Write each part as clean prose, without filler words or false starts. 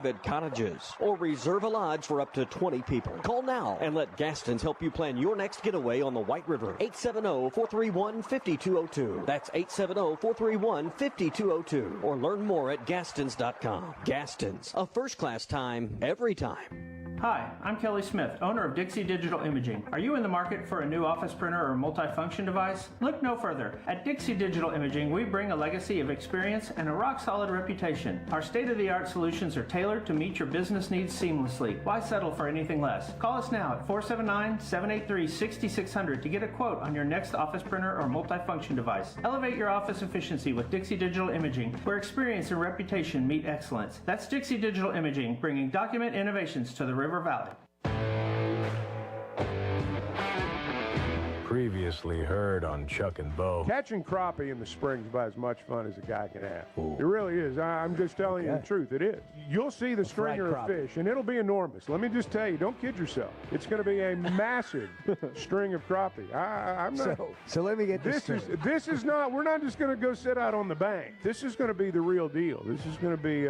At cottages or reserve a lodge for up to 20 people. Call now and let Gaston's help you plan your next getaway on the White River. 870-431-5202. That's 870-431-5202. Or learn more at Gastons.com. Gastons, a first-class time, every time. Hi, I'm Kelly Smith, owner of Dixie Digital Imaging. Are you in the market for a new office printer or multifunction device? Look no further. At Dixie Digital Imaging, we bring a legacy of experience and a rock-solid reputation. Our state-of-the-art solutions are tailored to meet your business needs seamlessly. Why settle for anything less? Call us now at 479-783-6600 to get a quote on your next office printer or multifunction device. Elevate your office efficiency with Dixie Digital Imaging, where experience and reputation meet excellence. That's Dixie Digital Imaging, bringing document innovations to the River Valley. Previously heard on Chuck and Bo. Catching crappie in the spring is about as much fun as a guy can have. Ooh. It really is. I'm just telling you the truth. It is. You'll see the stringer of fish, and it'll be enormous. Let me just tell you, don't kid yourself. It's going to be a massive string of crappie. I'm not. So let me get this straight. This is not. We're not just going to go sit out on the bank. This is going to be the real deal. This is going to be.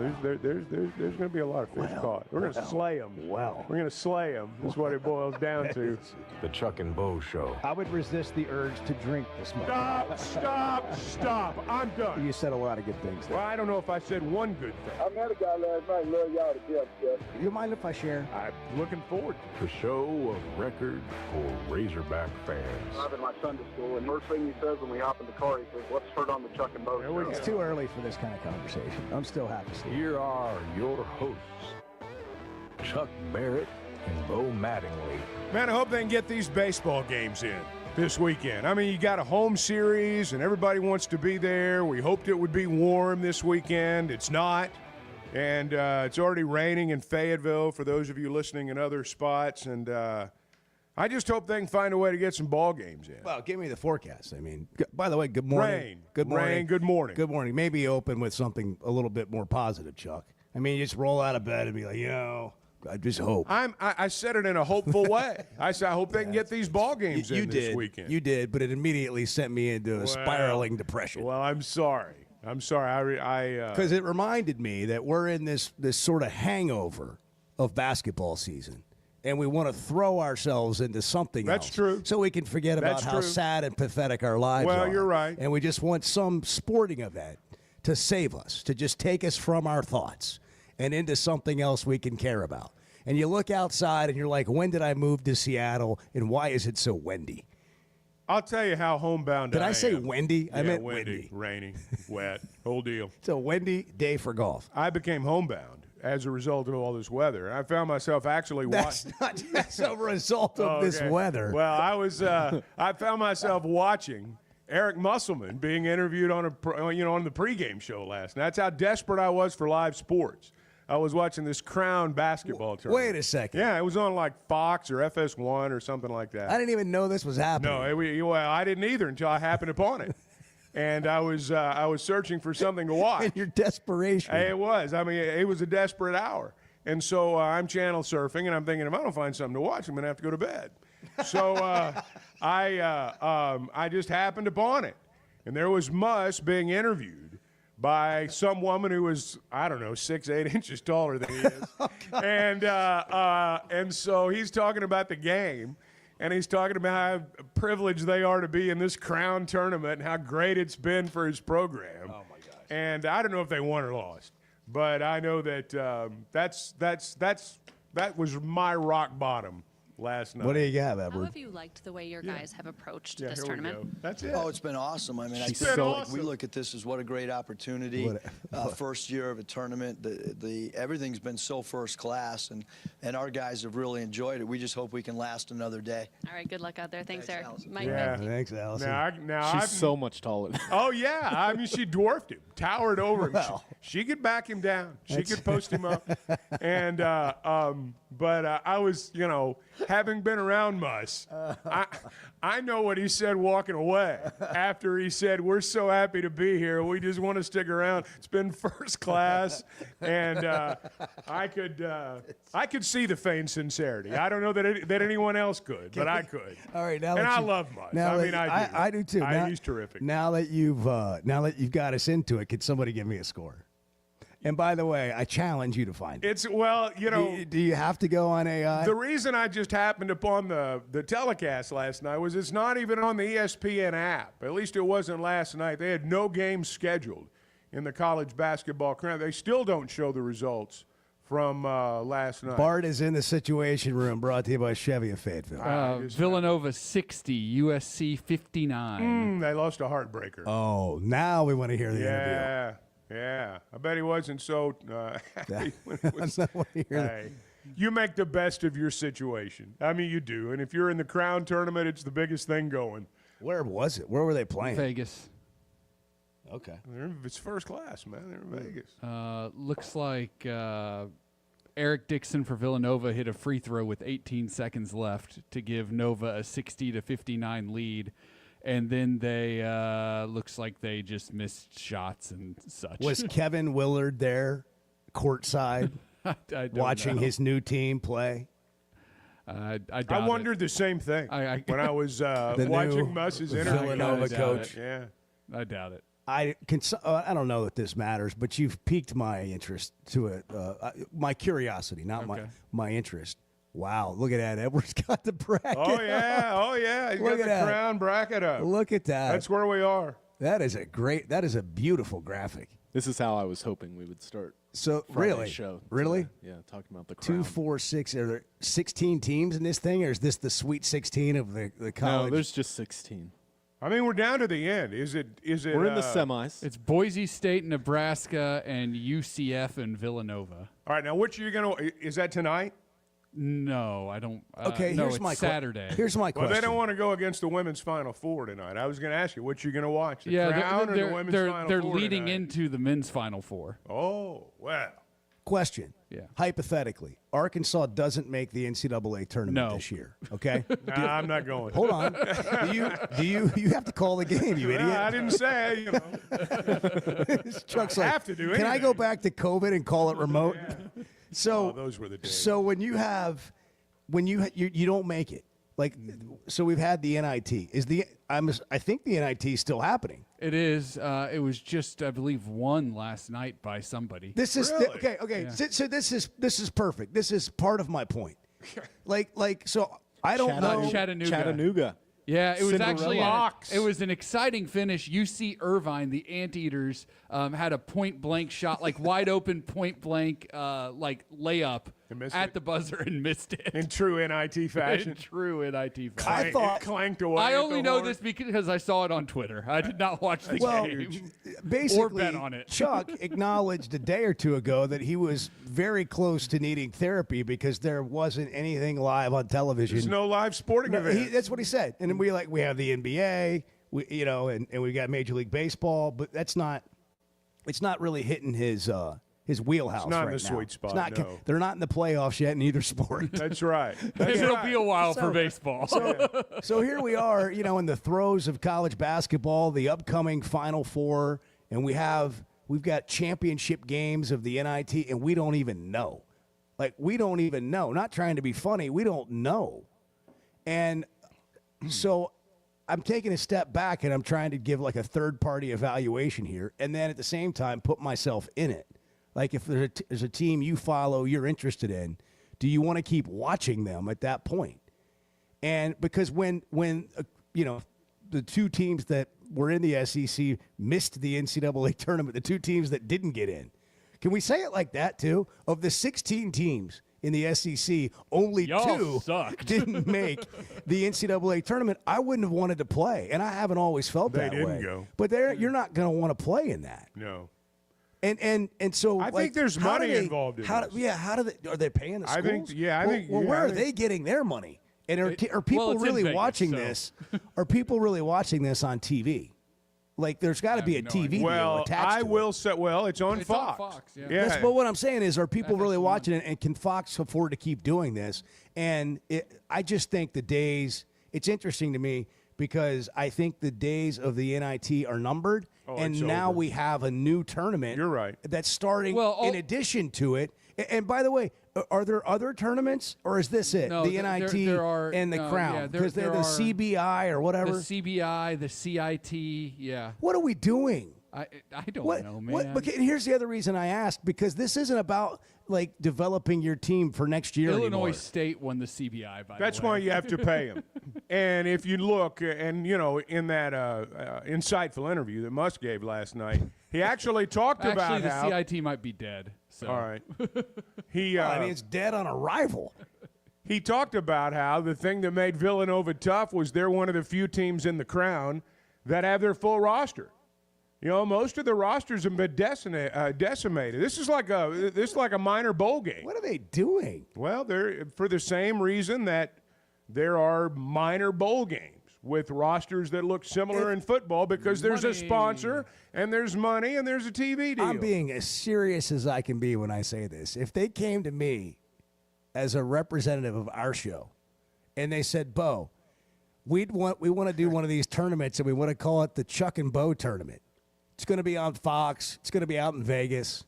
There's going to be a lot of fish caught. We're going to slay them. Well, we're going to slay them. Is what it boils down to. The Chuck and Bo Show. I would resist the urge to drink this morning. Stop. I'm done. You said a lot of good things there. Well, I don't know if I said one good thing. I met a guy last night. Love y'all to death, Jeff. You mind if I share? I'm looking forward to the show of record for Razorback fans. I'm in my Sunday school, and first thing he says when we hop in the car, he says, "Let's start on the Chuck and Bo Show." It's too early for this kind of conversation. I'm still happy. Here are your hosts, Chuck Barrett and Bo Mattingly. Man, I hope they can get these baseball games in this weekend. I mean, you got a home series, and everybody wants to be there. We hoped it would be warm this weekend. It's not. And it's already raining in Fayetteville for those of you listening in other spots. And I just hope they can find a way to get some ball games in. Well, give me the forecast. I mean, by the way, good morning. Rain. Good morning. Rain, good morning. Good morning. Maybe open with something a little bit more positive, Chuck. I mean, you just roll out of bed and be like, I just hope. I said it in a hopeful way. I said, I hope they can get these ball games in this weekend. You did, but it immediately sent me into a spiraling depression. Well, I'm sorry. Because it reminded me that we're in this sort of hangover of basketball season, and we want to throw ourselves into something else. That's true. So we can forget about how sad and pathetic our lives are. Well, you're right. And we just want some sporting event to save us, to just take us from our thoughts and into something else we can care about. And you look outside and you're like, when did I move to Seattle, and why is it so windy? I'll tell you how homebound Did I say am. windy? Yeah, I meant windy. Raining, wet, whole deal. It's a windy day for golf. I became homebound as a result of all this weather. And I found myself actually watching. That's not just a result of this weather. Well, I found myself watching Eric Musselman being interviewed on on the pregame show last night. That's how desperate I was for live sports. I was watching this Crown basketball tournament. Wait a second. Yeah, it was on like Fox or FS1 or something like that. I didn't even know this was happening. No, I didn't either until I happened upon it. And I was searching for something to watch. And your desperation. It was. I mean, it was a desperate hour. And so I'm channel surfing, and I'm thinking, if I don't find something to watch, I'm going to have to go to bed. So I just happened upon it. And there was Muss being interviewed by some woman who was, 6'8" inches taller than he is. And so he's talking about the game, and he's talking about how privileged they are to be in this Crown tournament and how great it's been for his program. Oh, my gosh. And I don't know if they won or lost, but I know that that was my rock bottom last night. What do you got, Edward? How have you liked the way your guys have approached this tournament? That's it. Oh, it's been awesome. I mean, we look at this as what a great opportunity. First year of a tournament. Everything's been so first class, and our guys have really enjoyed it. We just hope we can last another day. All right, good luck out there. Thanks Eric. Mike, thanks, Allison. Now she's so much taller. Oh yeah, I mean she dwarfed him, towered over him. She could back him down. She could post him up, and but I was, having been around Muss, I know what he said walking away after he said, "We're so happy to be here. We just want to stick around. It's been first class," and I could see the feigned sincerity. I don't know that anyone else could, but I could. All right, now and I love Muss. I do too. He's terrific. Now that you've got us into it, could somebody give me a score? And by the way, I challenge you to find it. It's, well, you know. Do you have to go on AI? The reason I just happened upon the telecast last night was it's not even on the ESPN app. At least it wasn't last night. They had no games scheduled in the college basketball crown. They still don't show the results from last night. Bart is in the Situation Room, brought to you by Chevy of Fayetteville. Villanova 60, USC 59. They lost a heartbreaker. Oh, now we want to hear the interview. Yeah. I bet he wasn't so happy when it was. I wanna hear that. Hey, you make the best of your situation. I mean, you do. And if you're in the Crown tournament, it's the biggest thing going. Where was it? Where were they playing? Vegas. Okay. It's first class, man. They're in Vegas. Looks like Eric Dixon for Villanova hit a free throw with 18 seconds left to give Nova a 60-59 lead. And then they looks like they just missed shots and such. Was Kevin Willard there, courtside, I don't watching know. his new team play? I wondered the same thing when I was watching Muss's interview. Villanova coach. Yeah, I doubt it. I don't know that this matters, but you've piqued my interest to it, my curiosity, not my interest. Wow, look at that. Edwards got the bracket. Oh, yeah. He's Look got at the that. Crown bracket up. Look at that. That's where we are. That is a beautiful graphic. This is how I was hoping we would start. So Friday's really, show really, yeah, talking about the Crown. 2, 4, 6. Are there 16 teams in this thing, or is this the Sweet 16 of the college? No, there's just 16. I mean, we're down to the end. Is it? We're in the semis. It's Boise State, Nebraska, and UCF and Villanova. All right, now which are you going to – is that tonight? No, I don't. Okay, no, here's it's my Saturday. Here's my Well, question. they don't want to go against the women's Final Four tonight. I was going to ask you, what you going to watch, the yeah, Crown or the women's Final they're Four leading tonight? into the men's Final Four. Oh, well. Question. Yeah. Hypothetically, Arkansas doesn't make the NCAA tournament No. this year. Okay. Nah, I'm not going. Hold on. You have to call the game, you idiot. I didn't say, you know. Chuck's I like, have to do can I anything." go back to COVID and call it remote? So Oh, those were the days. So when you don't make it, like, so we've had the NIT. I think the NIT is still happening. It is. It was just, I believe, won last night by somebody. This is Really? okay. Yeah. So this is perfect. This is part of my point. So I don't know. Chattanooga. Yeah, it was actually Locks. it was an exciting finish. UC Irvine, the Anteaters, had a point-blank shot, like wide open point-blank, like layup at the buzzer and missed it. In true NIT fashion. In true NIT fashion. I thought- it clanked away. I at only the know horn. this because I saw it on Twitter. I did not watch the game. Basically, or bet on it. Chuck acknowledged a day or two ago that he was very close to needing therapy because there wasn't anything live on television. There's no live sporting event. That's what he said. And then we have the NBA, and we got Major League Baseball, but it's not really hitting his wheelhouse. It's not in right the now. sweet spot, It's not, no. They're not in the playoffs yet in either sport. That's right. It'll be a while for baseball. So here we are, in the throes of college basketball, the upcoming Final Four, and we've got championship games of the NIT, and we don't even know. We don't even know. Not trying to be funny, we don't know. And so I'm taking a step back, and I'm trying to give a third-party evaluation here, and then at the same time put myself in it. If there's a team you follow, you're interested in, do you want to keep watching them at that point? And because when the two teams that were in the SEC missed the NCAA tournament, the two teams that didn't get in, can we say it like that too? Of the 16 teams in the SEC, only Y'all two sucked. didn't make the NCAA tournament. I wouldn't have wanted to play, and I haven't always felt They that didn't way. go. But you're not going to want to play in that. No. And so I think there's how do money they- involved in how this. do, yeah, how do they? Are they paying the I schools? think- yeah, I think- Well, yeah, where I are think- they getting their money? And are people well, it's in really Vegas, watching so- this? Are people really watching this on TV? There's got to be a no TV deal Well, attached I to will it. say, well, it's on It's on Fox. Fox, yeah. But what I'm saying is, are people really FS1. watching it, and can Fox afford to keep doing this? And I just think the days. It's interesting to me because I think the days of the NIT are numbered, and it's now over. we have a new tournament. You're right. That's starting Well, in addition to it. And by the way, are there other tournaments, or is this it? No, the there- NIT there are- and the no, Crown, yeah, because there they're the are CBI or whatever. The CBI, the CIT, yeah. What are we doing? I don't What, know, man. but here's the other reason I asked, because this isn't about like developing your team for next year Illinois anymore. State won the CBI, by That's the way. why you have to pay him. And if you look, and in that insightful interview that Musk gave last night, he actually talked about Actually, how. the CIT might be dead. So. All right. He. I mean, it's dead on arrival. He talked about how the thing that made Villanova tough was they're one of the few teams in the Crown that have their full roster. Most of the rosters have been decimated. This is like a minor bowl game. What are they doing? Well, they're for the same reason that there are minor bowl games with rosters that look similar in football, because there's a sponsor and there's money and there's a TV deal. I'm being as serious as I can be when I say this. If they came to me as a representative of our show and they said, Bo, we want to do one of these tournaments and we want to call it the Chuck and Bo tournament. It's going to be on Fox. It's going to be out in Vegas.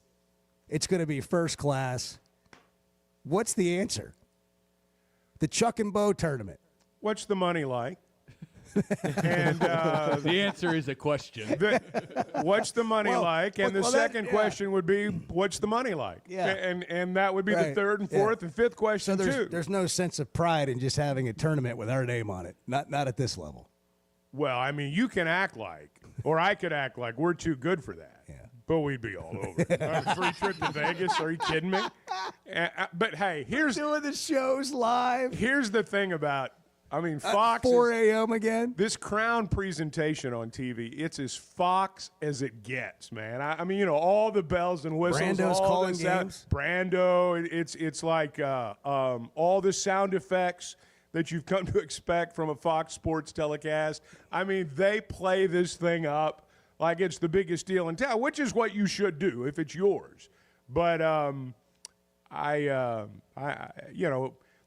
It's going to be first class. What's the answer? The Chuck and Bo tournament. What's the money like? And the answer is a question. What's the money like? And the second question would be, what's the money like? Yeah. And that would be the third and fourth and fifth question, too. There's no sense of pride in just having a tournament with our name on it. Not at this level. Well, I mean, you can act like, or I could act like we're too good for that. Yeah. But we'd be all over it. Free trip to Vegas? Are you kidding me? But, hey, Doing the shows live. Here's the thing about, Fox. 4 a.m. again. This Crown presentation on TV, it's as Fox as it gets, man. All the bells and whistles. Brando's all calling the sound, games. Brando. It's like all the sound effects that you've come to expect from a Fox Sports telecast. They play this thing up like it's the biggest deal in town, which is what you should do if it's yours. But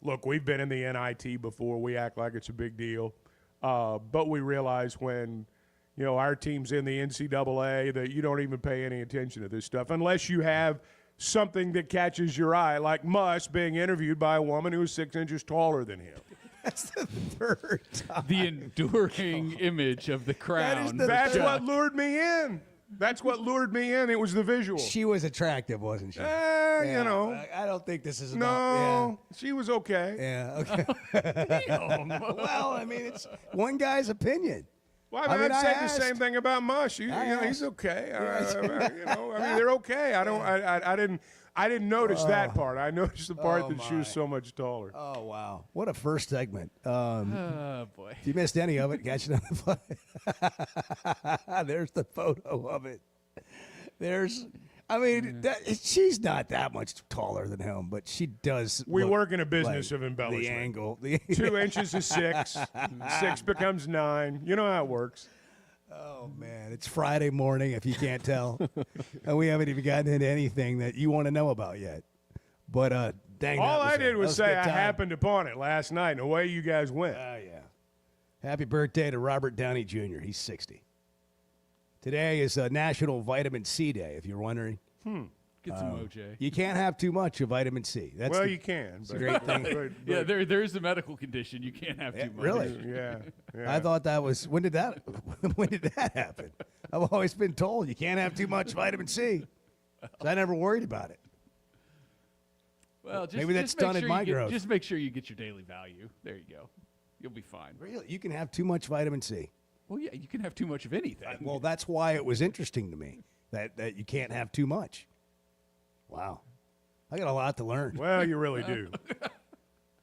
look, we've been in the NIT before. We act like it's a big deal. But we realize when, our team's in the NCAA that you don't even pay any attention to this stuff unless you have something that catches your eye, like Musk being interviewed by a woman who is 6 inches taller than him. That's the third time. The enduring image of the Crown. That's what lured me in. That's what lured me in. It was the visual. She was attractive, wasn't she? I don't think this is No, she was okay. Yeah, okay. Well, it's one guy's opinion. Well, I'd say the same thing about Mush. He's okay. They're okay. I didn't notice that part. I noticed the part that she was so much taller. Oh, wow. What a first segment. Oh, boy. If you missed any of it, catch it on the fly. There's the photo of it. She's not that much taller than him, but she does. We work in a business of embellishment. The angle. 2 inches is 6. 6 becomes 9. You know how it works. Oh, man. It's Friday morning, if you can't tell. And we haven't even gotten into anything that you want to know about yet. But, dang. All I did was say I time. happened upon it last night, and away you guys went. Oh, yeah. Happy birthday to Robert Downey Jr. He's 60. Today is National Vitamin C Day, if you're wondering. Get some OJ. You can't have too much of vitamin C. You can. It's a great thing. Yeah, there's a medical condition. You can't have too much. Really? Yeah. I thought that was when did that happen? I've always been told you can't have too much vitamin C. So I never worried about it. Well, just, maybe that's just make stunted sure my you get, growth. Just make sure you get your daily value. There you go. You'll be fine. Really? You can have too much vitamin C. Well, yeah, you can have too much of anything. Well, that's why it was interesting to me that you can't have too much. Wow. I got a lot to learn. Well, you really do.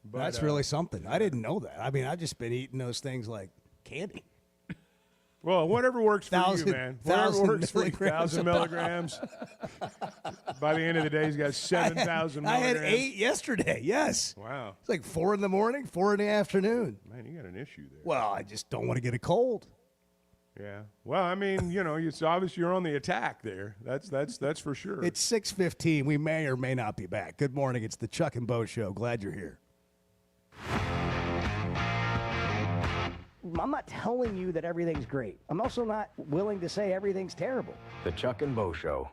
But, that's really something. I didn't know that. I've just been eating those things like candy. Well, whatever works for you, man. Whatever works for you. 1,000 milligrams. By the end of the day, he's got 7,000 milligrams. I had 8 yesterday, yes. Wow. It's like 4 in the morning, 4 in the afternoon. Man, you got an issue there. Well, I just don't want to get a cold. Yeah. Well, it's obvious you're on the attack there. That's for sure. It's 6:15. We may or may not be back. Good morning. It's the Chuck and Bo Show. Glad you're here. I'm not telling you that everything's great. I'm also not willing to say everything's terrible. The Chuck and Bo Show.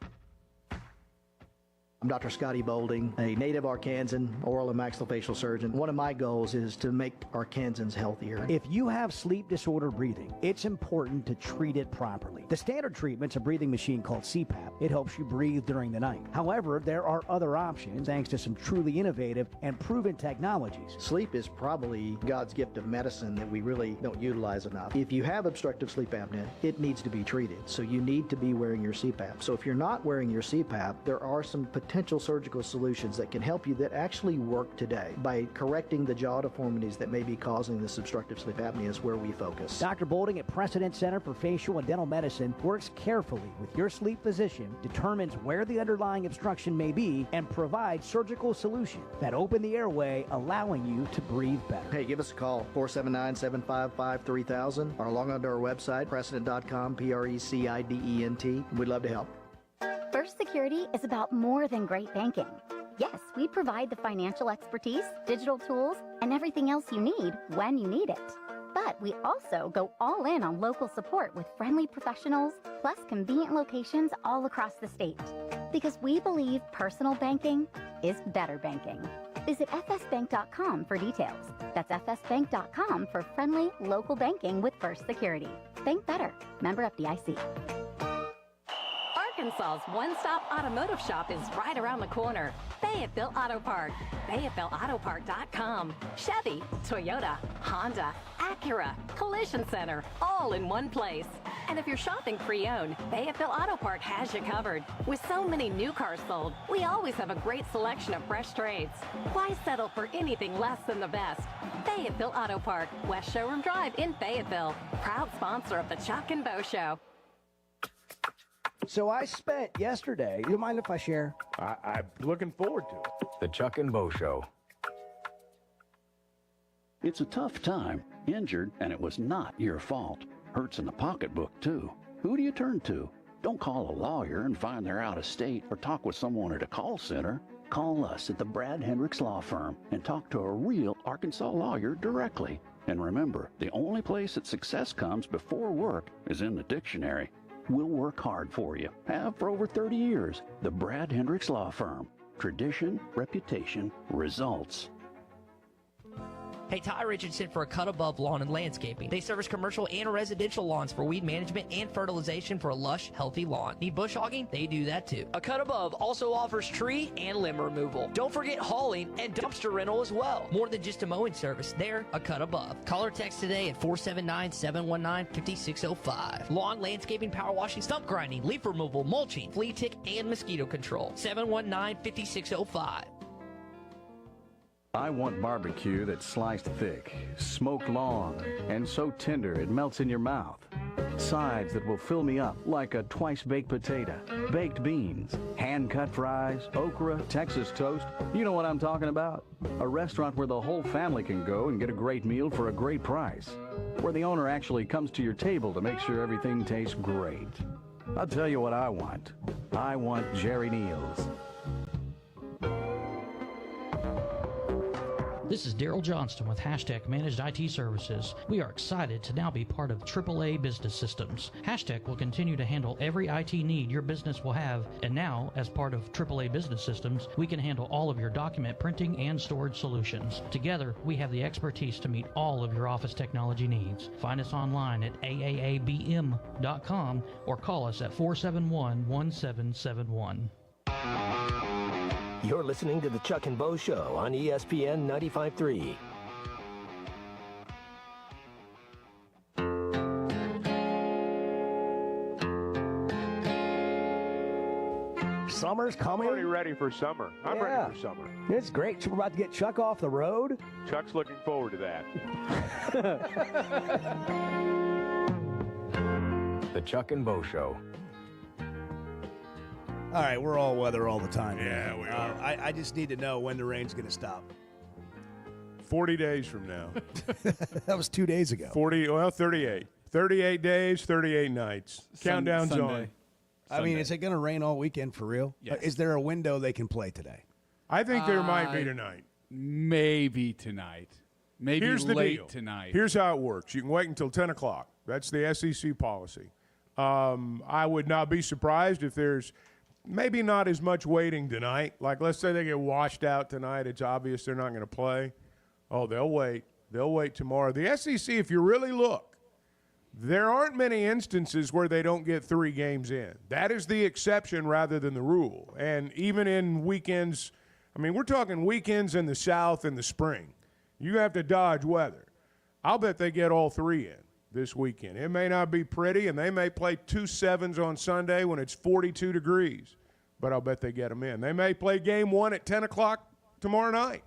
I'm Dr. Scotty Bolding, a native Arkansan oral and maxillofacial surgeon. One of my goals is to make Arkansans healthier. If you have sleep disorder breathing, it's important to treat it properly. The standard treatment's a breathing machine called CPAP. It helps you breathe during the night. However, there are other options thanks to some truly innovative and proven technologies. Sleep is probably God's gift of medicine that we really don't utilize enough. If you have obstructive sleep apnea, it needs to be treated. So you need to be wearing your CPAP. So if you're not wearing your CPAP, there are some potential surgical solutions that can help you that actually work today. By correcting the jaw deformities that may be causing this obstructive sleep apnea is where we focus. Dr. Bolding at Precedent Center for Facial and Dental Medicine works carefully with your sleep physician, determines where the underlying obstruction may be, and provides surgical solutions that open the airway, allowing you to breathe better. Hey, give us a call, 479-755-3000, or log on to our website, precedent.com, Precedent. We'd love to help. First Security is about more than great banking. Yes, we provide the financial expertise, digital tools, and everything else you need when you need it. But we also go all in on local support with friendly professionals, plus convenient locations all across the state. Because we believe personal banking is better banking. Visit fsbank.com for details. That's fsbank.com for friendly local banking with First Security. Bank better. Member FDIC. Arkansas's one-stop automotive shop is right around the corner. Fayetteville Auto Park. FayettevilleAutoPark.com. Chevy, Toyota, Honda, Acura, Collision Center, all in one place. And if you're shopping pre-owned, Fayetteville Auto Park has you covered. With so many new cars sold, we always have a great selection of fresh trades. Why settle for anything less than the best? Fayetteville Auto Park, West Showroom Drive in Fayetteville. Proud sponsor of the Chuck and Bo Show. So I spent yesterday, you mind if I share? I'm looking forward to it. The Chuck and Bo Show. It's a tough time. Injured, and it was not your fault. Hurts in the pocketbook, too. Who do you turn to? Don't call a lawyer and find they're out of state or talk with someone at a call center. Call us at the Brad Hendricks Law Firm and talk to a real Arkansas lawyer directly. And remember, the only place that success comes before work is in the dictionary. We'll work hard for you. Have for over 30 years. The Brad Hendricks Law Firm. Tradition, reputation, results. Hey, Ty Richardson for A Cut Above Lawn and Landscaping. They service commercial and residential lawns for weed management and fertilization for a lush, healthy lawn. Need bush hogging? They do that too. A Cut Above also offers tree and limb removal. Don't forget hauling and dumpster rental as well. More than just a mowing service, they're A Cut Above. Call or text today at 479-719-5605. Lawn, landscaping, power washing, stump grinding, leaf removal, mulching, flea tick, and mosquito control. 719-5605. I want barbecue that's sliced thick, smoked long, and so tender it melts in your mouth. Sides that will fill me up like a twice-baked potato, baked beans, hand-cut fries, okra, Texas toast. You know what I'm talking about? A restaurant where the whole family can go and get a great meal for a great price. Where the owner actually comes to your table to make sure everything tastes great. I'll tell you what I want. I want Jerry Neal's. This is Daryl Johnston with Hashtag Managed IT Services. We are excited to now be part of AAA Business Systems. Hashtag will continue to handle every IT need your business will have, and now, as part of AAA Business Systems, we can handle all of your document printing and storage solutions. Together, we have the expertise to meet all of your office technology needs. Find us online at aaabm.com or call us at 471-1771. You're listening to the Chuck and Bo Show on ESPN 95.3. Summer's coming. I'm already ready for summer. I'm ready for summer. It's great. We're about to get Chuck off the road. Chuck's looking forward to that. The Chuck and Bo Show. All right, we're all weather all the time. Yeah, we are. I just need to know when the rain's going to stop. 40 days from now. That was 2 days ago. 38. 38 days, 38 nights. Countdown's Sunday. on. I mean, is it going to rain all weekend for real? Yes. Is there a window they can play today? I think there might be tonight. Maybe tonight. Maybe Here's the late deal. tonight. Here's how it works. You can wait until 10 o'clock. That's the SEC policy. I would not be surprised if there's maybe not as much waiting tonight. Like, let's say they get washed out tonight. It's obvious they're not going to play. Oh, they'll wait. They'll wait tomorrow. The SEC, if you really look, there aren't many instances where they don't get 3 games in. That is the exception rather than the rule. And even in weekends, I mean, we're talking weekends in the South in the spring. You have to dodge weather. I'll bet they get all 3 in this weekend. It may not be pretty, and they may play 2 sevens on Sunday when it's 42 degrees, but I'll bet they get them in. They may play game 1 at 10 o'clock tomorrow night,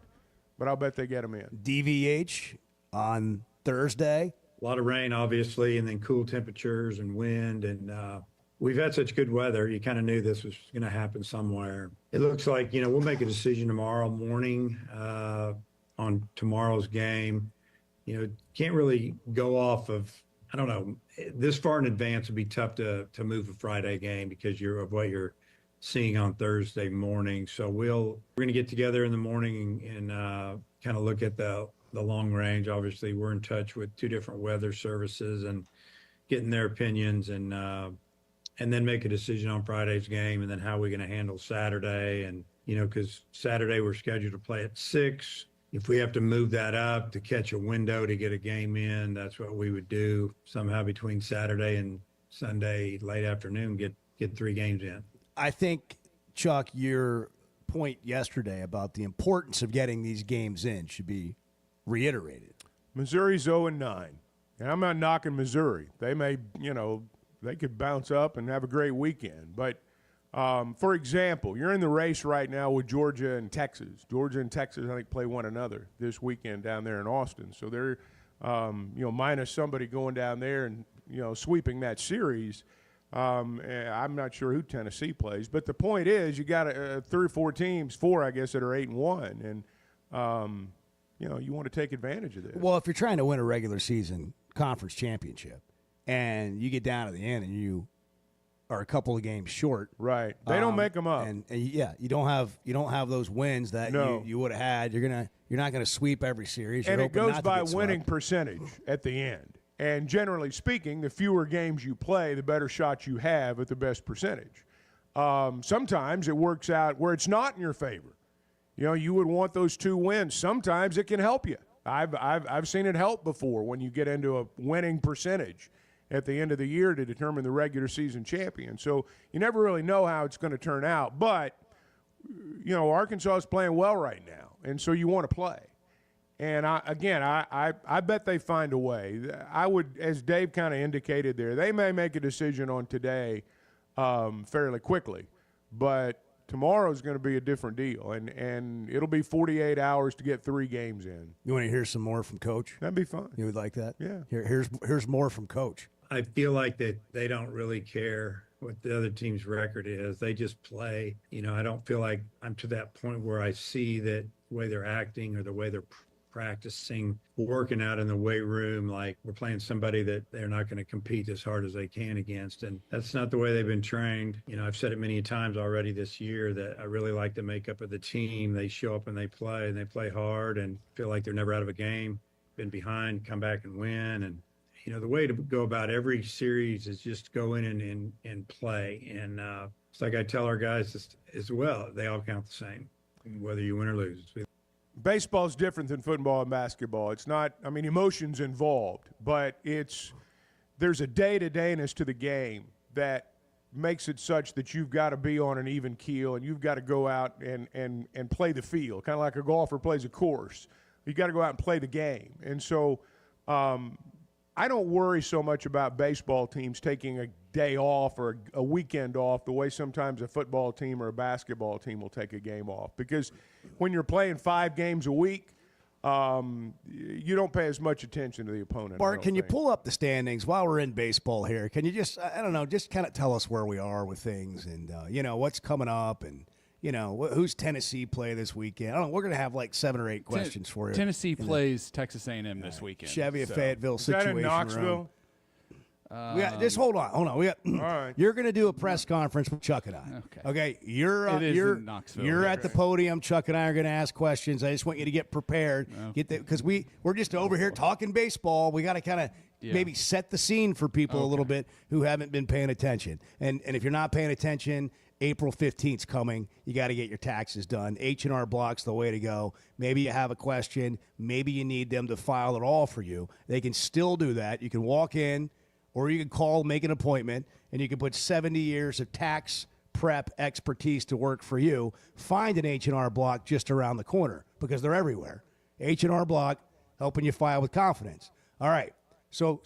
but I'll bet they get them in. DVH on Thursday. A lot of rain, obviously, and then cool temperatures and wind. And we've had such good weather. You kind of knew this was going to happen somewhere. It looks like, we'll make a decision tomorrow morning on tomorrow's game. Can't really go off of, I don't know, this far in advance would be tough to move a Friday game because of what you're seeing on Thursday morning. So we're going to get together in the morning and kind of look at the long range. Obviously, we're in touch with 2 different weather services and getting their opinions and then make a decision on Friday's game and then how we're going to handle Saturday. And, because Saturday we're scheduled to play at 6. If we have to move that up to catch a window to get a game in, that's what we would do somehow between Saturday and Sunday late afternoon, get 3 games in. I think, Chuck, your point yesterday about the importance of getting these games in should be reiterated. Missouri's 0-9, and I'm not knocking Missouri. They may, they could bounce up and have a great weekend. But, for example, you're in the race right now with Georgia and Texas. Georgia and Texas, I think, play one another this weekend down there in Austin. So they're, minus somebody going down there and, sweeping that series. I'm not sure who Tennessee plays. But the point is you got 3 or 4 teams, 4, I guess, that are 8-1. And, you want to take advantage of this. Well, if you're trying to win a regular season conference championship and you get down to the end and you are a couple of games short, right? They don't make them up, and you don't have those wins that you would have had. You're not gonna sweep every series. And it goes by winning percentage at the end. And generally speaking, the fewer games you play, the better shot you have at the best percentage. Sometimes it works out where it's not in your favor. You would want those 2 wins. Sometimes it can help you. I've seen it help before when you get into a winning percentage at the end of the year to determine the regular season champion. So you never really know how it's going to turn out. But, Arkansas is playing well right now, and so you want to play. And, I bet they find a way. I would, as Dave kind of indicated there, they may make a decision on today fairly quickly. But tomorrow's going to be a different deal, and it'll be 48 hours to get 3 games in. You want to hear some more from Coach? That'd be fun. You would like that? Yeah. Here's more from Coach. I feel like that they don't really care what the other team's record is. They just play. I don't feel like I'm to that point where I see that the way they're acting or the way they're practicing, working out in the weight room, like we're playing somebody that they're not going to compete as hard as they can against. And that's not the way they've been trained. I've said it many times already this year that I really like the makeup of the team. They show up and they play hard and feel like they're never out of a game, been behind, come back and win. And, the way to go about every series is just go in and play. And it's like I tell our guys as well, they all count the same, whether you win or lose. Baseball is different than football and basketball. It's not, emotions involved, but there's a day-to-dayness to the game that makes it such that you've got to be on an even keel and you've got to go out and play the field, kind of like a golfer plays a course. You've got to go out and play the game. And so I don't worry so much about baseball teams taking a day off or a weekend off the way sometimes a football team or a basketball team will take a game off. Because when you're playing 5 games a week, you don't pay as much attention to the opponent. Bart, can you pull up the standings while we're in baseball here? Can you just, just kind of tell us where we are with things and, what's coming up and, who's Tennessee play this weekend? I don't know. We're going to have like 7 or 8 questions for you. Tennessee plays Texas A&M this weekend. Chevy of Fayetteville situation. Is that in Knoxville? Just hold on. We got. All right. You're going to do a press conference with Chuck and I. Okay. You're in Knoxville. You're at the podium. Chuck and I are going to ask questions. I just want you to get prepared. Because we're just over here talking baseball. We got to kind of maybe set the scene for people a little bit who haven't been paying attention. And if you're not paying attention April 15th's coming. You got to get your taxes done. H&R Block's the way to go. Maybe you have a question. Maybe you need them to file it all for you. They can still do that. You can walk in, or you can call, make an appointment, and you can put 70 years of tax prep expertise to work for you. Find an H&R Block just around the corner because they're everywhere. H&R Block, helping you file with confidence. All right. So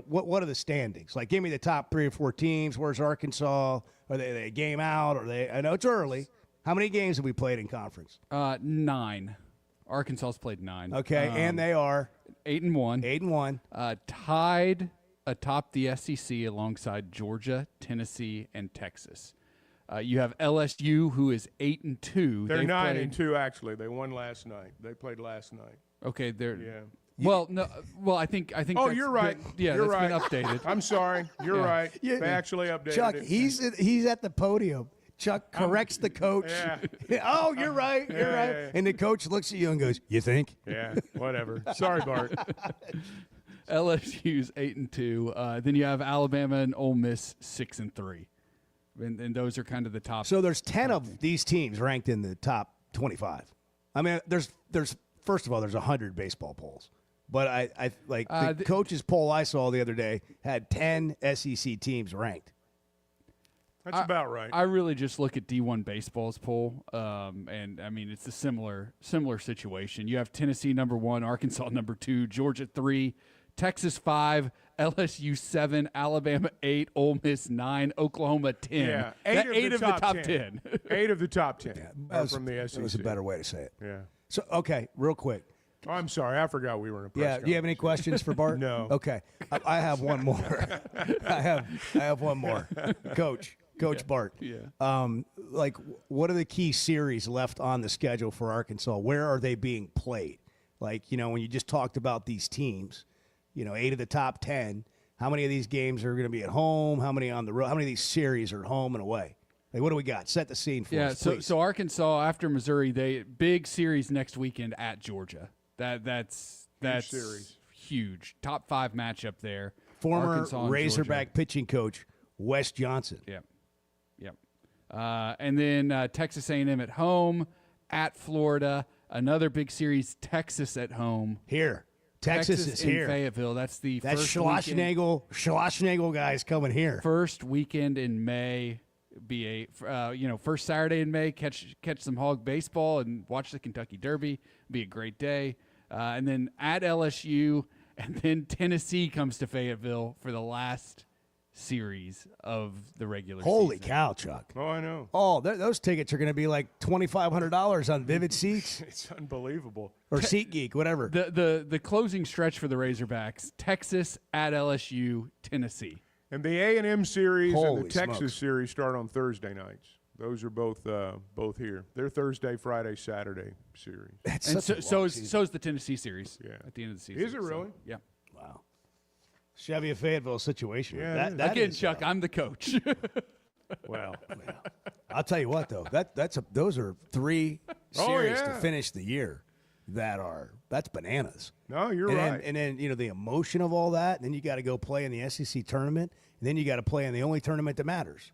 what are the standings? Like, give me the top 3 or 4 teams. Where's Arkansas? Are they a game out? I know it's early. How many games have we played in conference? 9. Arkansas's played 9. Okay, and they are 8-1. 8-1. Tied atop the SEC alongside Georgia, Tennessee, and Texas. You have LSU, who is 8-2. They're 9-2 actually. They won last night. They played last night. Okay, they're yeah. Well, no. Well, I think. Oh, that's you're right. Yeah, you're that's right. been updated. I'm sorry. You're right. Yeah. They actually updated Chuck, it. he's at the podium. Chuck corrects the coach. Yeah. Oh, you're right. You're right. Yeah. And the coach looks at you and goes, "You think?" Yeah. Whatever. Sorry, Bart. LSU's 8-2. Then you have Alabama and Ole Miss 6-3, and those are kind of the top. So there's 10 of these teams ranked in the top 25. I mean, there's first of all, there's 100 baseball polls. But I like the coaches poll I saw the other day had 10 SEC teams ranked. That's about right. I really just look at D1 Baseball's poll, and I mean it's a similar situation. You have Tennessee number 1, Arkansas number 2, Georgia 3, Texas 5, LSU 7, Alabama 8, Ole Miss 9, Oklahoma 10. Yeah, 8 of the top 10. 8 of the top 10 are from the SEC. That was a better way to say it. Yeah. So okay, real quick. Oh, I'm sorry. I forgot we were in a press Yeah. Do you have any questions for Bart? No. Okay. I have one more. I have one more. Coach Bart. Yeah. Like, what are the key series left on the schedule for Arkansas? Where are they being played? Like, when you just talked about these teams, 8 of the top 10, how many of these games are going to be at home? How many on the road? How many of these series are home and away? Like, what do we got? Set the scene for us, please. So Arkansas, after Missouri, they big series next weekend at Georgia. That's series. Huge. Top 5 matchup there. Former Arkansas and Razorback Georgia. pitching coach Wes Johnson. Yep. And then Texas A&M at home, at Florida. Another big series, Texas at home. Here. Texas is in here. Fayetteville. That's first Schlossnagle guys coming here. First weekend in May. Be a first Saturday in May. Catch some hog baseball and watch the Kentucky Derby. Be a great day. And then at LSU, and then Tennessee comes to Fayetteville for the last series of the regular Holy season. cow, Chuck. Oh, I know. Oh, those tickets are going to be like $2,500 on Vivid Seats It's unbelievable. or SeatGeek, whatever. The closing stretch for the Razorbacks: Texas at LSU, Tennessee. And the A&M series and Holy the Texas smokes. series start on Thursday nights. Those are both here. They're Thursday, Friday, Saturday series. That's And such a so long is season. the Tennessee series at the end of the season. Is it really? Yeah. Wow. Chevy of Fayetteville situation. Yeah, That- it is. that Again, is, Chuck, I'm the coach. Well, I'll tell you what, though. Those are 3 Oh, series to yeah. finish the year that's bananas. no, you're and right. Then, and then, the emotion of all that, and then you got to go play in the SEC tournament, and then you got to play in the only tournament that matters.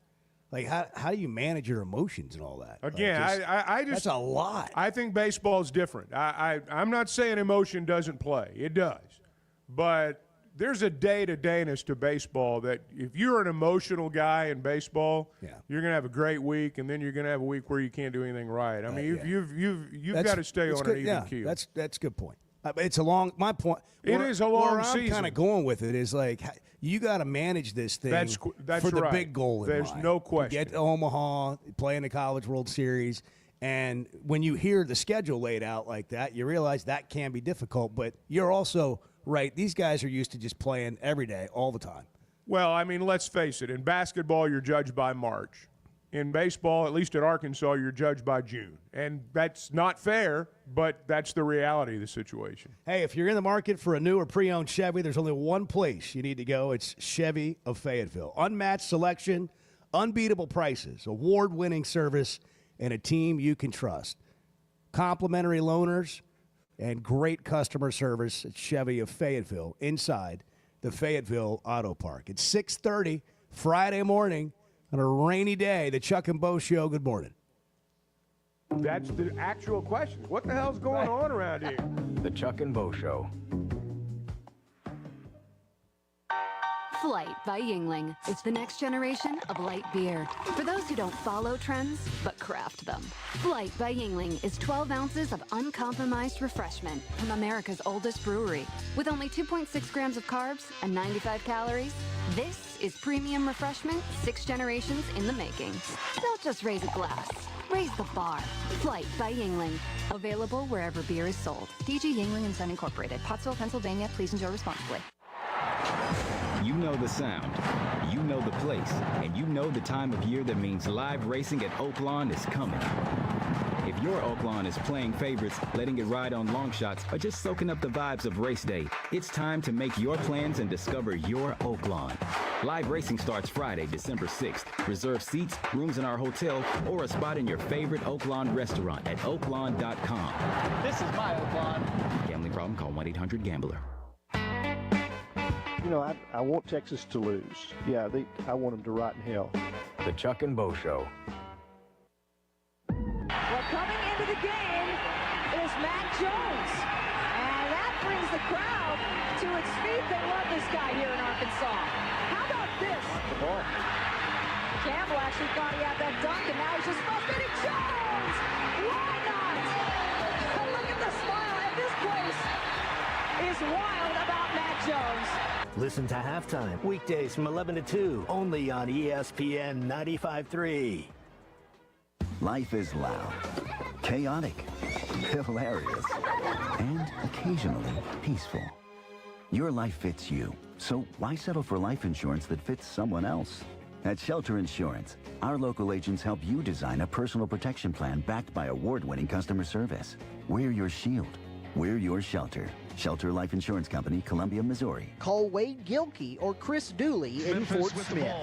Like, how do you manage your emotions and all that? Again, I just that's a lot. I think baseball is different. I'm not saying emotion doesn't play. It does. But there's a day-to-dayness to baseball that if you're an emotional guy in baseball, you're going to have a great week, and then you're going to have a week where you can't do anything right. I mean, you've got to stay on an even keel. That's a good point. It's a long. My point. It is a long where season. I'm kind of going with it is like you got to manage this thing That's for the right. big goal. In There's mind. no question. Get to Omaha, play in the College World Series, and when you hear the schedule laid out like that, you realize that can be difficult. But you're also right. These guys are used to just playing every day, all the time. Well, I mean, let's face it. In basketball, you're judged by March. In baseball, at least at Arkansas, you're judged by June. And that's not fair, but that's the reality of the situation. Hey, if you're in the market for a new or pre-owned Chevy, there's only one place you need to go. It's Chevy of Fayetteville. Unmatched selection, unbeatable prices, award-winning service, and a team you can trust. Complimentary loaners and great customer service at Chevy of Fayetteville inside the Fayetteville Auto Park. It's 6:30 Friday morning on a rainy day. The Chuck and Bo Show. Good morning. That's the actual question. What the hell's going on around here? The Chuck and Bo Show. Flight by Yingling. It's the next generation of light beer. For those who don't follow trends, but craft them. Flight by Yingling is 12 ounces of uncompromised refreshment from America's oldest brewery. With only 2.6 grams of carbs and 95 calories, this is premium refreshment 6 generations in the making. Don't just raise a glass. Raise the bar. Flight by Yingling. Available wherever beer is sold. DG Yingling and Son Incorporated. Pottsville, Pennsylvania. Please enjoy responsibly. You know the sound, you know the place, and you know the time of year that means live racing at Oaklawn is coming. If your Oaklawn is playing favorites, letting it ride on long shots, or just soaking up the vibes of race day, it's time to make your plans and discover your Oaklawn. Live racing starts Friday, December 6th. Reserve seats, rooms in our hotel, or a spot in your favorite Oaklawn restaurant at oaklawn.com. This is my Oaklawn. Gambling problem? Call 1-800-GAMBLER. You know, I want Texas to lose. Yeah, I want them to rot in hell. The Chuck and Bo Show. Well, coming into the game is Matt Jones. And that brings the crowd to its feet. They love this guy here in Arkansas. How about this? The ball. Campbell actually thought he had that dunk, and now he's just frustrated. Jones! Why not? And look at the smile. And this place is wild about Matt Jones. Listen to Halftime, weekdays from 11 to 2, only on ESPN 95.3. Life is loud, chaotic, hilarious, and occasionally peaceful. Your life fits you, so why settle for life insurance that fits someone else? At Shelter Insurance, our local agents help you design a personal protection plan backed by award-winning customer service. We're your shield. We're your shelter. Shelter Life Insurance Company, Columbia, Missouri. Call Wade Gilkey or Chris Dooley in Fort Smith.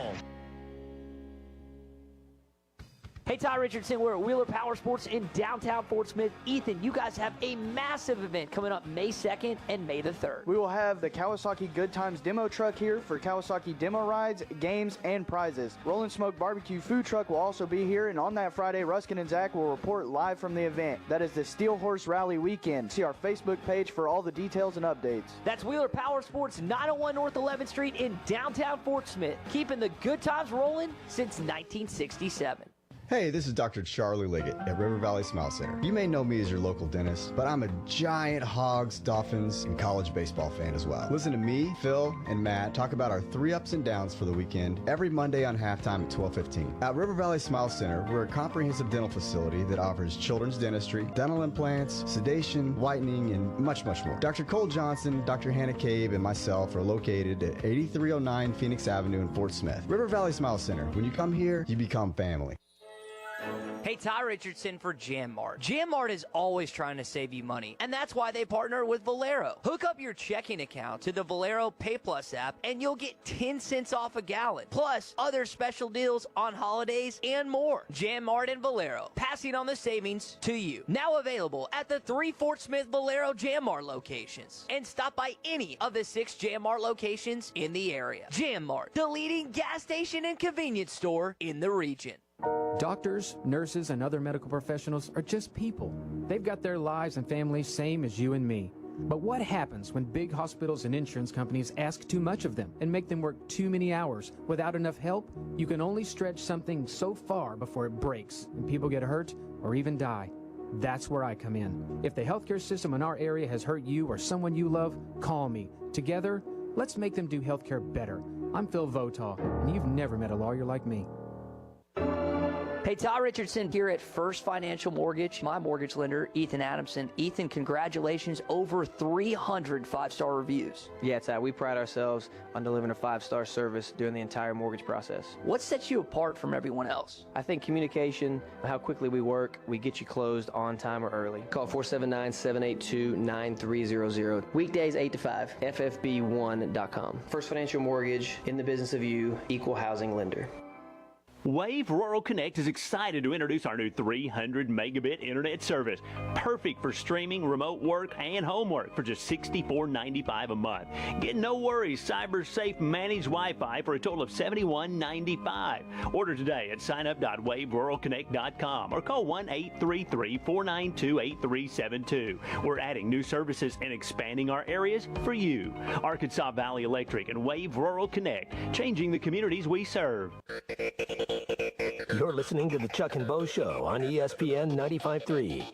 Hey, Ty Richardson, we're at Wheeler Power Sports in downtown Fort Smith. Ethan, you guys have a massive event coming up May 2nd and May the 3rd. We will have the Kawasaki Good Times demo truck here for Kawasaki demo rides, games, and prizes. Rollin' Smoke Barbecue food truck will also be here, and on that Friday, Ruskin and Zach will report live from the event. That is the Steel Horse Rally weekend. See our Facebook page for all the details and updates. That's Wheeler Power Sports, 901 North 11th Street in downtown Fort Smith, keeping the good times rolling since 1967. Hey, this is Dr. Charlie Liggett at River Valley Smile Center. You may know me as your local dentist, but I'm a giant Hogs, Dolphins, and college baseball fan as well. Listen to me, Phil, and Matt talk about our 3 ups and downs for the weekend every Monday on halftime at 12:15. At River Valley Smile Center, we're a comprehensive dental facility that offers children's dentistry, dental implants, sedation, whitening, and much, much more. Dr. Cole Johnson, Dr. Hannah Cabe, and myself are located at 8309 Phoenix Avenue in Fort Smith. River Valley Smile Center. When you come here, you become family. Hey, Ty Richardson for Jam Mart. Jam Mart is always trying to save you money, and that's why they partner with Valero. Hook up your checking account to the Valero Pay Plus app, and you'll get 10 cents off a gallon, plus other special deals on holidays and more. Jam Mart and Valero, passing on the savings to you. Now available at the 3 Fort Smith Valero Jam Mart locations. And stop by any of the 6 Jam Mart locations in the area. Jam Mart, the leading gas station and convenience store in the region. Doctors, nurses, and other medical professionals are just people. They've got their lives and families same as you and me. But what happens when big hospitals and insurance companies ask too much of them and make them work too many hours without enough help? You can only stretch something so far before it breaks and people get hurt or even die. That's where I come in. If the healthcare system in our area has hurt you or someone you love, call me. Together, let's make them do healthcare better. I'm Phil Votaw, and you've never met a lawyer like me. Hey, Ty Richardson here at First Financial Mortgage. My mortgage lender, Ethan Adamson. Ethan, congratulations, over 300 5-star reviews. Yeah, Ty, we pride ourselves on delivering a 5-star service during the entire mortgage process. What sets you apart from everyone else? I think communication, how quickly we work, we get you closed on time or early. Call 479-782-9300. Weekdays 8 to 5, ffb1.com. First Financial Mortgage, in the business of you, equal housing lender. Wave Rural Connect is excited to introduce our new 300 megabit internet service, perfect for streaming, remote work, and homework for just $64.95 a month. Get no worries, cyber safe managed Wi-Fi for a total of $71.95. Order today at signup.waveruralconnect.com or call 1-833-492-8372. We're adding new services and expanding our areas for you. Arkansas Valley Electric and Wave Rural Connect, changing the communities we serve. You're listening to the Chuck and Bo Show on ESPN 95.3.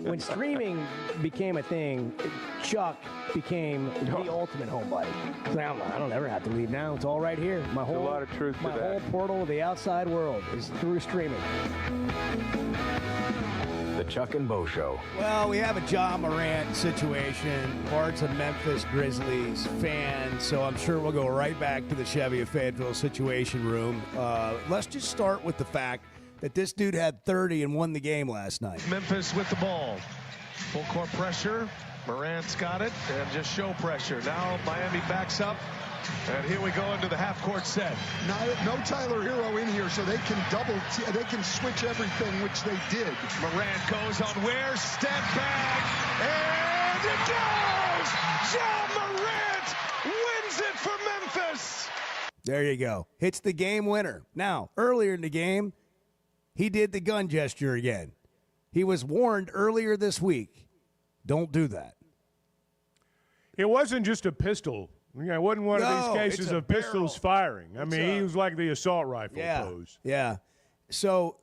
When streaming became a thing, Chuck became the ultimate homebody. Now I don't ever have to leave now. It's all right here. My whole, a lot of truth to my whole that. portal to the outside world is through streaming. The Chuck and Bo Show. Well, we have a Ja Morant situation. Bart's a Memphis Grizzlies fan, so I'm sure we'll go right back to the Chevy of Fayetteville situation room. Let's just start with the fact that this dude had 30 and won the game last night. Memphis with the ball. Full court pressure. Morant's got it, and just show pressure. Now Miami backs up, and here we go into the half-court set. No Tyler Hero in here, so they can they can switch everything, which they did. Morant goes on Ware, step back, and it goes! Ja Morant wins it for Memphis! There you go. Hits the game winner. Now, earlier in the game, he did the gun gesture again. He was warned earlier this week, don't do that. It wasn't just a pistol. It wasn't one of these cases of pistols firing. I mean, he was like the assault rifle pose. Yeah. So,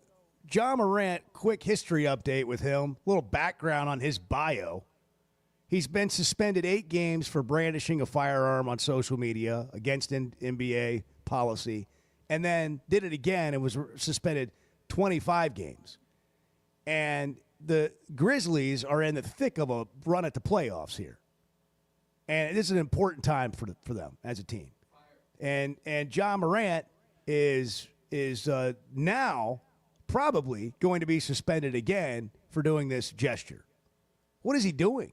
Ja Morant, quick history update with him. A little background on his bio. He's been suspended 8 games for brandishing a firearm on social media against NBA policy, and then did it again and was suspended 25 games. And the Grizzlies are in the thick of a run at the playoffs here. And this is an important time for them as a team. And Ja Morant is now probably going to be suspended again for doing this gesture. What is he doing?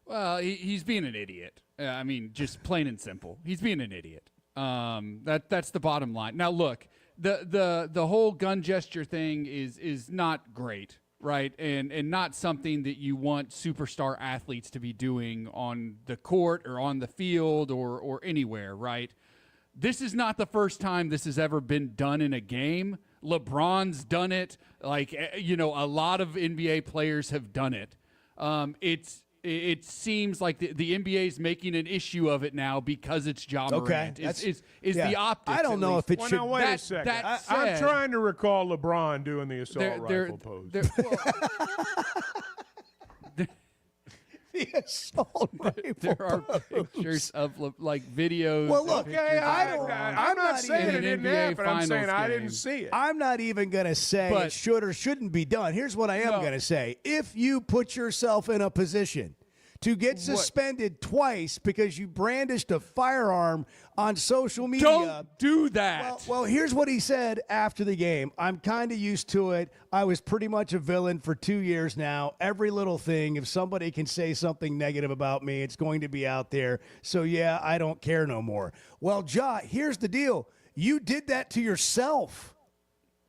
Well, he's being an idiot. I mean, just plain and simple. He's being an idiot. That's the bottom line. Now, look, the whole gun gesture thing is not great, right? And not something that you want superstar athletes to be doing on the court or on the field or anywhere, right? This is not the first time this has ever been done in a game. LeBron's done it. Like, a lot of NBA players have done it. It seems like the NBA is making an issue of it now because it's Ja Morant. Okay. Is the optics. I don't know if it should. Now, wait a second. I'm trying to recall LeBron doing the assault rifle pose. The assault rifle There are pose. pictures of videos. Well, look, pictures I'm not saying it didn't happen. I'm saying I didn't see it. I'm not even going to say it should or shouldn't be done. Here's what I am going to say. If you put yourself in a position to get suspended twice because you brandished a firearm on social media. Don't do that. Well, here's what he said after the game. I'm kind of used to it. I was pretty much a villain for 2 years now. Every little thing, if somebody can say something negative about me, it's going to be out there. So, yeah, I don't care no more. Well, Ja, here's the deal. You did that to yourself.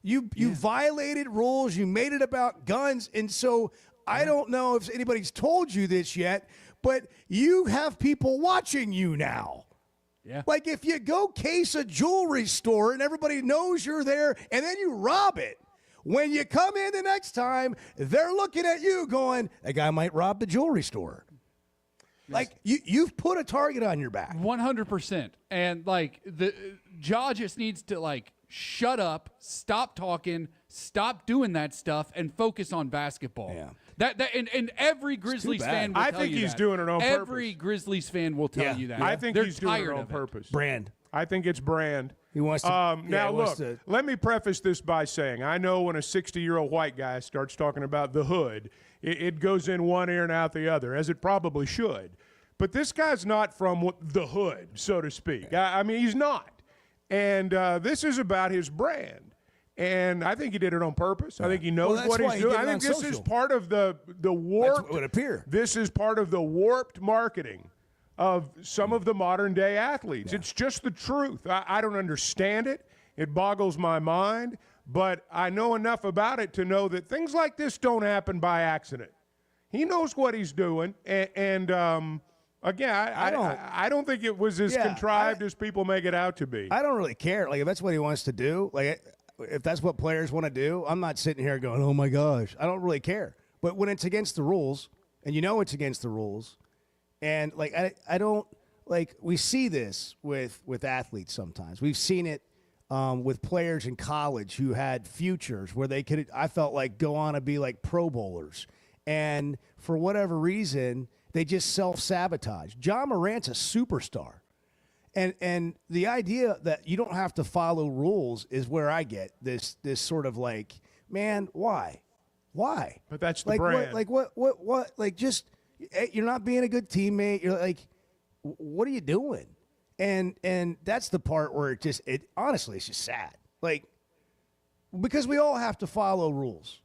You violated rules. You made it about guns. And so I don't know if anybody's told you this yet, but you have people watching you now. Yeah. Like if you go case a jewelry store and everybody knows you're there and then you rob it, when you come in the next time, they're looking at you going, that guy might rob the jewelry store. Like you've put a target on your back. 100%. And the Ja just needs to shut up, stop talking, stop doing that stuff, and focus on basketball. Yeah. And every Grizzlies fan will tell you that. I think he's doing it on purpose. Every Grizzlies fan will tell you that. I think he's doing it on purpose. Brand. I think it's brand. He wants to. Now, look, let me preface this by saying I know when a 60-year-old white guy starts talking about the hood, it goes in one ear and out the other, as it probably should. But this guy's not from the hood, so to speak. I mean, he's not. And this is about his brand. And I think he did it on purpose. I think he knows that's what why he's he doing. did it I on think this is social. part of the warped. That's what would appear. This is part of the warped marketing of some of the modern day athletes. It's just the truth. I don't understand it. It boggles my mind. But I know enough about it to know that things like this don't happen by accident. He knows what he's doing, and again, I don't think it was as contrived as people make it out to be. I don't really care. Like, if that's what he wants to do, like, if that's what players want to do, I'm not sitting here going, oh, my gosh. I don't really care. But when it's against the rules, and you know it's against the rules, and, like, I don't – like, we see this with athletes sometimes. We've seen it with players in college who had futures where they could, I felt like, go on and be like Pro Bowlers. And for whatever reason, they just self-sabotage. John Morant's a superstar. And the idea that you don't have to follow rules is where I get this sort of like, man, why? But that's the like brand. What? Like, just, you're not being a good teammate. You're like, what are you doing? And that's the part where it honestly, it's just sad. Like, because we all have to follow rules.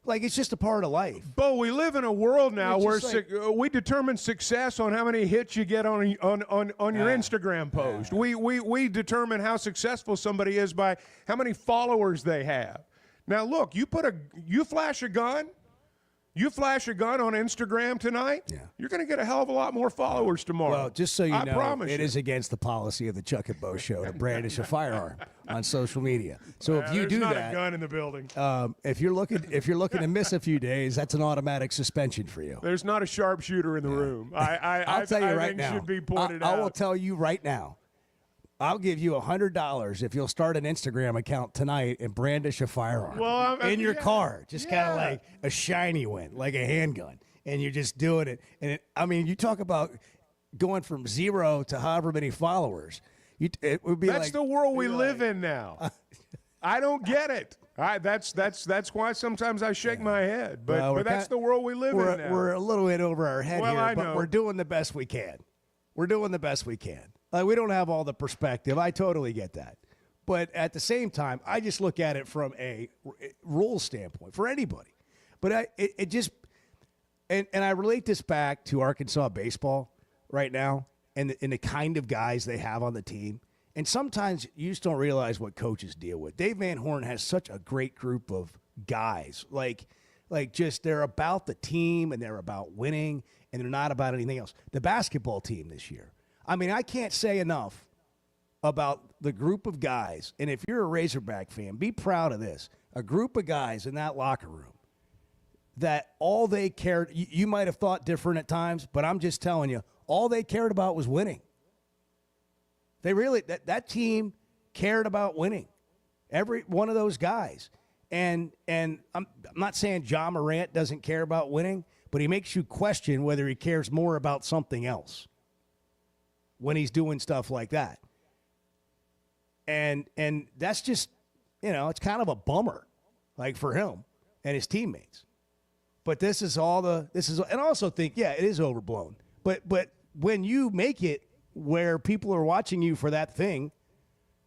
Like, it's just a part of life. Bo, we live in a world now It's where just we determine success on how many hits you get on your Instagram post. We determine how successful somebody is by how many followers they have. Now, look, you flash a gun. You flash a gun on Instagram tonight, you're going to get a hell of a lot more followers tomorrow. Well, just so you know, promise it you. is against the policy of the Chuck and Bo Show to brandish a firearm on social media. So if you there's do not that, a gun in the building. if you're looking to miss a few days, that's an automatic suspension for you. There's not a sharpshooter in the room. I'll tell you I right think now. should be pointed I out. will tell you right now. I'll give you $100 if you'll start an Instagram account tonight and brandish a firearm in your car. Just kind of like a shiny one, like a handgun. And you're just doing it. And I mean, you talk about going from 0 to however many followers. It would be That's like, the world we live in now. I don't get it. That's why sometimes I shake my head. But, Well, but that's the world we live in now. We're a little bit over our head Well, here, I but know. we're doing the best we can. We're doing the best we can. We don't have all the perspective. I totally get that. But at the same time, I just look at it from a rules standpoint for anybody. But it just – and I relate this back to Arkansas baseball right now and the kind of guys they have on the team. And sometimes you just don't realize what coaches deal with. Dave Van Horn has such a great group of guys. Like just they're about the team and they're about winning and they're not about anything else. The basketball team this year. I mean, I can't say enough about the group of guys. And if you're a Razorback fan, be proud of this. A group of guys in that locker room that all they cared, you might have thought different at times, but I'm just telling you, all they cared about was winning. They really, that team cared about winning. Every one of those guys. And I'm not saying John Morant doesn't care about winning, but he makes you question whether he cares more about something else when he's doing stuff like that. And that's just, it's kind of a bummer, like for him and his teammates. But and I also think, it is overblown. But when you make it where people are watching you for that thing,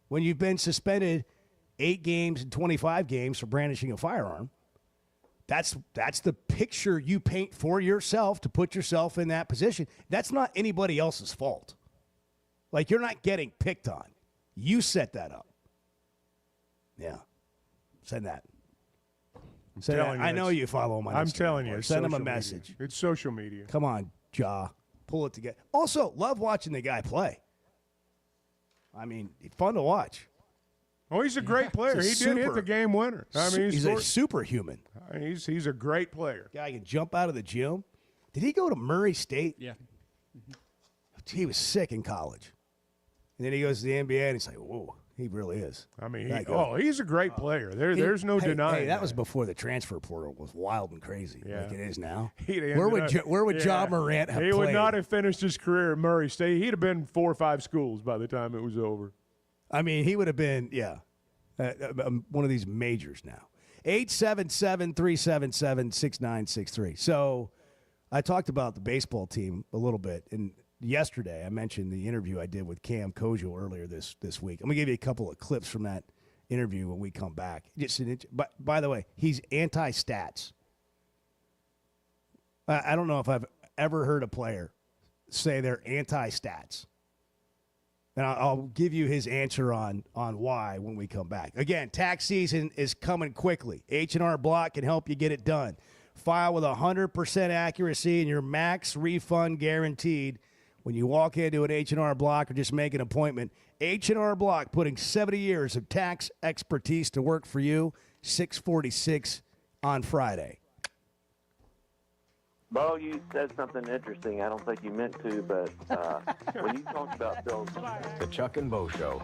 when you've been suspended 8 games and 25 games for brandishing a firearm, that's the picture you paint for yourself to put yourself in that position. That's not anybody else's fault. Like, you're not getting picked on. You set that up. Yeah. Send that. I know you follow him on I'm Instagram. telling you. Send him a social media. message. It's social media. Come on, Ja. Pull it together. Also, love watching the guy play. I mean, fun to watch. Oh, he's a great player. He did hit the game winner. I mean, he's a superhuman. He's a great player. Guy can jump out of the gym. Did he go to Murray State? Yeah. He was sick in college. And then he goes to the NBA, and he's like, whoa, he really is. I mean, he's a great player. There's no denying Hey, that was before the transfer portal was wild and crazy like it is now. Where would Ja Morant have played? He would not have finished his career at Murray State. He'd have been 4 or 5 schools by the time it was over. I mean, he would have been, one of these majors now. 877-377-6963. So I talked about the baseball team a little bit, and yesterday I mentioned the interview I did with Cam Kojo earlier this week. I'm going to give you a couple of clips from that interview when we come back. But by the way, he's anti-stats. I don't know if I've ever heard a player say they're anti-stats. And I'll give you his answer on why when we come back. Again, tax season is coming quickly. H&R Block can help you get it done. File with 100% accuracy and your max refund guaranteed when you walk into an H&R Block or just make an appointment. H&R Block, putting 70 years of tax expertise to work for you. 646 on Friday. Bo, you said something interesting. I don't think you meant to, but when you talked about Bill's... The Chuck and Bo Show.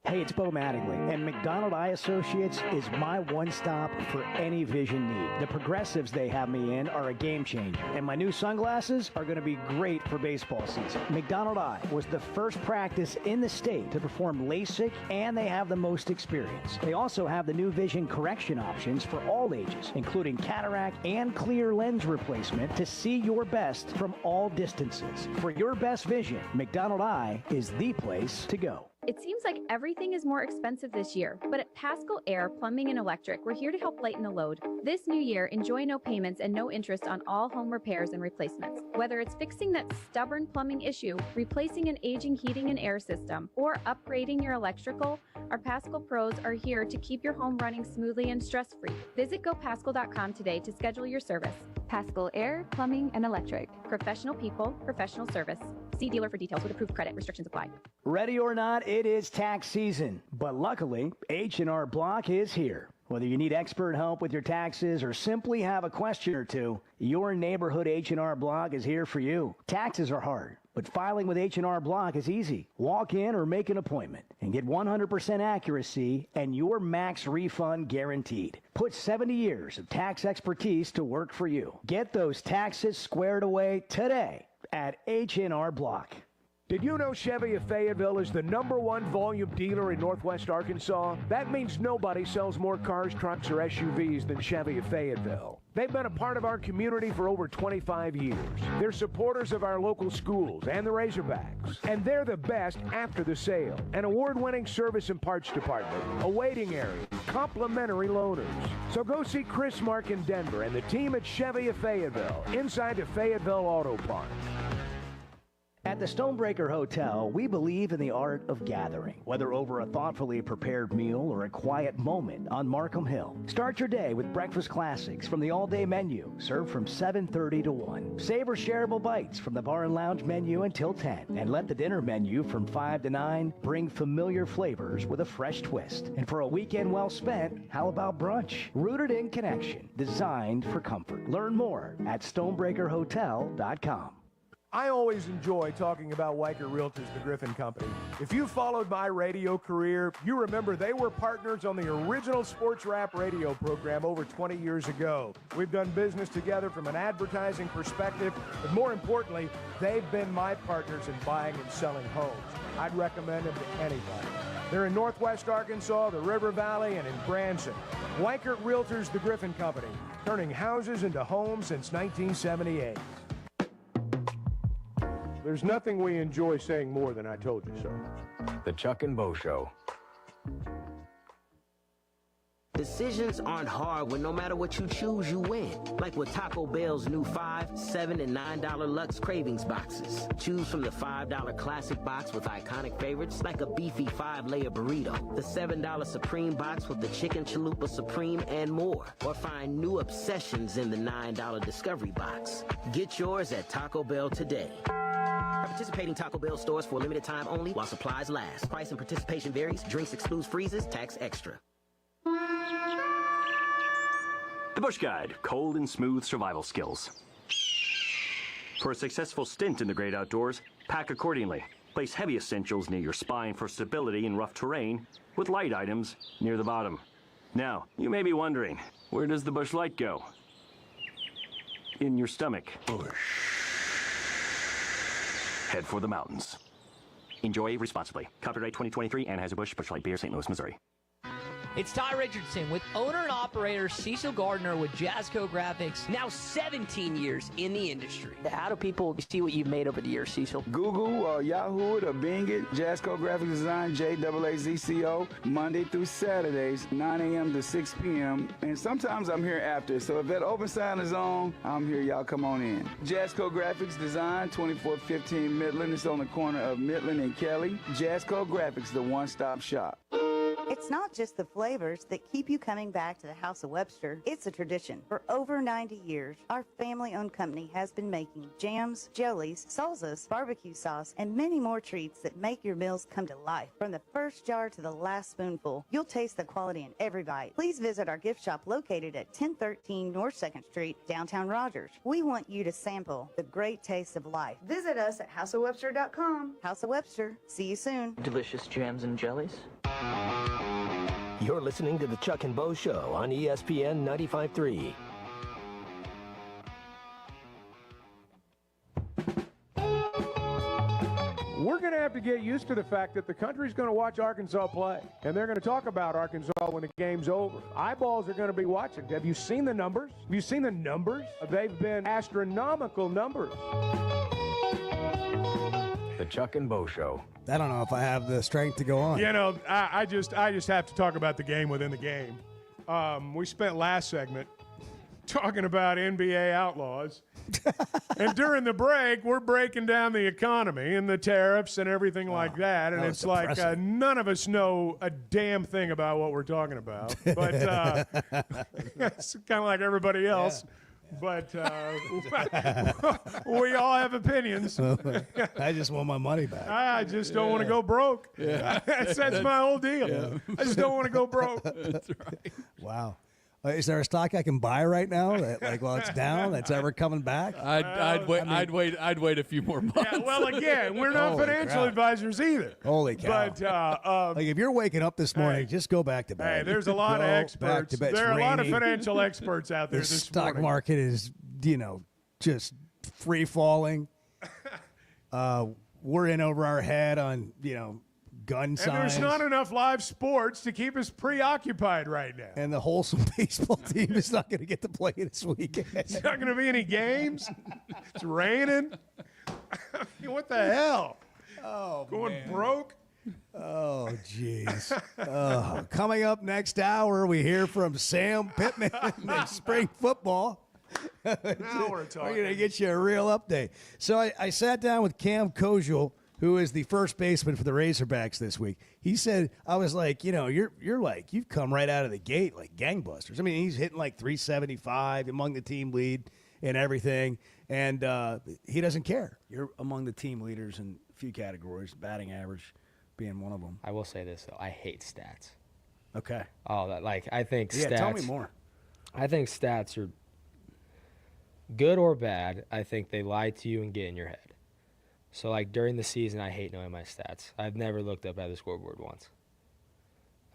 Hey, it's Bo Mattingly, and McDonald Eye Associates is my one-stop for any vision need. The progressives they have me in are a game changer, and my new sunglasses are going to be great for baseball season. McDonald Eye was the first practice in the state to perform LASIK, and they have the most experience. They also have the new vision correction options for all ages, including cataract and clear lens replacement to see your best from all distances. For your best vision, McDonald Eye is the place to go. It seems like everything is more expensive this year, but at Paschal Air Plumbing and Electric, we're here to help lighten the load. This new year, enjoy no payments and no interest on all home repairs and replacements. Whether it's fixing that stubborn plumbing issue, replacing an aging heating and air system, or upgrading your electrical, our Paschal pros are here to keep your home running smoothly and stress-free. Visit GoPaschal.com today to schedule your service. Paschal Air Plumbing and Electric. Professional people, professional service. See dealer for details with approved credit. Restrictions apply. Ready or not, it is tax season. But luckily, H&R Block is here. Whether you need expert help with your taxes or simply have a question or two, your neighborhood H&R Block is here for you. Taxes are hard, but filing with H&R Block is easy. Walk in or make an appointment and get 100% accuracy and your max refund guaranteed. Put 70 years of tax expertise to work for you. Get those taxes squared away today at H&R Block. Did you know Chevy of Fayetteville is the #1 volume dealer in Northwest Arkansas? That means nobody sells more cars, trucks, or SUVs than Chevy of Fayetteville. They've been a part of our community for over 25 years. They're supporters of our local schools and the Razorbacks. And they're the best after the sale. An award-winning service and parts department, a waiting area, complimentary loaners. So go see Chris Mark in Denver and the team at Chevy of Fayetteville, inside the Fayetteville Auto Park. At the Stonebreaker Hotel, we believe in the art of gathering, whether over a thoughtfully prepared meal or a quiet moment on Markham Hill. Start your day with breakfast classics from the all-day menu, served from 7:30 to 1. Savor shareable bites from the bar and lounge menu until 10. And let the dinner menu from 5 to 9 bring familiar flavors with a fresh twist. And for a weekend well spent, how about brunch? Rooted in connection, designed for comfort. Learn more at StonebreakerHotel.com. I always enjoy talking about Weichert Realtors, the Griffin Company. If you followed my radio career, you remember they were partners on the original sports rap radio program over 20 years ago. We've done business together from an advertising perspective, but more importantly, they've been my partners in buying and selling homes. I'd recommend them to anybody. They're in Northwest Arkansas, the River Valley, and in Branson. Weichert Realtors, the Griffin Company, turning houses into homes since 1978. There's nothing we enjoy saying more than I told you so. The Chuck and Bo Show. Decisions aren't hard when no matter what you choose, you win. Like with Taco Bell's new $5, $7, and $9 Lux Cravings boxes. Choose from the $5 Classic box with iconic favorites like a beefy 5-layer burrito, the $7 Supreme box with the Chicken Chalupa Supreme, and more. Or find new obsessions in the $9 Discovery box. Get yours at Taco Bell today. Participating Taco Bell stores for a limited time only while supplies last. Price and participation varies. Drinks excludes freezes. Tax extra. The Bush Guide, cold and smooth survival skills. For a successful stint in the great outdoors, pack accordingly. Place heavy essentials near your spine for stability in rough terrain, with light items near the bottom. Now, you may be wondering, where does the Bush Light go? In your stomach. Head for the mountains. Enjoy responsibly. Copyright 2023, Anheuser-Busch, Busch Light Beer, St. Louis, Missouri. It's Ty Richardson with owner and operator Cecil Gardner with Jazzco Graphics, now 17 years in the industry. How do people see what you've made over the years, Cecil? Google or Yahoo it or Bing it. Jazzco Graphic Design, JAAZCO, Monday through Saturdays, 9 a.m. to 6 p.m. And sometimes I'm here after. So if that open sign is on, I'm here. Y'all come on in. Jazzco Graphics Design, 2415 Midland. It's on the corner of Midland and Kelly. Jazzco Graphics, the one-stop shop. It's not just the flavors that keep you coming back to the House of Webster. It's a tradition. For over 90 years, our family-owned company has been making jams, jellies, salsas, barbecue sauce, and many more treats that make your meals come to life. From the first jar to the last spoonful, you'll taste the quality in every bite. Please visit our gift shop located at 1013 North 2nd Street, downtown Rogers. We want you to sample the great taste of life. Visit us at houseofwebster.com. House of Webster. See you soon. Delicious jams and jellies. You're listening to the Chuck and Bo Show on ESPN 95.3. We're going to have to get used to the fact that the country's going to watch Arkansas play, and they're going to talk about Arkansas when the game's over. Eyeballs are going to be watching. Have you seen the numbers? Have you seen the numbers? They've been astronomical numbers. The Chuck and Bo Show. I don't know if I have the strength to go on. You know, I just have to talk about the game within the game. We spent last segment talking about NBA outlaws. And during the break, we're breaking down the economy and the tariffs and everything like that. And it's like none of us know a damn thing about what we're talking about. But it's kind of like everybody else. Yeah. But we all have opinions. I just want my money back. I just don't want to go broke. Yeah. That's my whole deal. Yeah. I just don't want to go broke. That's right. Wow. Is there a stock I can buy right now that, like, while it's down, that's ever coming back? I'd wait a few more months. Yeah, well, again, we're not financial advisors either. Holy cow! But like, if you're waking up this morning, just go back to bed. Hey, there's a lot of experts. There are a lot of financial experts out there. The this stock morning. market is, just free falling. We're in over our head on, gun signs. And there's not enough live sports to keep us preoccupied right now. And the Wholesome baseball team is not going to get to play this weekend. There's not going to be any games. It's raining. What the hell? Oh, Going broke? Oh, jeez. Coming up next hour, we hear from Sam Pittman in spring football. Now we're talking. We're going to get you a real update. So I sat down with Cam Koziel, who is the first baseman for the Razorbacks this week. He said, I was like, you're like, you've come right out of the gate like gangbusters. I mean, he's hitting like 375 among the team lead and everything, and he doesn't care. You're among the team leaders in a few categories, batting average being one of them. I will say this, though. I hate stats. Okay. I think stats. Yeah, tell me more. I think stats are good or bad. I think they lie to you and get in your head. So, during the season, I hate knowing my stats. I've never looked up at the scoreboard once.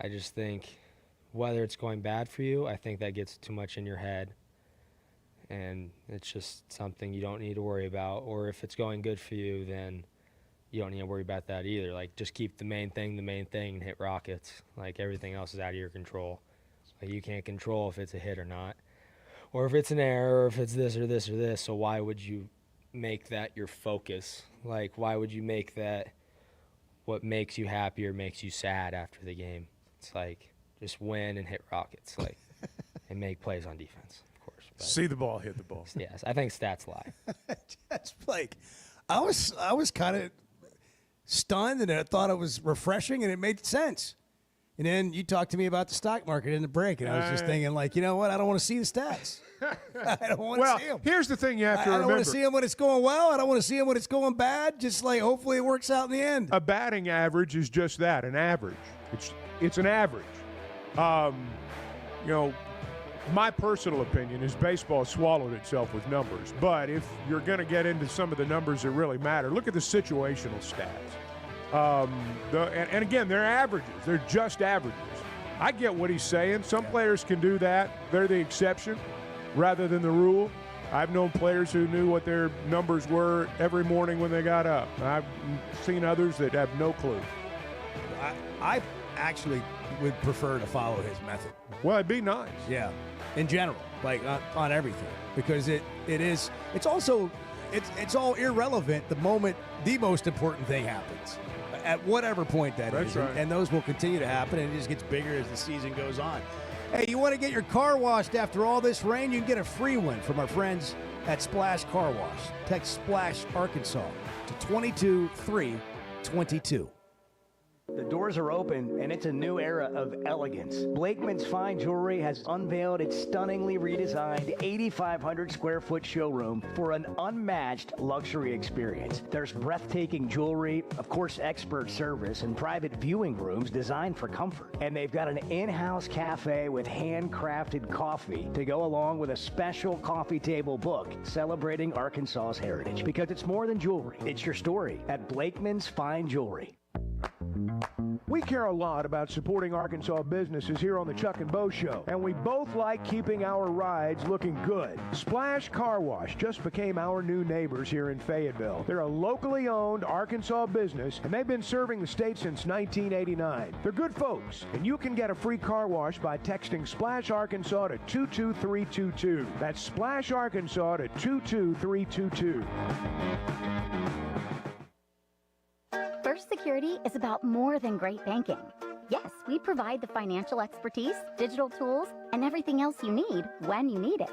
I just think whether it's going bad for you, I think that gets too much in your head. And it's just something you don't need to worry about. Or if it's going good for you, then you don't need to worry about that either. Just keep the main thing, and hit rockets. Everything else is out of your control. You can't control if it's a hit or not. Or if it's an error, or if it's this or this or this. So why would you make that your focus? Why would you make that what makes you happy or makes you sad after the game? It's just win and hit rockets, and make plays on defense, of course. But see the ball, hit the ball. Yes, I think stats lie. That's I was kind of stunned, and I thought it was refreshing, and it made sense. And then you talked to me about the stock market in the break, and I was just thinking, you know what? I don't want to see the stats. I don't want to see them. Here's the thing you have to remember. I don't want to see them when it's going well. I don't want to see them when it's going bad. Just hopefully it works out in the end. A batting average is just that, an average. It's an average. My personal opinion is baseball swallowed itself with numbers. But if you're going to get into some of the numbers that really matter, look at the situational stats. And again, they're averages. They're just averages. I get what he's saying. Some players can do that. They're the exception rather than the rule. I've known players who knew what their numbers were every morning when they got up. I've seen others that have no clue. I actually would prefer to follow his method. Well, it'd be nice. Yeah, in general, like on everything, because it's all irrelevant the moment the most important thing happens, at whatever point that That's is. right. And those will continue to happen, and it just gets bigger as the season goes on. Hey, you want to get your car washed after all this rain? You can get a free one from our friends at Splash Car Wash. Text Splash Arkansas to 22322. The doors are open, and it's a new era of elegance. Blakeman's Fine Jewelry has unveiled its stunningly redesigned 8,500 square foot showroom for an unmatched luxury experience. There's breathtaking jewelry, of course, expert service, and private viewing rooms designed for comfort. And they've got an in-house cafe with handcrafted coffee to go along with a special coffee table book celebrating Arkansas's heritage. Because it's more than jewelry, it's your story at Blakeman's Fine Jewelry. We care a lot about supporting Arkansas businesses here on the Chuck and Bo Show, and we both like keeping our rides looking good. Splash Car Wash just became our new neighbors here in Fayetteville. They're a locally owned Arkansas business, and they've been serving the state since 1989. They're good folks, and you can get a free car wash by texting Splash Arkansas to 22322. That's Splash Arkansas to 22322. First Security is about more than great banking. Yes, we provide the financial expertise, digital tools, and everything else you need when you need it.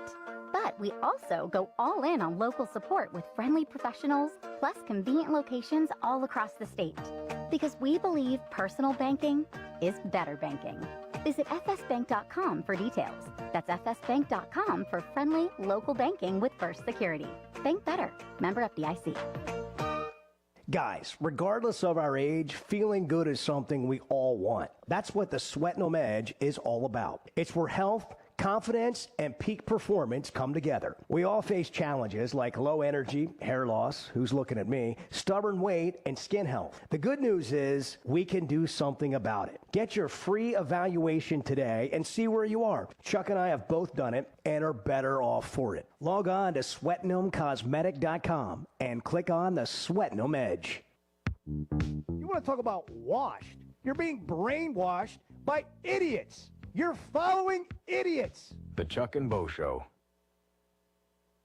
But we also go all in on local support with friendly professionals, plus convenient locations all across the state. Because we believe personal banking is better banking. Visit fsbank.com for details. That's fsbank.com for friendly local banking with First Security. Bank better. Member FDIC. Guys, regardless of our age, feeling good is something we all want. That's what the Sweatnum Edge is all about. It's where health, confidence, and peak performance come together. We all face challenges like low energy, hair loss, who's looking at me, stubborn weight, and skin health. The good news is we can do something about it. Get your free evaluation today and see where you are. Chuck and I have both done it and are better off for it. Log on to SweatnumCosmetic.com and click on the Sweatnum Edge. You want to talk about washed? You're being brainwashed by idiots. You're following idiots. The Chuck and Bo Show.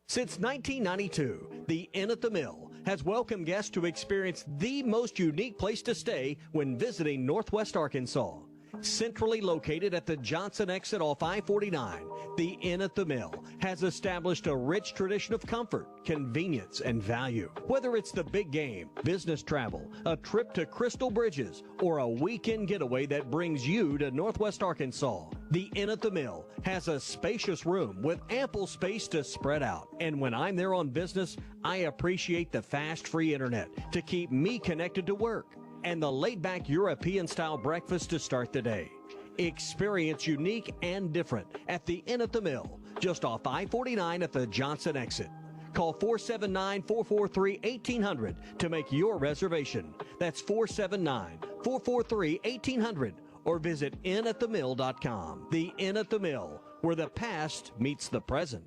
Since 1992, the Inn at the Mill has welcomed guests to experience the most unique place to stay when visiting Northwest Arkansas. Centrally located at the Johnson exit off I-49, the Inn at the Mill has established a rich tradition of comfort, convenience, and value. Whether it's the big game, business travel, a trip to Crystal Bridges, or a weekend getaway that brings you to Northwest Arkansas, the Inn at the Mill has a spacious room with ample space to spread out. And when I'm there on business, I appreciate the fast, free internet to keep me connected to work, and the laid-back European-style breakfast to start the day. Experience unique and different at the Inn at the Mill, just off I-49 at the Johnson exit. Call 479-443-1800 to make your reservation. That's 479-443-1800, or visit innatthemill.com. The Inn at the Mill, where the past meets the present.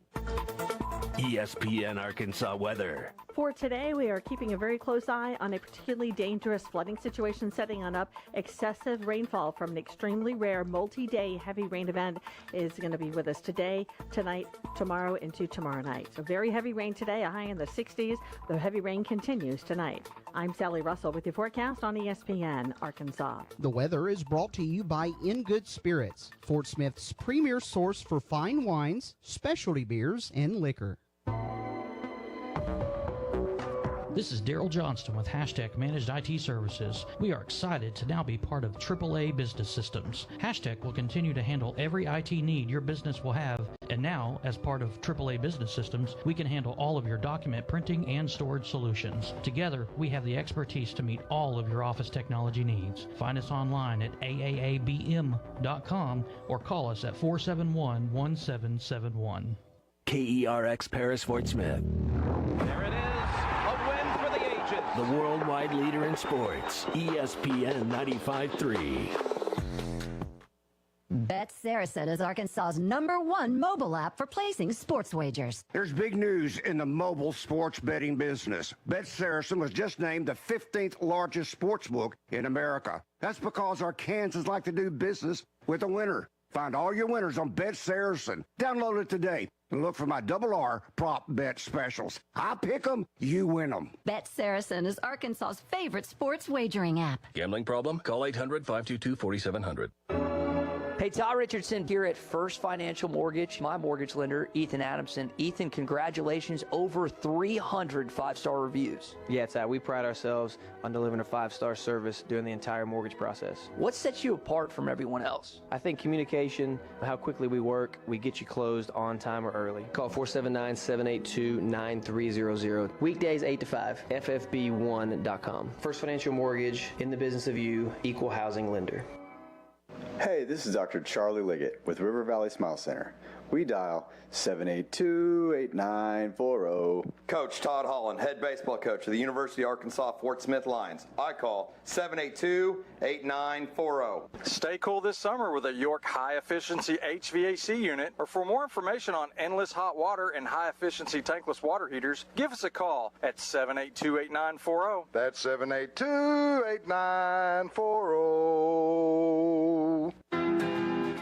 ESPN Arkansas weather. For today, we are keeping a very close eye on a particularly dangerous flooding situation setting on up. Excessive rainfall from an extremely rare multi-day heavy rain event is going to be with us today, tonight, tomorrow, into tomorrow night. So very heavy rain today, a high in the 60s. The heavy rain continues tonight. I'm Sally Russell with your forecast on ESPN Arkansas. The weather is brought to you by In Good Spirits, Fort Smith's premier source for fine wines, specialty beers, and liquor. This is Daryl Johnston with Hashtag Managed IT Services. We are excited to now be part of AAA Business Systems. Hashtag will continue to handle every IT need your business will have, and now, as part of AAA Business Systems, we can handle all of your document printing and storage solutions. Together, we have the expertise to meet all of your office technology needs. Find us online at aaabm.com or call us at 471-1771. KERX Paris Fort Smith. There it is. A win for the ages. The worldwide leader in sports. ESPN 95.3. Bet Saracen is Arkansas's #1 mobile app for placing sports wagers. There's big news in the mobile sports betting business. Bet Saracen was just named the 15th largest sports book in America. That's because Arkansans like to do business with a winner. Find all your winners on Bet Saracen. Download it today and look for my R prop bet specials. I pick them, you win them. Bet Saracen is Arkansas's favorite sports wagering app. Gambling problem? Call 800-522-4700. Hey, Ty Richardson here at First Financial Mortgage. My mortgage lender, Ethan Adamson. Ethan, congratulations, over 300 five-star reviews. Yeah, Ty, we pride ourselves on delivering a 5-star service during the entire mortgage process. What sets you apart from everyone else? I think communication, how quickly we work, we get you closed on time or early. Call 479-782-9300. Weekdays 8 to 5, ffb1.com. First Financial Mortgage, in the business of you, equal housing lender. Hey, this is Dr. Charlie Liggett with River Valley Smile Center. We dial 782-8940. Coach Todd Holland, head baseball coach of the University of Arkansas Fort Smith Lions. I call 782-8940. Stay cool this summer with a York high-efficiency HVAC unit. Or for more information on endless hot water and high-efficiency tankless water heaters, give us a call at 782-8940. That's 782-8940.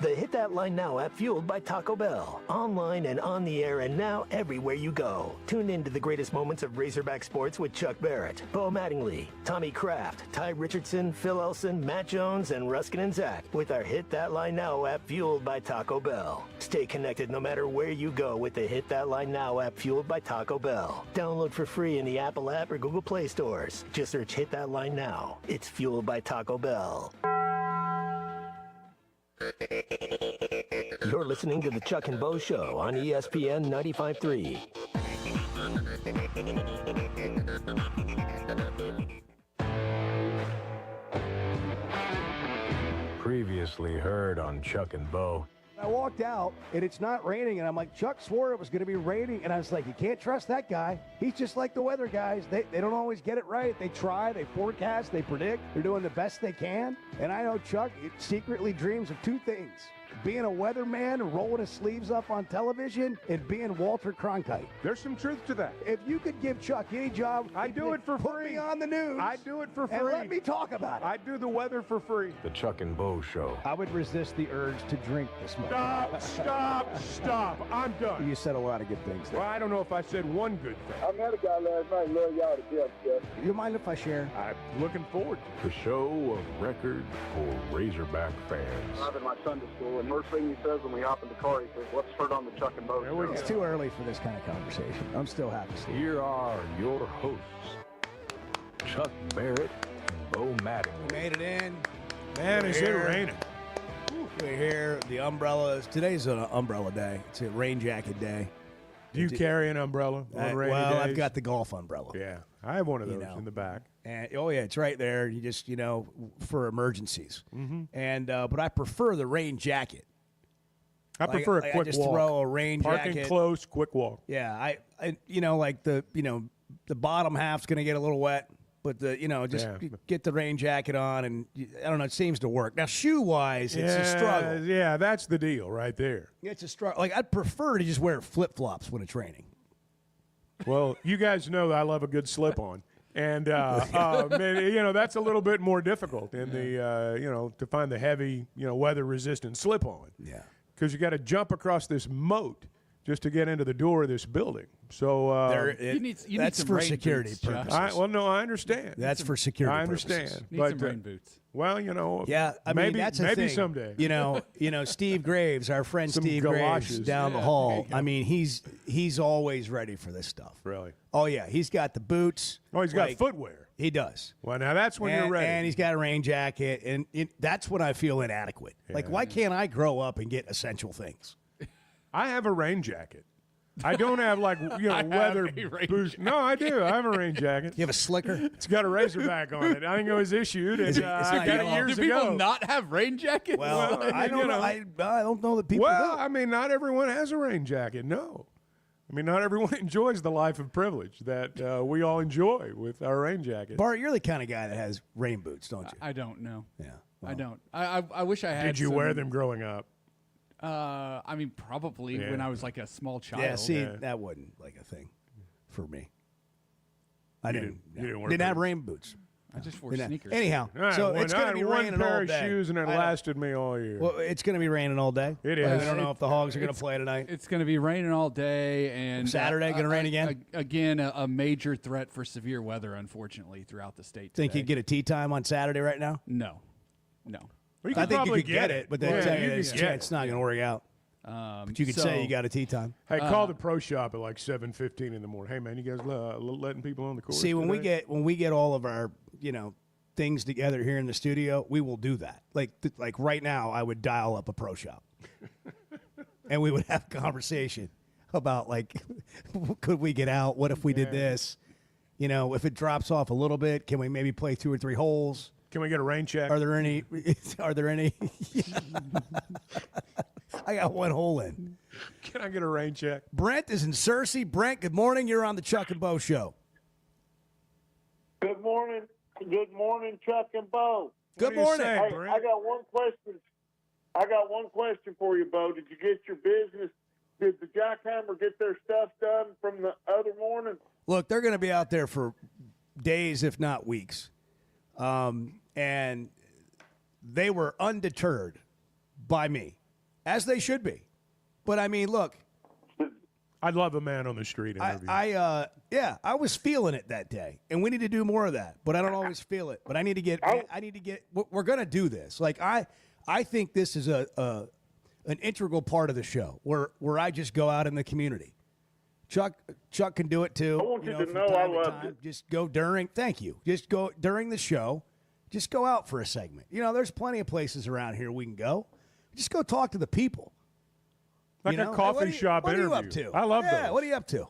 The Hit That Line Now app, fueled by Taco Bell. Online and on the air and now everywhere you go. Tune in to the greatest moments of Razorback sports with Chuck Barrett, Bo Mattingly, Tommy Kraft, Ty Richardson, Phil Elson, Matt Jones, and Ruskin and Zach with our Hit That Line Now app, fueled by Taco Bell. Stay connected no matter where you go with the Hit That Line Now app, fueled by Taco Bell. Download for free in the Apple app or Google Play stores. Just search Hit That Line Now. It's fueled by Taco Bell. You're listening to the Chuck and Bo Show on ESPN 95.3. Previously heard on Chuck and Bo. I walked out, and it's not raining, and I'm like, Chuck swore it was going to be raining, and I was like, you can't trust that guy. He's just like the weather guys. They don't always get it right. They try, they forecast, they predict. They're doing the best they can. And I know Chuck secretly dreams of two things: being a weatherman, rolling his sleeves up on television, and being Walter Cronkite. There's some truth to that. If you could give Chuck any job, I'd do it for free. Put me on the news. I'd do it for free. And let me talk about it. I'd do the weather for free. The Chuck and Bo Show. I would resist the urge to drink this morning. Stop. I'm done. You said a lot of good things there. Well, I don't know if I said one good thing. I met a guy last night, love y'all to death, Jeff. You mind if I share? I'm looking forward to the show of record for Razorback fans. I'm in my Sunday school, and first thing he says when we hop in the car, he says, let's start on the Chuck and Bo Show. It's too early for this kind of conversation. I'm still happy. Here are your hosts, Chuck Barrett and Bo Mattingly. We made it in. Man, is it raining. We're here. The umbrellas. Today's an umbrella day. It's a rain jacket day. Do you carry an umbrella on rainy days? I've got the golf umbrella. Yeah, I have one of those in the back. And oh yeah, it's right there. You just for emergencies. Mm-hmm. And but I prefer the rain jacket. I prefer a quick walk. I just throw a rain jacket. Parking close, quick walk. Yeah, I like the bottom half's gonna get a little wet, but get the rain jacket on, and I don't know, it seems to work. Now shoe wise, it's a struggle. Yeah, that's the deal right there. It's a struggle. Like I'd prefer to just wear flip flops when it's raining. Well, you guys know that I love a good slip on. And that's a little bit more difficult in the to find the heavy weather resistant slip on. Yeah. Because you got to jump across this moat just to get into the door of this building. So you need that's some for rain security boots, purposes. I understand. That's for security. I understand. Purposes. Need some rain boots. Well, yeah, I mean, maybe that's a maybe thing. someday. Steve Graves, our friend Some Steve galoshes. Graves down the hall. I mean, he's always ready for this stuff. Really? Oh yeah, he's got the boots. Oh, he's got footwear. He does. Well, now that's when you're ready. And he's got a rain jacket, and that's when I feel inadequate. Like, why can't I grow up and get essential things? I have a rain jacket. I don't have weather boots. No, I do. I have a rain jacket. You have a slicker? It's got a Razorback on it. I think it was issued. And, I got it years ago. Do people not have rain jackets? Well, I don't know. I don't know that people do. I mean, not everyone has a rain jacket. No. I mean, not everyone enjoys the life of privilege that we all enjoy with our rain jackets. Bart, you're the kind of guy that has rain boots, don't you? I don't know. Yeah. I don't. I wish I had. Did you wear them growing up? I mean, probably when I was like a small child. Yeah, see, that wasn't like a thing for me. I didn't have rain boots. I just wore sneakers. Anyhow, so it's going to be raining all day. one pair of shoes, and it lasted me all year. Well, it's going to be raining all day. It is. I don't know if the Hogs are going to play tonight. It's going to be raining all day, and Saturday going to rain again. Again, a major threat for severe weather, unfortunately, throughout the state. Think today. you'd get a tee time on Saturday right now? No. Well, I think you could get it, but then Yeah, it's not going to work out. But you could say you got a tee time. Hey, call the pro shop at like 7:15 in the morning. Hey, man, you guys letting people on the course? See, when today? we get all of our things together here in the studio, we will do that. Like right now, I would dial up a pro shop, and we would have a conversation about like, could we get out? What if we did this? If it drops off a little bit, can we maybe play 2 or 3 holes? Can we get a rain check? Are there any? I got 1 hole in. Can I get a rain check? Brent is in Searcy. Brent, good morning. You're on the Chuck and Bo Show. Good morning. Good morning, Chuck and Bo. Good morning. Hey, I got one question. For you, Bo. Did you get your business? Did the Jackhammer get their stuff done from the other morning? Look, they're going to be out there for days, if not weeks. And they were undeterred by me, as they should be. But, I mean, look. I'd love a man on the street interview. I was feeling it that day, and we need to do more of that. But I don't always feel it. But I need to get. We're going to do this. Like I think this is an integral part of the show where I just go out in the community. Chuck can do it too. I want you to know I loved it. Just go during. Thank you. Just go during the show. Just go out for a segment. There's plenty of places around here we can go. Just go talk to the people. Like a coffee shop interview. What are you up to? I love those. What are you up to?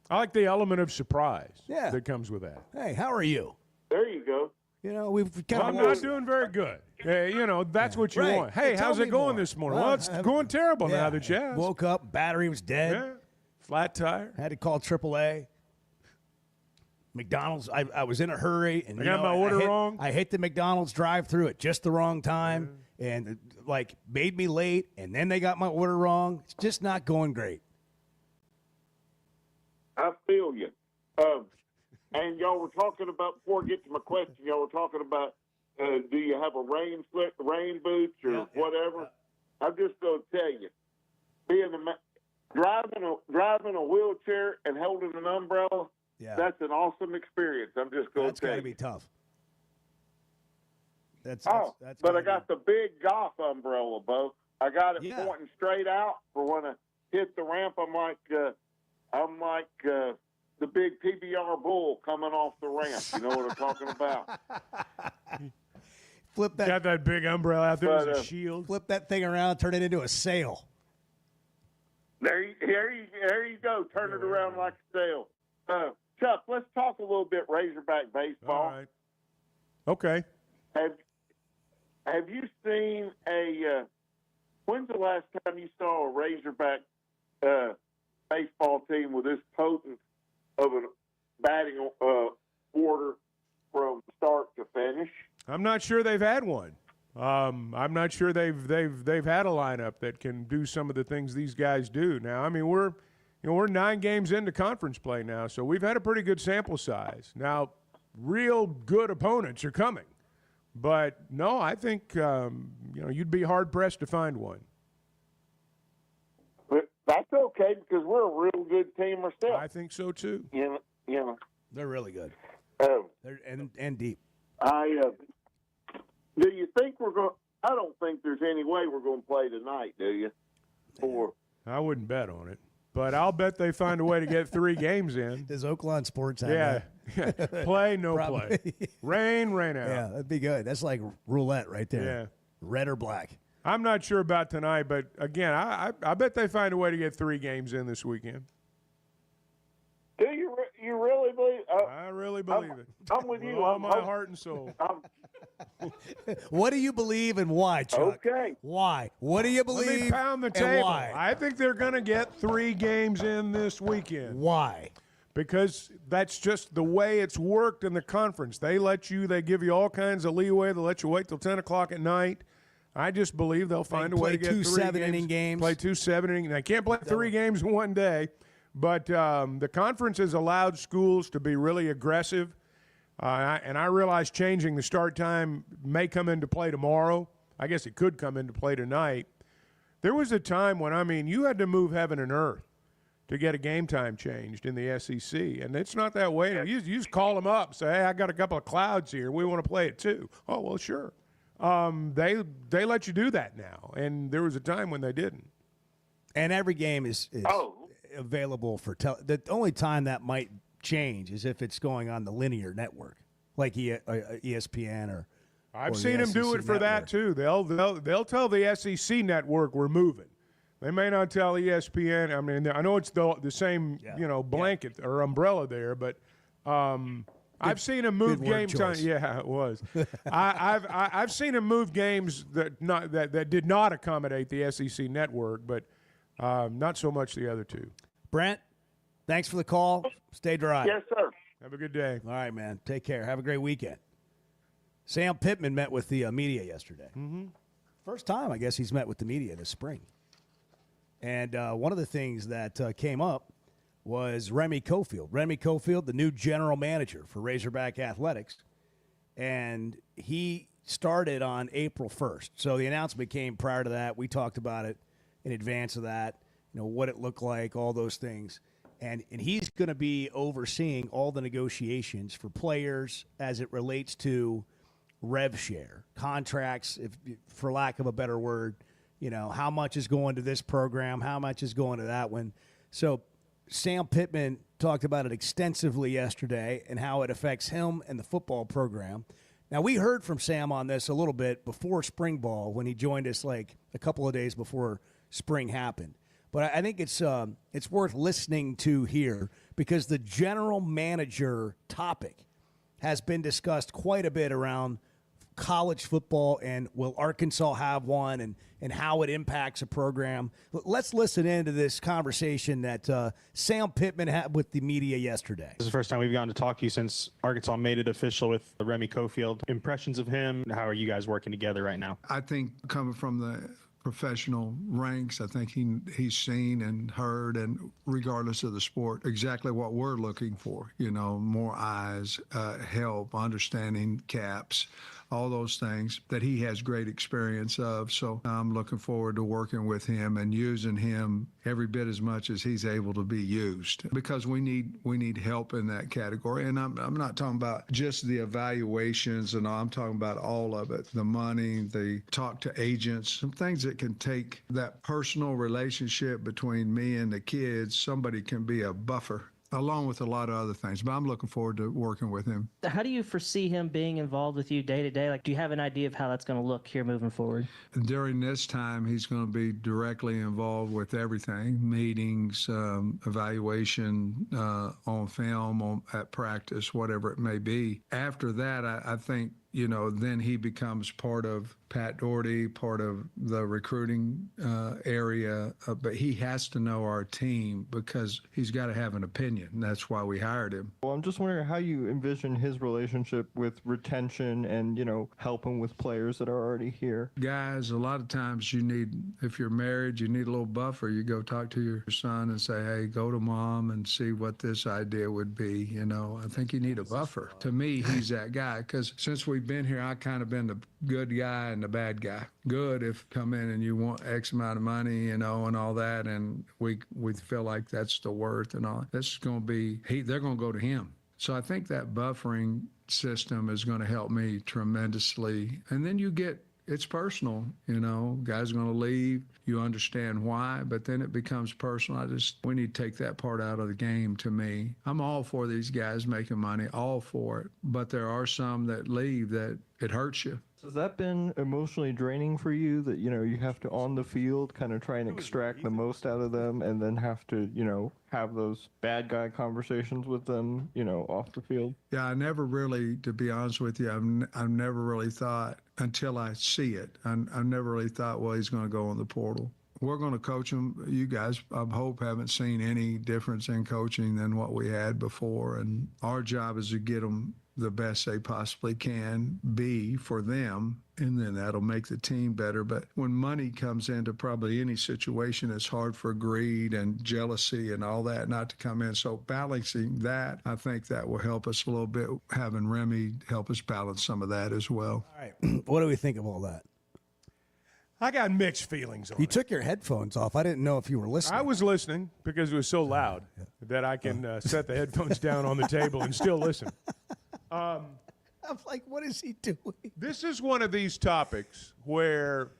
I like the element of surprise that comes with that. Hey, how are you? There you go. We've kind I'm not doing very good. That's what you want. Hey, how's it going this morning? Well, it's going terrible now that you asked. Woke up, battery was dead. Yeah. Flat tire. Had to call AAA. McDonald's, I was in a hurry. And I got my order wrong. I hit the McDonald's drive-through at just the wrong time. And, made me late. And then they got my order wrong. It's just not going great. I feel you. And y'all were talking about, before I get to my question, y'all were talking about, do you have a rain boots or whatever? I'm just going to tell you, driving a wheelchair and holding an umbrella, that's an awesome experience. I'm just going to tell you. That's got to be tough. That's but I got the big golf umbrella, Bo. I got it pointing straight out for when I hit the ramp. I'm like the big PBR bull coming off the ramp. You know what I'm talking about? Flip that. Got that big umbrella out there as a shield. Flip that thing around, turn it into a sail. There you go. Turn it around like a sail. Chuck, let's talk a little bit Razorback baseball. All right. Okay. Have you seen when's the last time you saw a Razorback baseball team with this potent of a batting order from start to finish? I'm not sure they've had one. I'm not sure they've had a lineup that can do some of the things these guys do. Now, I mean, we're 9 games into conference play now, so we've had a pretty good sample size. Now, real good opponents are coming. But, no, I think, you'd be hard-pressed to find one. But that's okay because we're a real good team ourselves. I think so, too. You know. They're really good. They're and deep. Do you think we're going – I don't think there's any way we're going to play tonight, do you? I wouldn't bet on it. But I'll bet they find a way to get 3 games in. Does Oakland Sports have that? Play, no play. Rain out. Yeah, that'd be good. That's like roulette right there. Yeah. Red or black. I'm not sure about tonight, but, again, I bet they find a way to get 3 games in this weekend. Do you really believe I really believe it. I'm with you. With all my heart and soul. What do you believe and why, Chuck? Okay. Why? What do you believe? Let me pound the and table. why? I think they're going to get 3 games in this weekend. Why? Because that's just the way it's worked in the conference. They give you all kinds of leeway. They let you wait till 10 o'clock at night. I just believe they'll find a way to get two 3 7-inning games. Play 2 7-inning. They can't play 3 games in one day, but the conference has allowed schools to be really aggressive. And I realize changing the start time may come into play tomorrow. I guess it could come into play tonight. There was a time when, you had to move heaven and earth to get a game time changed in the SEC, and it's not that way. You just call them up, say, hey, I got a couple of clouds here. We want to play it too. Oh, well, sure. They let you do that now, and there was a time when they didn't. And every game is available for the only time that might change is if it's going on the linear network, like ESPN or. I've seen them do it for that too. They'll tell the SEC network we're moving. They may not tell ESPN. I mean, I know it's the same blanket or umbrella there, but I've seen them move game time. Yeah, it was. I've seen them move games that did not accommodate the SEC network, but not so much the other two. Brent, thanks for the call. Stay dry. Yes, sir. Have a good day. All right, man. Take care. Have a great weekend. Sam Pittman met with the media yesterday. Mm-hmm. First time, I guess, he's met with the media this spring. And one of the things that came up was Remy Cofield. Remy Cofield, the new general manager for Razorback Athletics. And he started on April 1st. So the announcement came prior to that. We talked about it in advance of that, what it looked like, all those things. And he's going to be overseeing all the negotiations for players as it relates to rev share, contracts, if for lack of a better word, how much is going to this program, how much is going to that one. So Sam Pittman talked about it extensively yesterday and how it affects him and the football program. Now, we heard from Sam on this a little bit before spring ball when he joined us like a couple of days before spring happened. But I think it's worth listening to here because the general manager topic has been discussed quite a bit around college football and will Arkansas have one and how it impacts a program. Let's listen into this conversation that Sam Pittman had with the media yesterday. This is the first time we've gotten to talk to you since Arkansas made it official with Remy Cofield. Impressions of him, how are you guys working together right now? I think coming from the professional ranks, I think he's seen and heard, and regardless of the sport, exactly what we're looking for, more eyes, help, understanding caps, all those things that he has great experience of. So I'm looking forward to working with him and using him every bit as much as he's able to be used, because we need help in that category. And I'm not talking about just the evaluations and all, I'm talking about all of it, the money, the talk to agents, some things that can take that personal relationship between me and the kids. Somebody can be a buffer, along with a lot of other things. But I'm looking forward to working with him. How do you foresee him being involved with you day to day? Like, do you have an idea of how that's going to look here moving forward? During this time, he's going to be directly involved with everything, meetings, evaluation on film, at practice, whatever it may be. After that, I think, then he becomes part of Pat Doherty, part of the recruiting area, but he has to know our team because he's got to have an opinion. That's why we hired him. Well, I'm just wondering how you envision his relationship with retention and, helping with players that are already here. Guys, a lot of times if you're married, you need a little buffer. You go talk to your son and say, hey, go to mom and see what this idea would be. I think you need a buffer. To me, he's that guy, because since we've been here, I kind of been the good guy and the bad guy. Good if come in and you want X amount of money, and all that, and we feel like that's the worth and all. That's going to be, they're going to go to him. So I think that buffering system is going to help me tremendously. And then it's personal, guys are going to leave. You understand why, but then it becomes personal. We need to take that part out of the game to me. I'm all for these guys making money, all for it. But there are some that leave that it hurts you. Has that been emotionally draining for you that, you have to on the field kind of try and extract the most out of them and then have to, have those bad guy conversations with them, off the field? Yeah, I never really, to be honest with you, I've never really thought until I see it. I've never really thought, well, he's going to go in the portal. We're going to coach him. You guys, I hope, haven't seen any difference in coaching than what we had before. And our job is to get them the best they possibly can be for them and then that'll make the team better. But when money comes into probably any situation, it's hard for greed and jealousy and all that not to come in. So balancing that, I think that will help us a little bit, having Remy help us balance some of that as well. All right. What do we think of all that? I got mixed feelings on You it. took your headphones off. I didn't know if you were listening. I was listening because it was so loud that I can set the headphones down on the table and still listen. I'm like, what is he doing? This is one of these topics where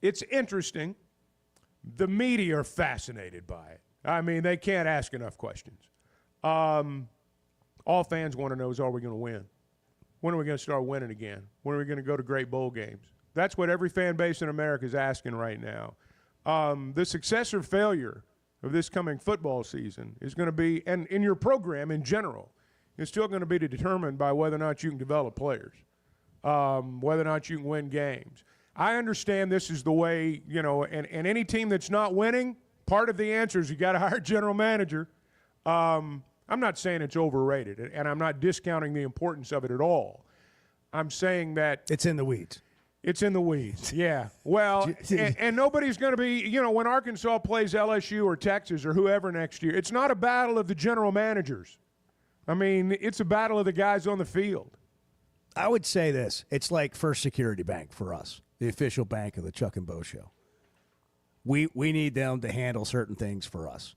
it's interesting. The media are fascinated by it. I mean, they can't ask enough questions. All fans want to know is, are we going to win? When are we going to start winning again? When are we going to go to great bowl games? That's what every fan base in America is asking right now. The success or failure of this coming football season is going to be, and in your program in general, it's still going to be determined by whether or not you can develop players, whether or not you can win games. I understand this is the way, and any team that's not winning, part of the answer is you got to hire a general manager. I'm not saying it's overrated, and I'm not discounting the importance of it at all. I'm saying that it's in the weeds. It's in the weeds, yeah. Well, and nobody's going to be, when Arkansas plays LSU or Texas or whoever next year, it's not a battle of the general managers. I mean, it's a battle of the guys on the field. I would say this. It's like First Security Bank for us, the official bank of the Chuck and Bo Show. We need them to handle certain things for us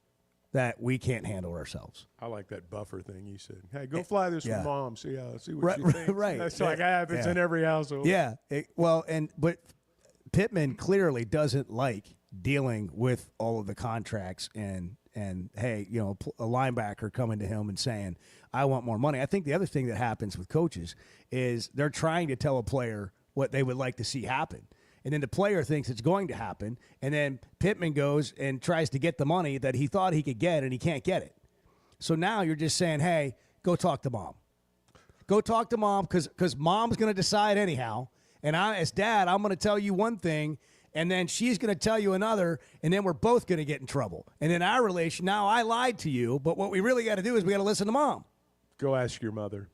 that we can't handle ourselves. I like that buffer thing you said. Hey, go fly this with Mom. See what she thinks. Right. That's like happens in every household. Yeah. But Pittman clearly doesn't like dealing with all of the contracts and hey, a linebacker coming to him and saying, I want more money. I think the other thing that happens with coaches is they're trying to tell a player what they would like to see happen. And then the player thinks it's going to happen. And then Pittman goes and tries to get the money that he thought he could get, and he can't get it. So now you're just saying, hey, go talk to Mom. Go talk to Mom because Mom's going to decide anyhow. And I, as dad, I'm going to tell you one thing, and then she's going to tell you another, and then we're both going to get in trouble. And in our relation, now I lied to you, but what we really got to do is we got to listen to Mom. Go ask your mother.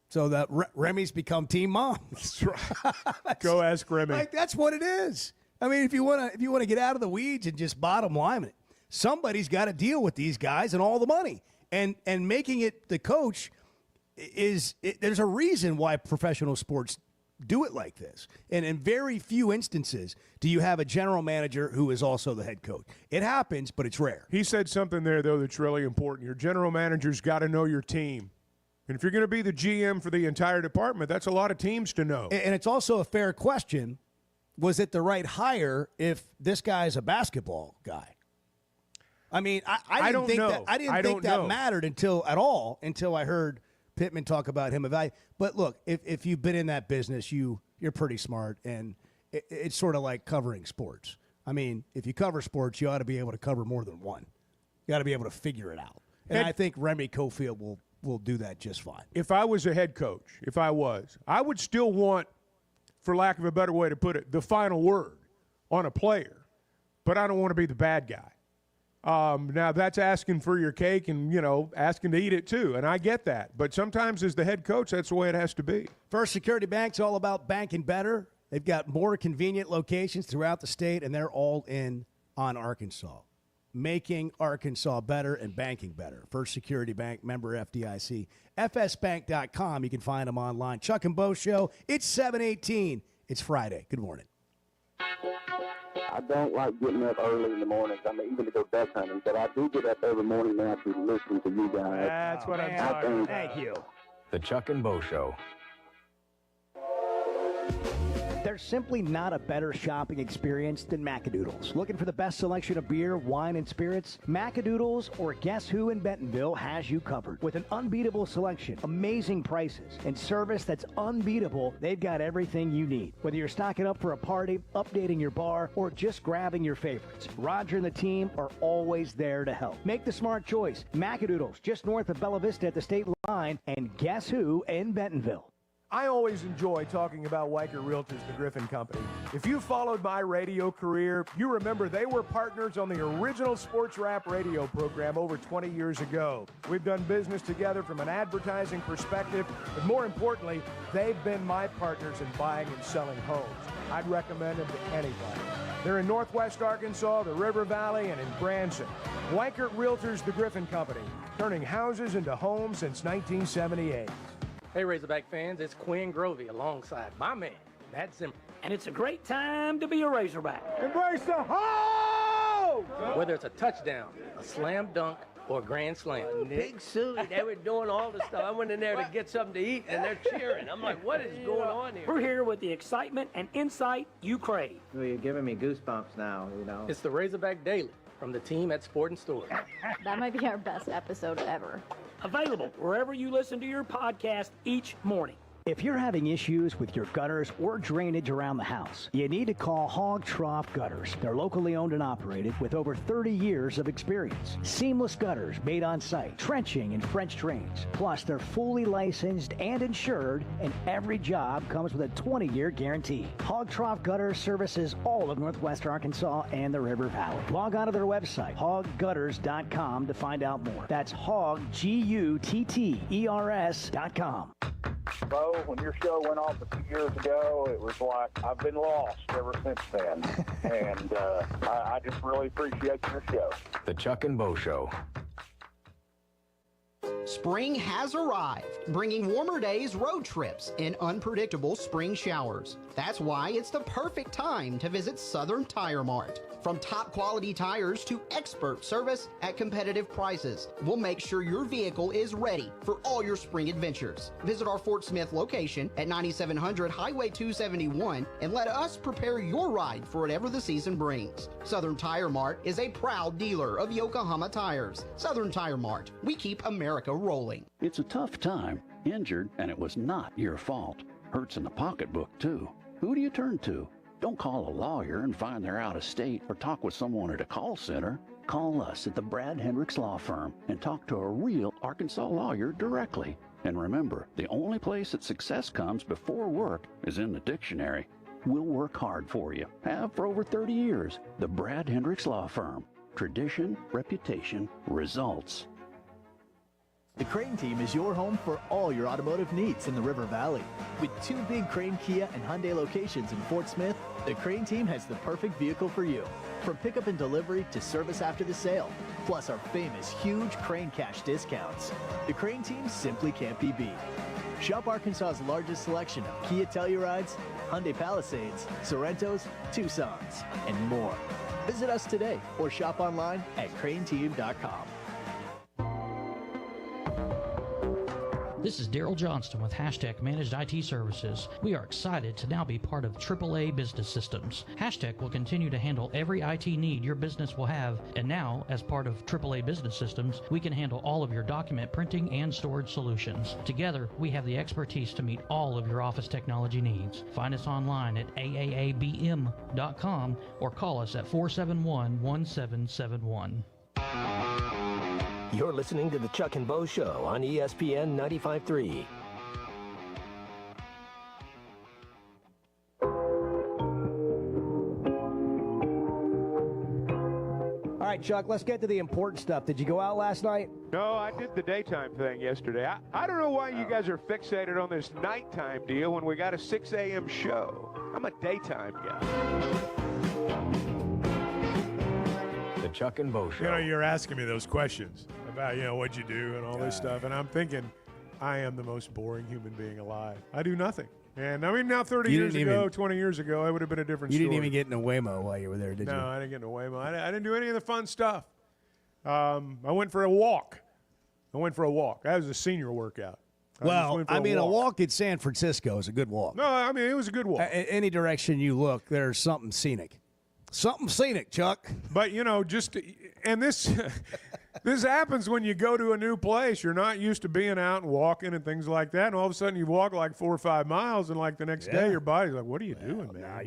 So that Remy's become Team Mom. That's right. Go ask Remy. Like, that's what it is. I mean, if you want to get out of the weeds and just bottom line it, somebody's got to deal with these guys and all the money. And making it the coach there's a reason why professional sports do it like this. And in very few instances do you have a general manager who is also the head coach. It happens, but it's rare. He said something there, though, that's really important. Your general manager's got to know your team. And if you're going to be the GM for the entire department, that's a lot of teams to know. And it's also a fair question. Was it the right hire if this guy's a basketball guy? I mean, I didn't think that mattered until I heard Pittman talk about him. But look, if you've been in that business, you're pretty smart, and it's sort of like covering sports. I mean, if you cover sports, you ought to be able to cover more than one. You got to be able to figure it out. And I think Remy Cofield will do that just fine. If I was a head coach, I would still want, for lack of a better way to put it, the final word on a player. But I don't want to be the bad guy. Now, that's asking for your cake and, asking to eat it too. And I get that. But sometimes as the head coach, that's the way it has to be. First Security Bank's all about banking better. They've got more convenient locations throughout the state, and they're all in on Arkansas. Making Arkansas better and banking better. First Security Bank, member FDIC. FSbank.com. You can find them online. Chuck and Bo Show. It's 7:18. It's Friday. Good morning. I don't like getting up early in the mornings. I mean, even to go duck hunting, but I do get up every morning now to listen to you guys. That's what I'm talking about. Thank you. The Chuck and Bo Show. There's simply not a better shopping experience than Macadoodles. Looking for the best selection of beer, wine, and spirits? Macadoodles or Guess Who in Bentonville has you covered. With an unbeatable selection, amazing prices, and service that's unbeatable, they've got everything you need. Whether you're stocking up for a party, updating your bar, or just grabbing your favorites, Roger and the team are always there to help. Make the smart choice. Macadoodles, just north of Bella Vista at the state line, and Guess Who in Bentonville. I always enjoy talking about Weichert Realtors, the Griffin Company. If you followed my radio career, you remember they were partners on the original Sports Wrap radio program over 20 years ago. We've done business together from an advertising perspective, but more importantly, they've been my partners in buying and selling homes. I'd recommend them to anybody. They're in Northwest Arkansas, the River Valley, and in Branson. Weichert Realtors, the Griffin Company, turning houses into homes since 1978. Hey, Razorback fans, it's Quinn Grovey alongside my man, Matt Zimmer. And it's a great time to be a Razorback. Embrace the ho! Whether it's a touchdown, a slam dunk, or a grand slam. Big Susie, they were doing all the stuff. I went in there to get something to eat, and they're cheering. I'm like, what is going on here? We're here with the excitement and insight you crave. Well, you're giving me goosebumps now, you know. It's the Razorback Daily from the team at Sport and Store. That might be our best episode ever. Available wherever you listen to your podcast each morning. If you're having issues with your gutters or drainage around the house, you need to call Hog Trough Gutters. They're locally owned and operated with over 30 years of experience. Seamless gutters made on site, trenching and French drains. Plus, they're fully licensed and insured, and every job comes with a 20-year guarantee. Hog Trough Gutters services all of Northwest Arkansas and the River Valley. Log on to their website, hoggutters.com, to find out more. That's hog, Gutters.com. Bo, when your show went off a few years ago, it was like I've been lost ever since then. And I just really appreciate your show. The Chuck and Bo Show. Spring has arrived, bringing warmer days, road trips, and unpredictable spring showers. That's why it's the perfect time to visit Southern Tire Mart. From top quality tires to expert service at competitive prices, we'll make sure your vehicle is ready for all your spring adventures. Visit our Fort Smith location at 9700 Highway 271 and let us prepare your ride for whatever the season brings. Southern Tire Mart is a proud dealer of Yokohama tires. Southern Tire Mart, we keep America rolling. It's a tough time, injured, and it was not your fault. Hurts in the pocketbook, too. Who do you turn to? Don't call a lawyer and find they're out of state or talk with someone at a call center. Call us at the Brad Hendricks Law Firm and talk to a real Arkansas lawyer directly. And remember, the only place that success comes before work is in the dictionary. We'll work hard for you. Have for over 30 years. The Brad Hendricks Law Firm. Tradition, reputation, results. The Crane Team is your home for all your automotive needs in the River Valley. With 2 big Crane, Kia, and Hyundai locations in Fort Smith, the Crane Team has the perfect vehicle for you. From pickup and delivery to service after the sale, plus our famous huge Crane Cash discounts. The Crane Team simply can't be beat. Shop Arkansas's largest selection of Kia Tellurides, Hyundai Palisades, Sorrentos, Tucsons, and more. Visit us today or shop online at craneteam.com. This is Daryl Johnston with Hashtag Managed IT Services. We are excited to now be part of AAA Business Systems. Hashtag will continue to handle every IT need your business will have, and now, as part of AAA Business Systems, we can handle all of your document printing and storage solutions. Together, we have the expertise to meet all of your office technology needs. Find us online at aaabm.com or call us at 471-1771. You're listening to the Chuck and Bo Show on ESPN 95.3. All right, Chuck, let's get to the important stuff. Did you go out last night? No, I did the daytime thing yesterday. I don't know why you guys are fixated on this nighttime deal when we got a 6 a.m. show. I'm a daytime guy. The Chuck and Bo Show. You know, you're asking me those questions about, what'd you do and all this stuff, and I'm thinking, I am the most boring human being alive. I do nothing. And I mean, now 30 years ago, 20 years ago, it would have been a different story. You didn't even get in a Waymo while you were there, did you? No, I didn't get in a Waymo. I didn't do any of the fun stuff. I went for a walk. That was a senior workout. Well, I mean, a walk in San Francisco is a good walk. No, I mean, it was a good walk. Any direction you look, there's something scenic. Something scenic, Chuck. But, This happens when you go to a new place. You're not used to being out and walking and things like that, and all of a sudden you walk like 4 or 5 miles, and like the next day your body's like, "What are you doing, man?" Nah,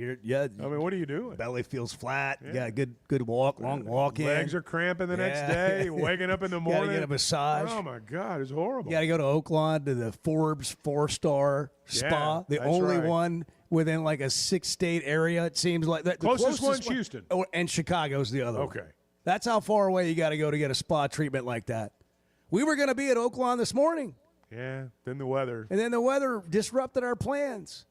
I mean, what are you doing? Belly feels flat. You got a good walk, long walk in. Legs are cramping the next day. You're waking up in the morning. Got to get a massage. Oh my God, it's horrible. You got to go to Oakland to the Forbes 4-star spa, the that's only right. one within like a 6-state area. It seems like that. The Closest one's one- Houston. Oh, and Chicago's the other. Okay. One. That's how far away you got to go to get a spa treatment like that. We were going to be at Oakland this morning, Yeah. Then the weather. and then the weather disrupted our plans.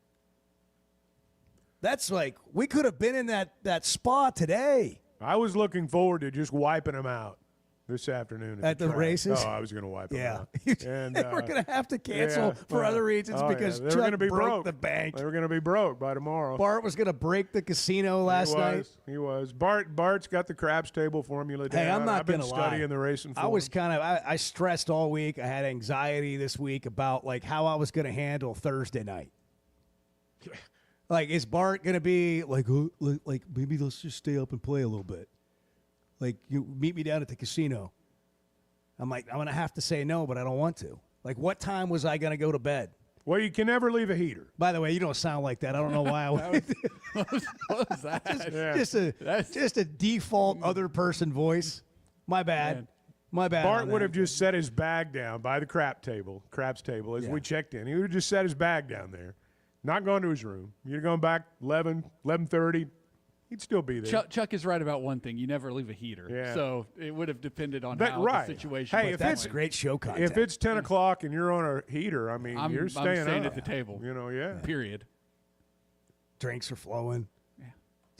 That's like we could have been in that spa today. I was looking forward to just wiping them out this afternoon At the track. races? Oh, I was going to wipe them Yeah. out. And We're going to have to cancel for other reasons because they were Chuck gonna be broke broke. the bank. They were going to be broke by tomorrow. Bart was going to break the casino last night. He was. Bart's got the craps table formula down. Hey, I'm not I've been going to studying lie. the racing. I was kind of I stressed all week. I had anxiety this week about like how I was going to handle Thursday night. Like, is Bart going to be like maybe let's just stay up and play a little bit? Like, you meet me down at the casino. I'm like, I'm going to have to say no, but I don't want to. Like, what time was I going to go to bed? Well, you can never leave a heater. By the way, you don't sound like that. I don't know why I would. What was that? Just a default other person voice. My bad. Man. My bad. Bart on would that. have just set his bag down by the craps table as we checked in. He would have just set his bag down there, not gone to his room. You'd have gone back 11:30. He'd still be there. Chuck is right about one thing. You never leave a heater. Yeah. So it would have depended on That- how right. the situation Hey, was if going. it's great show content. If it's 10 o'clock and you're on a heater, I mean, I'm you're staying up. at the table. You know, yeah. Period. Drinks are flowing. Yeah.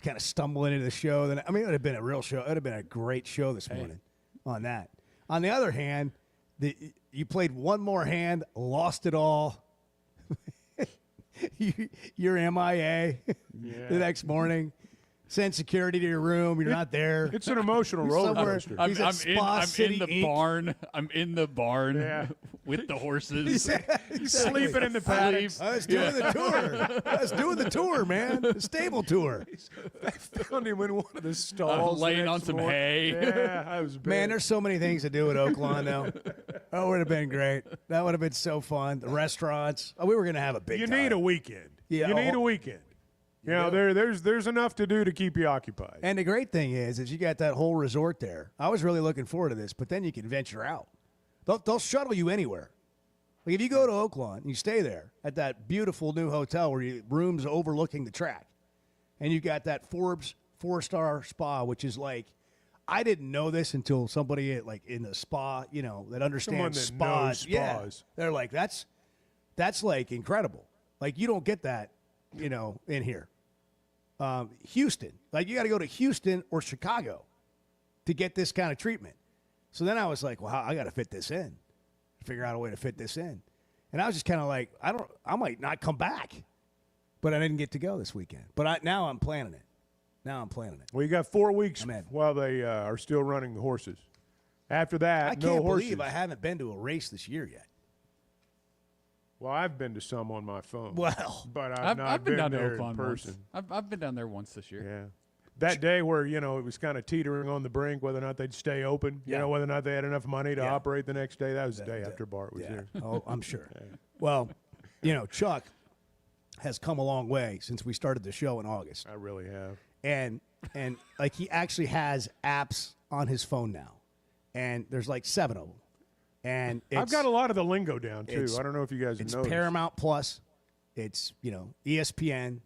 Kind of stumble into the show. Then I mean, it would have been a real show. It would have been a great show this morning on that. On the other hand, you played one more hand, lost it all. You're MIA the next morning. Send security to your room. You're not there. It's an emotional roller coaster. I'm He's at Spa City in the Inc. barn. I'm in the barn with the horses. He's sleeping in the paddock. I was doing the tour. I was doing the tour, man. The stable tour. I found him in one of the stalls. laying the on next some morning. hay. Yeah, I was bad. Man, there's so many things to do at Oakland, though. That would have been great. That would have been so fun. The restaurants. Oh, we were going to have a big You time. need a weekend. Yeah, you need a weekend. You know, there's enough to do to keep you occupied. And the great thing is you got that whole resort there. I was really looking forward to this, but then you can venture out. They'll shuttle you anywhere. Like if you go to Oakland and you stay there at that beautiful new hotel where you rooms overlooking the track, and you got that Forbes 4-star spa, which is like, I didn't know this until somebody like in the spa, you know, that understands Someone that knows spas. Yeah, spas. they're like that's like incredible. Like you don't get that, you know, in here. Houston, like you got to go to Houston or Chicago to get this kind of treatment. So then I was like, well, I got to fit this in, figure out a way to fit this in. And I was just kind of like, I might not come back, but I didn't get to go this weekend. But now I'm planning it. Well, you got 4 weeks I'm in. while they are still running the horses. After that, I no can't horses. believe I haven't been to a race this year yet. Well, I've been to some on my phone. Well, but I've not been down there to Oakland in person. once. I've been down there once this year. Yeah. That day where, you know, it was kind of teetering on the brink whether or not they'd stay open, you know, whether or not they had enough money to operate the next day. That was the day after Bart was there. Oh, I'm sure. Well, you know, Chuck has come a long way since we started the show in August. I really have. And like he actually has apps on his phone now. And there's like 7 of them. And I've got a lot of the lingo down, too. I don't know if you guys It's know. Paramount Plus. It's, you know, ESPN.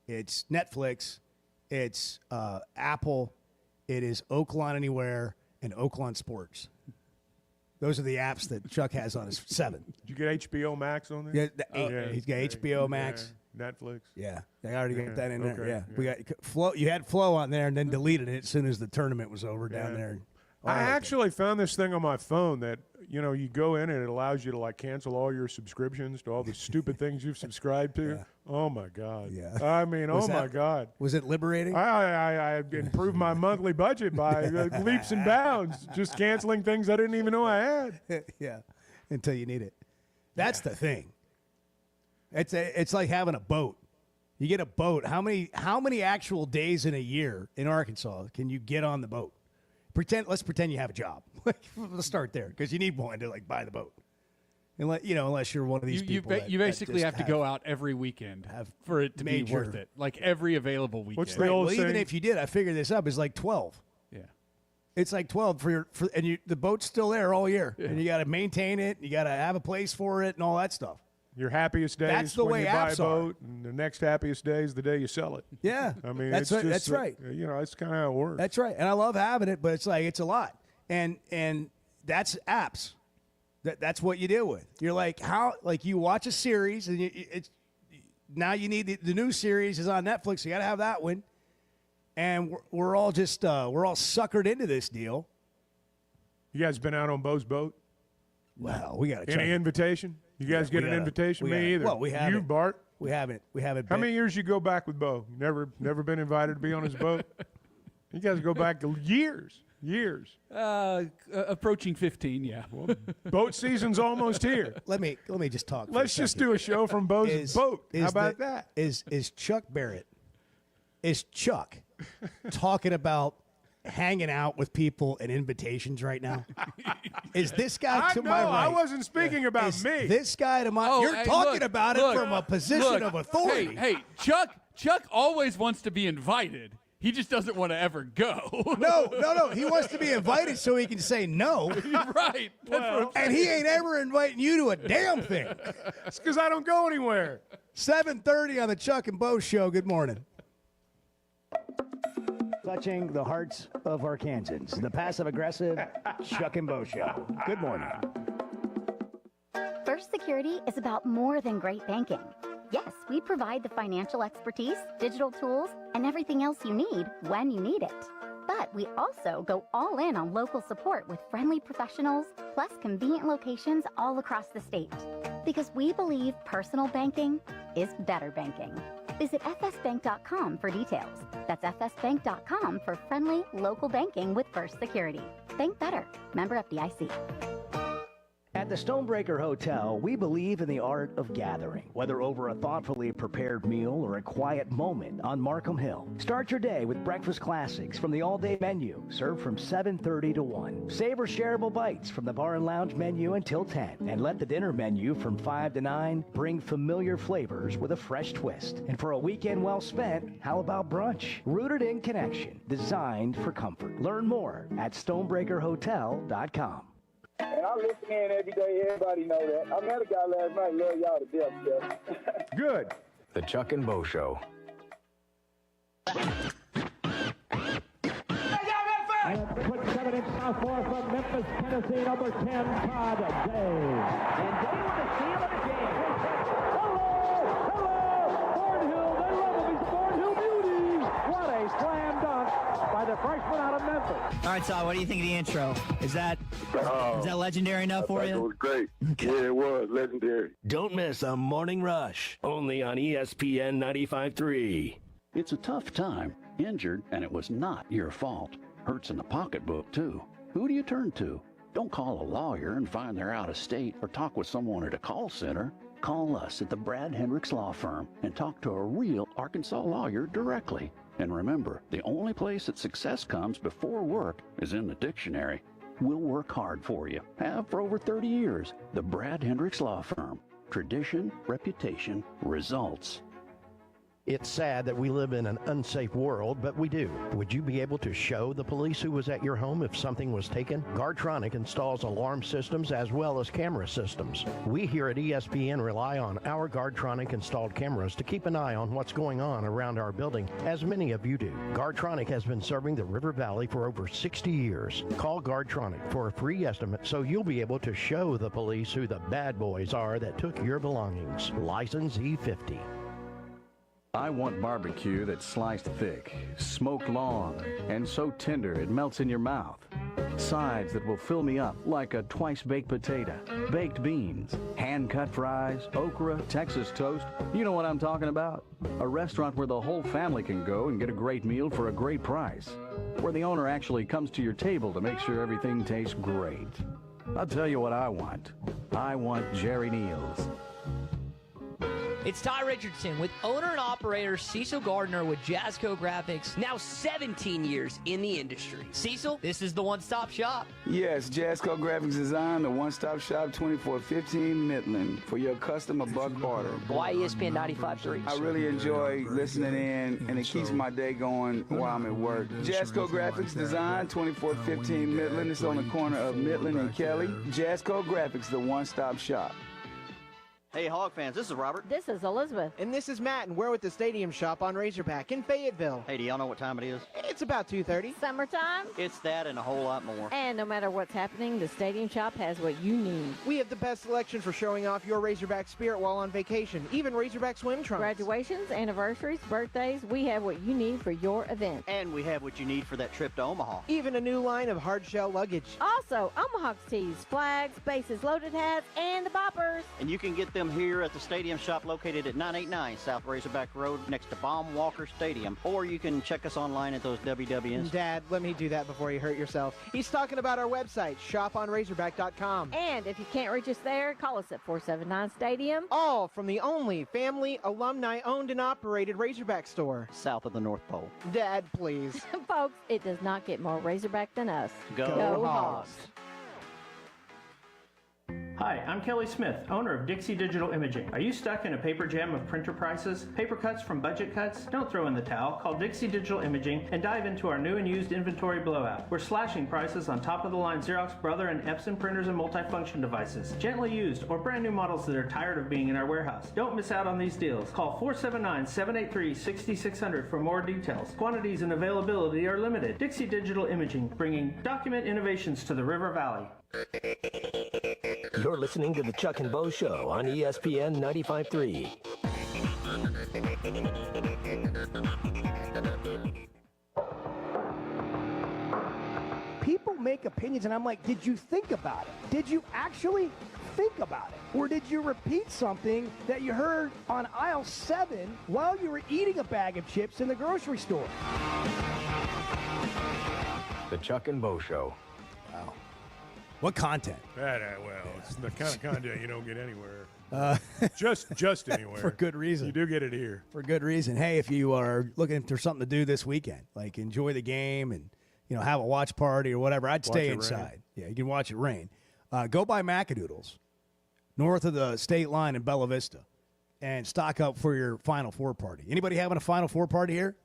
It's Netflix. It's Apple. It is Oakland Anywhere and Oakland Sports. Those are the apps that Chuck has on his 7. Did you get HBO Max on there? Yeah, he's got HBO Max. Yeah, Netflix. Yeah, I already got that in there. okay, Yeah, we got Flow. You had Flow on there, and then deleted it as soon as the tournament was over down there. I actually found this thing on my phone that, you know, you go in and it allows you to like cancel all your subscriptions to all the stupid things you've subscribed to. Oh my God. Yeah. I mean, Was my that- God. Was it liberating? I improved my monthly budget by leaps and bounds, just canceling things I didn't even know I had. Yeah, until you need it. That's the thing. It's like having a boat. You get a boat. How many actual days in a year in Arkansas can you get on the boat? Let's pretend you have a job. Let's start there because you need one to like buy the boat. And unless you're one of these people, you basically have to go out every weekend for it to be worth it. Like every available weekend. What's the old saying? Even if you did, I figured this up. It's like 12. Yeah, it's like 12 and the boat's still there all year, and you got to maintain it. You got to have a place for it and all that stuff. Your happiest day That's is the when way you buy a apps boat, and the next happiest day is the day you sell it. Yeah, I mean, that's it's right. just, That's right. It's kind of how it works. That's right. And I love having it, but it's a lot. And that's apps. That's what you deal with. You're like, you watch a series, and now you need the new series is on Netflix. You got to have that one. And we're all just we're all suckered into this deal. You guys been out on Bo's boat? Well, we got any invitation. You guys get an invitation? Me either. Well, we haven't. You, Bart? We haven't. How many years you go back with Bo? Never been invited to be on his boat? You guys go back years. Approaching 15, yeah. Well, boat season's almost here. Let me just talk. Let's just do a show from Bo's boat. How about that? Is Chuck Barrett? Is Chuck talking about hanging out with people and invitations right now? Is this guy to my right? I wasn't speaking about me. This guy to my you're talking about it from a position of authority. Hey, Chuck always wants to be invited. He just doesn't want to ever go. No. He wants to be invited so he can say no. Right. And he ain't ever inviting you to a damn thing. It's because I don't go anywhere. 7:30 on the Chuck and Bo Show. Good morning. Touching the hearts of Arkansans, the passive-aggressive Chuck and Bo Show. Good morning. First Security is about more than great banking. Yes, we provide the financial expertise, digital tools, and everything else you need when you need it. But we also go all in on local support with friendly professionals, plus convenient locations all across the state. Because we believe personal banking is better banking. Visit fsbank.com for details. That's fsbank.com for friendly local banking with First Security. Bank better. Member FDIC. At the Stonebreaker Hotel, we believe in the art of gathering, whether over a thoughtfully prepared meal or a quiet moment on Markham Hill. Start your day with breakfast classics from the all-day menu, served from 7:30 to 1. Savor shareable bites from the bar and lounge menu until 10. And let the dinner menu from 5 to 9 bring familiar flavors with a fresh twist. And for a weekend well spent, how about brunch? Rooted in connection, designed for comfort. Learn more at stonebreakerhotel.com. And I listen in every day. Everybody know that. I met a guy last night. Love y'all to death, Jeff. Good. The Chuck and Bo Show. 27-inch southpaw from Memphis, Tennessee, number 10, Todd Day. And Day with a steal of the game. Hello! Thornhill, they love him. He's a Thornhill beauty. What a slam dunk by the freshman out of Memphis. All right, Todd, what do you think of the intro? Is that legendary enough for you? It was great. Yeah, it was legendary. Don't miss a Morning Rush, only on ESPN 95.3. It's a tough time. Injured, and it was not your fault. Hurts in the pocketbook, too. Who do you turn to? Don't call a lawyer and find they're out of state or talk with someone at a call center. Call us at the Brad Hendricks Law Firm and talk to a real Arkansas lawyer directly. And remember, the only place that success comes before work is in the dictionary. We'll work hard for you. Have for over 30 years. The Brad Hendricks Law Firm. Tradition, reputation, results. It's sad that we live in an unsafe world, but we do. Would you be able to show the police who was at your home if something was taken? Guardtronic installs alarm systems as well as camera systems. We here at ESPN rely on our Guardtronic installed cameras to keep an eye on what's going on around our building, as many of you do. Guardtronic has been serving the River Valley for over 60 years. Call Guardtronic for a free estimate so you'll be able to show the police who the bad boys are that took your belongings. License E50. I want barbecue that's sliced thick, smoked long, and so tender it melts in your mouth. Sides that will fill me up like a twice-baked potato, baked beans, hand-cut fries, okra, Texas toast. You know what I'm talking about. A restaurant where the whole family can go and get a great meal for a great price. Where the owner actually comes to your table to make sure everything tastes great. I'll tell you what I want. I want Jerry Neal's. It's Ty Richardson with owner and operator Cecil Gardner with Jazzco Graphics, now 17 years in the industry. Cecil, this is the one-stop shop. Yes, Jazzco Graphics Design, the one-stop shop, 2415 Midland, for your custom or bulk order. Why ESPN 95.3? I really enjoy listening in, and it keeps my day going while I'm at work. Jazzco Graphics Design, 2415 Midland. It's on the corner of Midland and Kelly. Jazzco Graphics, the one-stop shop. Hey, Hog fans, this is Robert. This is Elizabeth. And this is Matt, and we're with the Stadium Shop on Razorback in Fayetteville. Hey, do y'all know what time it is? It's about 2:30. Summertime? It's that and a whole lot more. And no matter what's happening, the Stadium Shop has what you need. We have the best selection for showing off your Razorback spirit while on vacation, even Razorback swim trunks. Graduations, anniversaries, birthdays, we have what you need for your event. And we have what you need for that trip to Omaha. Even a new line of hard shell luggage. Also, Omaha's tees, flags, bases loaded hats, and the boppers. And you can get them here at the Stadium Shop located at 989 South Razorback Road next to Baum Walker Stadium. Or you can check us online at those WWNs. Dad, let me do that before you hurt yourself. He's talking about our website, shoponrazorback.com. And if you can't reach us there, call us at 479 Stadium. All from the only family, alumni-owned and operated Razorback store. South of the North Pole. Dad, please. Folks, it does not get more Razorback than us. Go Hogs. Hi, I'm Kelly Smith, owner of Dixie Digital Imaging. Are you stuck in a paper jam of printer prices? Paper cuts from budget cuts? Don't throw in the towel. Call Dixie Digital Imaging and dive into our new and used inventory blowout. We're slashing prices on top-of-the-line Xerox, Brother, and Epson printers and multifunction devices. Gently used or brand new models that are tired of being in our warehouse. Don't miss out on these deals. Call 479-783-6600 for more details. Quantities and availability are limited. Dixie Digital Imaging, bringing document innovations to the River Valley. You're listening to the Chuck and Bo Show on ESPN 95.3. People make opinions, and I'm like, did you think about it? Did you actually think about it? Or did you repeat something that you heard on aisle 7 while you were eating a bag of chips in the grocery store? The Chuck and Bo Show. Wow. What content? Well, it's the kind of content you don't get anywhere. Just anywhere. For good reason. You do get it here. For good reason. Hey, if you are looking for something to do this weekend, like enjoy the game and have a watch party or whatever, I'd stay inside. Yeah, you can watch it rain. Go by Macadoodles, north of the state line in Bella Vista, and stock up for your Final Four party. Anybody having a Final Four party here?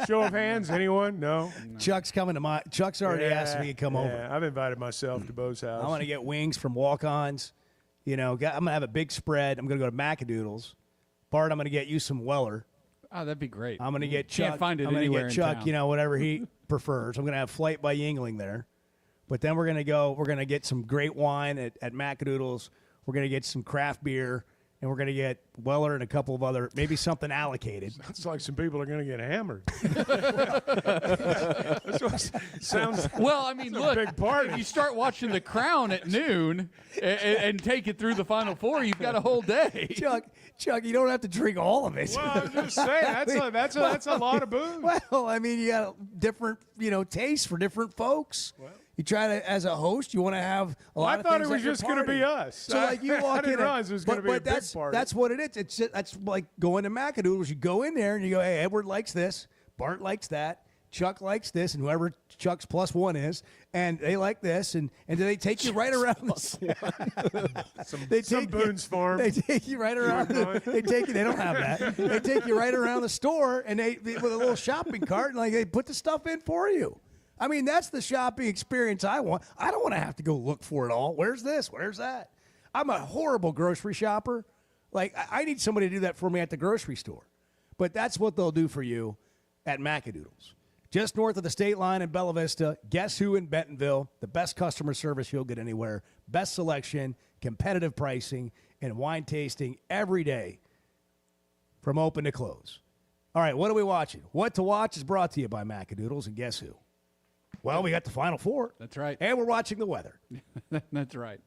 Show of hands, anyone? No. Chuck's coming to Chuck's already asked me to come over. I've invited myself to Bo's house. I want to get wings from walk-ons. I'm going to have a big spread. I'm going to go to Macadoodles. Bart, I'm going to get you some Weller. Oh, that'd be great. I'm going to get Chuck. Can't find it I'm going to anywhere get Chuck, in town. Whatever he prefers. I'm going to have Flight by Yingling there. But then we're going to get some great wine at Macadoodles. We're going to get some craft beer. And we're going to get Weller and a couple of other, maybe something allocated. Sounds like some people are going to get hammered. That's what sounds. Well, I mean, look, big party. If you start watching The Crown at noon and take it through the Final Four, you've got a whole day. Chuck, you don't have to drink all of it. Well, I was just saying that's a lot of booze. Well, I mean, you got different tastes for different folks. Well, you try to, as a host, you want to have a lot of things. I thought it was just going to be us. So, like, you walk in. I didn't realize it was going to be a big party. That's what it is. That's like going to Macadoodles. You go in there and you go, hey, Edward likes this. Bart likes that. Chuck likes this, and whoever Chuck's plus one is, and they like this, and they take you right around. Some Boone's Farm. They take you right around. They don't have that. They take you right around the store, and they with a little shopping cart, and they put the stuff in for you. I mean, that's the shopping experience I want. I don't want to have to go look for it all. Where's this? Where's that? I'm a horrible grocery shopper. Like, I need somebody to do that for me at the grocery store. But that's what they'll do for you at Macadoodles. Just north of the state line in Bella Vista, Guess Who in Bentonville, the best customer service you'll get anywhere, best selection, competitive pricing, and wine tasting every day from open to close. All right, what are we watching? What to Watch is brought to you by Macadoodles, and guess who? Well, we got the Final Four. That's right. And we're watching the weather. That's right.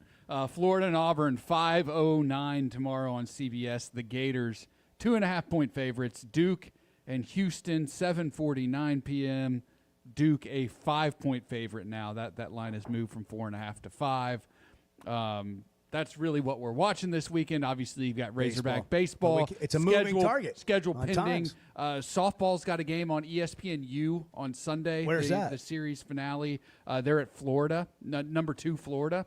Florida and Auburn, 5:09 tomorrow on CBS. The Gators, 2.5-point favorites. Duke and Houston, 7:49 p.m. Duke, a 5-point favorite now. That line has moved from 4.5 to 5. that's really what we're watching this weekend. Obviously, you've got Razorback Baseball. baseball. It's a moving target. Schedule on pending. times. Softball's got a game on ESPNU on Sunday. Where's that? The series finale. They're at Florida, number 2 Florida.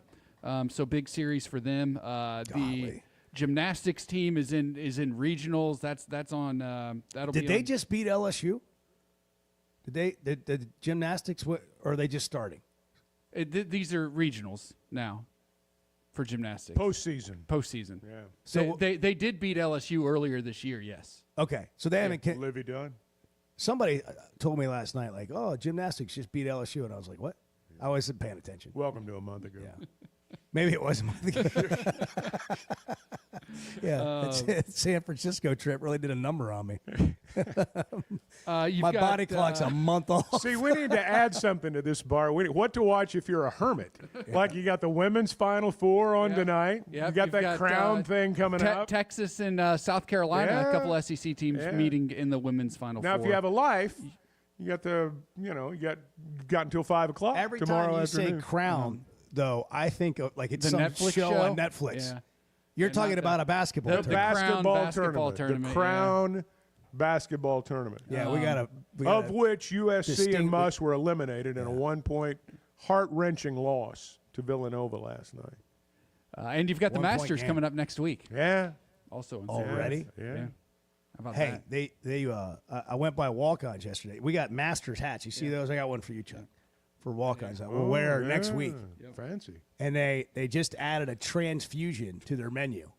So big series for them. The gymnastics team is in regionals. That's on. That'll be. Did they on, just beat LSU? Did the gymnastics? Or are they just starting? These are regionals now for gymnastics. Postseason. Yeah. So they did beat LSU earlier this year. Yes. Okay, so they haven't. Livy Dunn. Somebody told me last night, like, "Oh, gymnastics just beat LSU," and I was like, "What?" I wasn't paying attention. Welcome to a month ago. Yeah. Maybe it was a month ago. Yeah, San Francisco trip really did a number on me. My body clock's a month off. See, we need to add something to this bar. What to watch if you're a hermit. Like you got the women's Final Four on tonight. Yep. You got You've that crown thing coming up. Texas and South Carolina, a couple SEC teams meeting in the women's Final Four. Now, if you have a life, you got you got until 5 o'clock Every tomorrow time you afternoon. say crown, though, I think of like it's The some Netflix show show? on Netflix. Yeah. You're And talking not about the- a basketball The tournament. basketball tournament, The Crown basketball tournament. Yeah, we gotta of which USC distinguish- and Muss were eliminated in a 1-point heart-wrenching loss to Villanova last night. And you've got the 1-point Masters game. coming up next week. Yeah. Also in Already? Yeah. How about Hey, that? I went by walk-ons yesterday. We got Masters hats. You see those? I got one for you, Chuck, for walk-ons that we'll wear next week. Fancy. And they just added a transfusion to their menu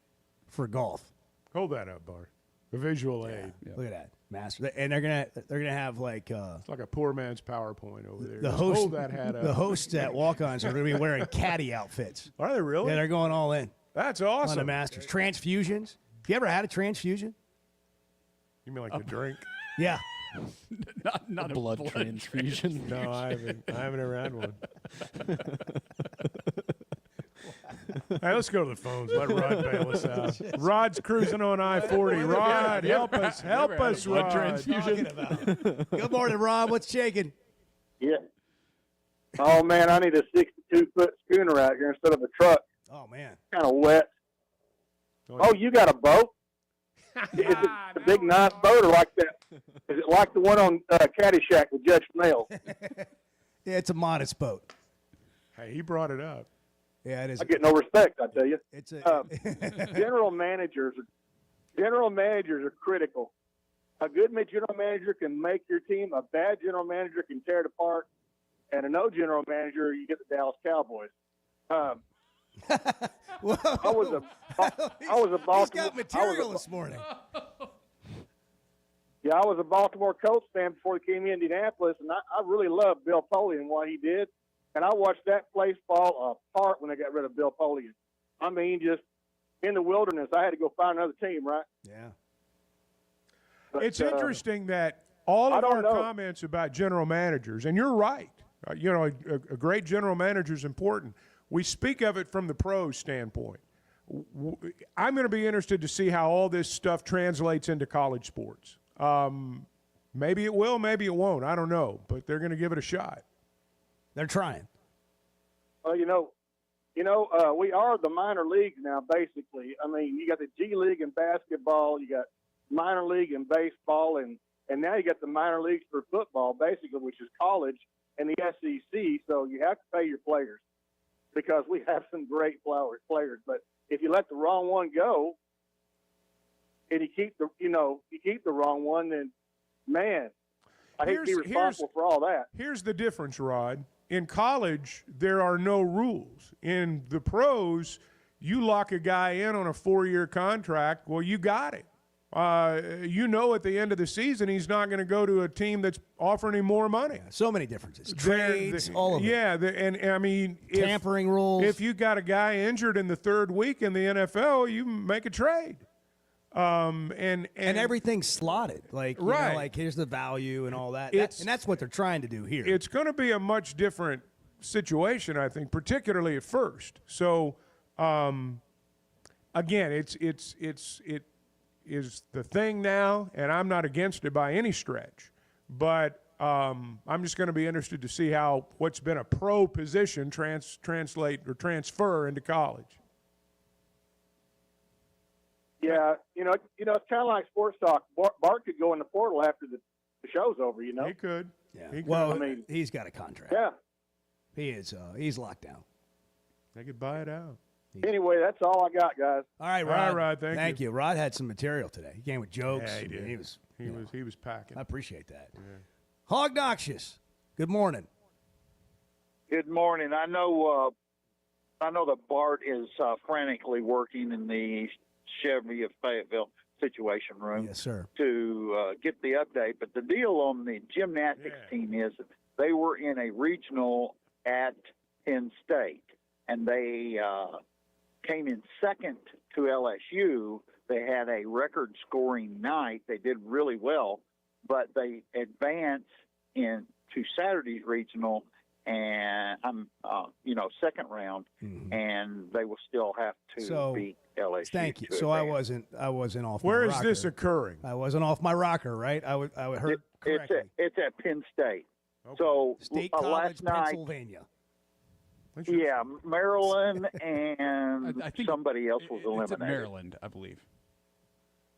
for golf. Hold that up, Bart. The visual aid. Look at that, Masters, and they're gonna have like It's like a poor man's PowerPoint over there. the Just host. hold that hat up. The hosts at walk-ons are gonna be wearing caddy outfits. Are they really? Yeah, they're going all in That's on awesome. the Masters. Transfusions. You ever had a transfusion? You mean like the drink? Yeah. not a blood transfusion. No, I haven't ever had one. Hey, let's go to the phones. Let Rod bail us out. Rod's cruising on I-40. Rod, help us, blood Rod. transfusion. Good morning, Rob. What's shaking? Yeah. Oh, man, I need a 62-foot schooner out here instead of a truck. Oh, man. Kind of wet. Oh, you got a boat? Is it a big, nice boat or like that? Is it like the one on Caddyshack with Judge Snell? Yeah, it's a modest boat. Hey, he brought it up. Yeah, it is. I get no respect, I tell you. It's a General managers are critical. A good general manager can make your team. A bad general manager can tear it apart. And a no general manager, you get the Dallas Cowboys. I was a Baltimore. He's got material this morning. Yeah, I was a Baltimore Colts fan before he came to Indianapolis, and I really loved Bill Polian and what he did. And I watched that place fall apart when they got rid of Bill Polian. I mean, just in the wilderness, I had to go find another team, right? Yeah. But, It's interesting that all I of don't our know. comments about general managers, and you're right, a great general manager is important. We speak of it from the pros standpoint. I'm going to be interested to see how all this stuff translates into college sports. Maybe it will, maybe it won't. I don't know, but they're going to give it a shot. They're trying. Well, we are the minor leagues now, basically. I mean, you got the G League in basketball, you got minor league in baseball, and now you got the minor leagues for football, basically, which is college and the SEC. So you have to pay your players because we have some great players. But if you let the wrong one go, and you keep the wrong one, then man, I hate to be responsible for all that. Here's the difference, Rod. In college, there are no rules. In the pros, you lock a guy in on a 4-year contract, well, you got it. At the end of the season, he's not going to go to a team that's offering him more money. So many differences. Trades, all of it. Yeah, and I mean, tampering rules. If you got a guy injured in the third week in the NFL, you make a trade. And everything's slotted. Like, right. Like here's the value and all that. It's- And that's what they're trying to do here. It's going to be a much different situation, I think, particularly at first. So, again, it is the thing now, and I'm not against it by any stretch. But I'm just going to be interested to see how what's been a pro position translate or transfer into college. Yeah, it's kind of like sports talk. Bart could go in the portal after the show's over. He could. Yeah. He could. Well, he's got a contract. Yeah. He is. He's locked down. They could buy it out. Anyway, that's all I got, guys. All right, All right, Rod. Rod, thank you. Rod had some material today. He came with jokes. Yeah, he did. He was packing. I appreciate that. Hog Noxious. Good morning. Good morning. I know that Bart is frantically working in the Chevy of Fayetteville situation room. Yes, sir. To get the update. But the deal on the gymnastics team is that they were in a regional at Penn State, and they came in second to LSU. They had a record-scoring night. They did really well, but they advanced into Saturday's regional and second round, and they will still have to beat LSU. Thank you. to So advance. I wasn't off. Where my is rocker. this occurring? I wasn't off my rocker, right? I heard correctly. It's at Penn State. So State College, last night, Pennsylvania. yeah, Maryland and I think somebody else was It's eliminated. at Maryland, I believe.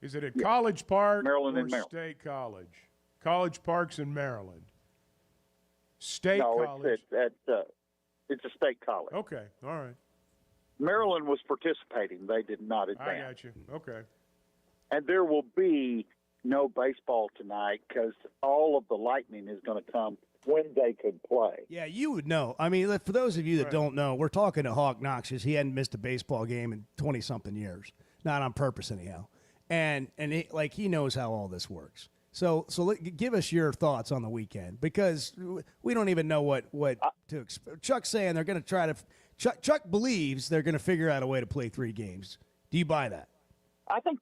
Is it at College Park Maryland or and Maryland. State College? College Park's in Maryland. State No, College. it's a state college. Okay, all right. Maryland was participating. They did not advance. I got you. Okay. And there will be no baseball tonight because all of the lightning is going to come when they could play. Yeah, you would know. I mean, for those of you that don't know, we're talking to Hawk Noxious. He hadn't missed a baseball game in 20-something years. Not on purpose, anyhow. And he knows how all this works. So give us your thoughts on the weekend, because we don't even know what to expect. Chuck's saying they're going to try to – Chuck believes they're going to figure out a way to play 3 games. Do you buy that? I think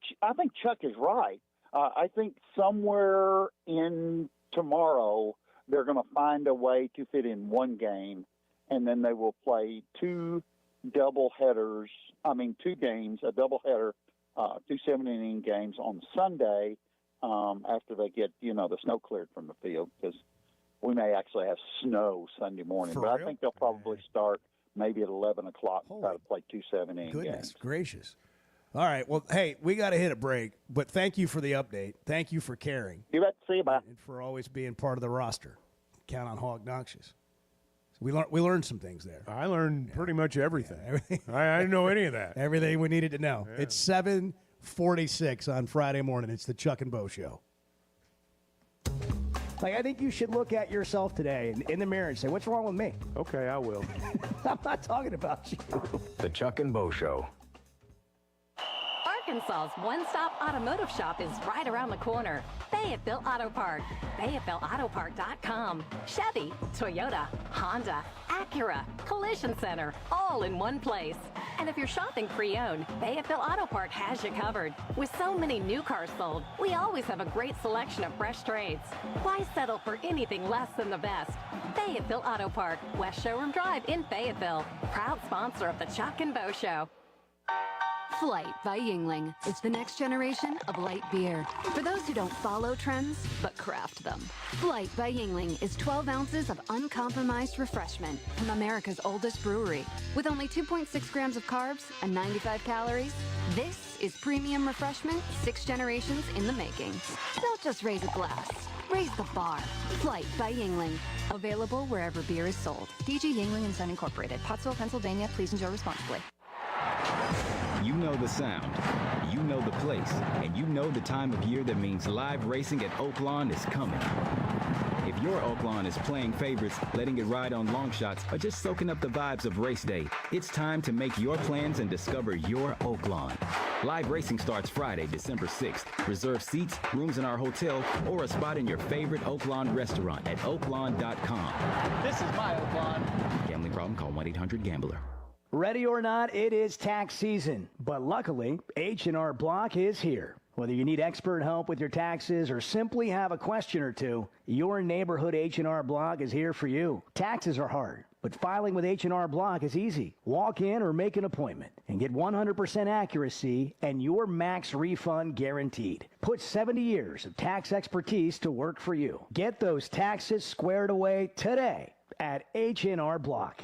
Chuck is right. I think somewhere in tomorrow they're going to find a way to fit in 1 game, and then they will play 2 doubleheaders. I mean, 2 games, a doubleheader, 2 7-inning games on Sunday after they get the snow cleared from the field, because we may actually have snow Sunday morning. For but real? I think they'll probably start maybe at 11 o'clock and try to play 2 7-inning Goodness games. gracious. All right. Well, hey, we got to hit a break, but thank you for the update. Thank you for caring. You bet. See you. Bye. And for always being part of the roster. Count on Hog Noxious. So we learned some things there. I learned pretty much everything. I didn't know any of that. Everything we needed to know. Yeah. It's 7:46 on Friday morning. It's the Chuck and Bo Show. I think you should look at yourself today in the mirror and say, what's wrong with me? Okay, I will. I'm not talking about you. The Chuck and Bo Show. Arkansas's one-stop automotive shop is right around the corner. Fayetteville Auto Park. FayettevilleAutoPark.com. Chevy, Toyota, Honda, Acura, Collision Center, all in one place. And if you're shopping pre-owned, Fayetteville Auto Park has you covered. With so many new cars sold, we always have a great selection of fresh trades. Why settle for anything less than the best? Fayetteville Auto Park, West Showroom Drive in Fayetteville. Proud sponsor of the Chuck and Bo Show. Flight by Yuengling is the next generation of light beer. For those who don't follow trends, but craft them. Flight by Yuengling is 12 ounces of uncompromised refreshment from America's oldest brewery. With only 2.6 grams of carbs and 95 calories, this is premium refreshment 6 generations in the making. Don't just raise a glass. Raise the bar. Flight by Yuengling. Available wherever beer is sold. DG Yuengling & Son Incorporated. Pottsville, Pennsylvania. Please enjoy responsibly. You know the sound, you know the place, and you know the time of year that means live racing at Oaklawn is coming. If your Oaklawn is playing favorites, letting it ride on long shots, or just soaking up the vibes of race day, it's time to make your plans and discover your Oaklawn. Live racing starts Friday, December 6th. Reserve seats, rooms in our hotel, or a spot in your favorite Oaklawn restaurant at oaklawn.com. This is my Oaklawn. Gambling problem? Call 1-800-GAMBLER. Ready or not, it is tax season. But luckily, H&R Block is here. Whether you need expert help with your taxes or simply have a question or two, your neighborhood H&R Block is here for you. Taxes are hard, but filing with H&R Block is easy. Walk in or make an appointment and get 100% accuracy and your max refund guaranteed. Put 70 years of tax expertise to work for you. Get those taxes squared away today at H&R Block.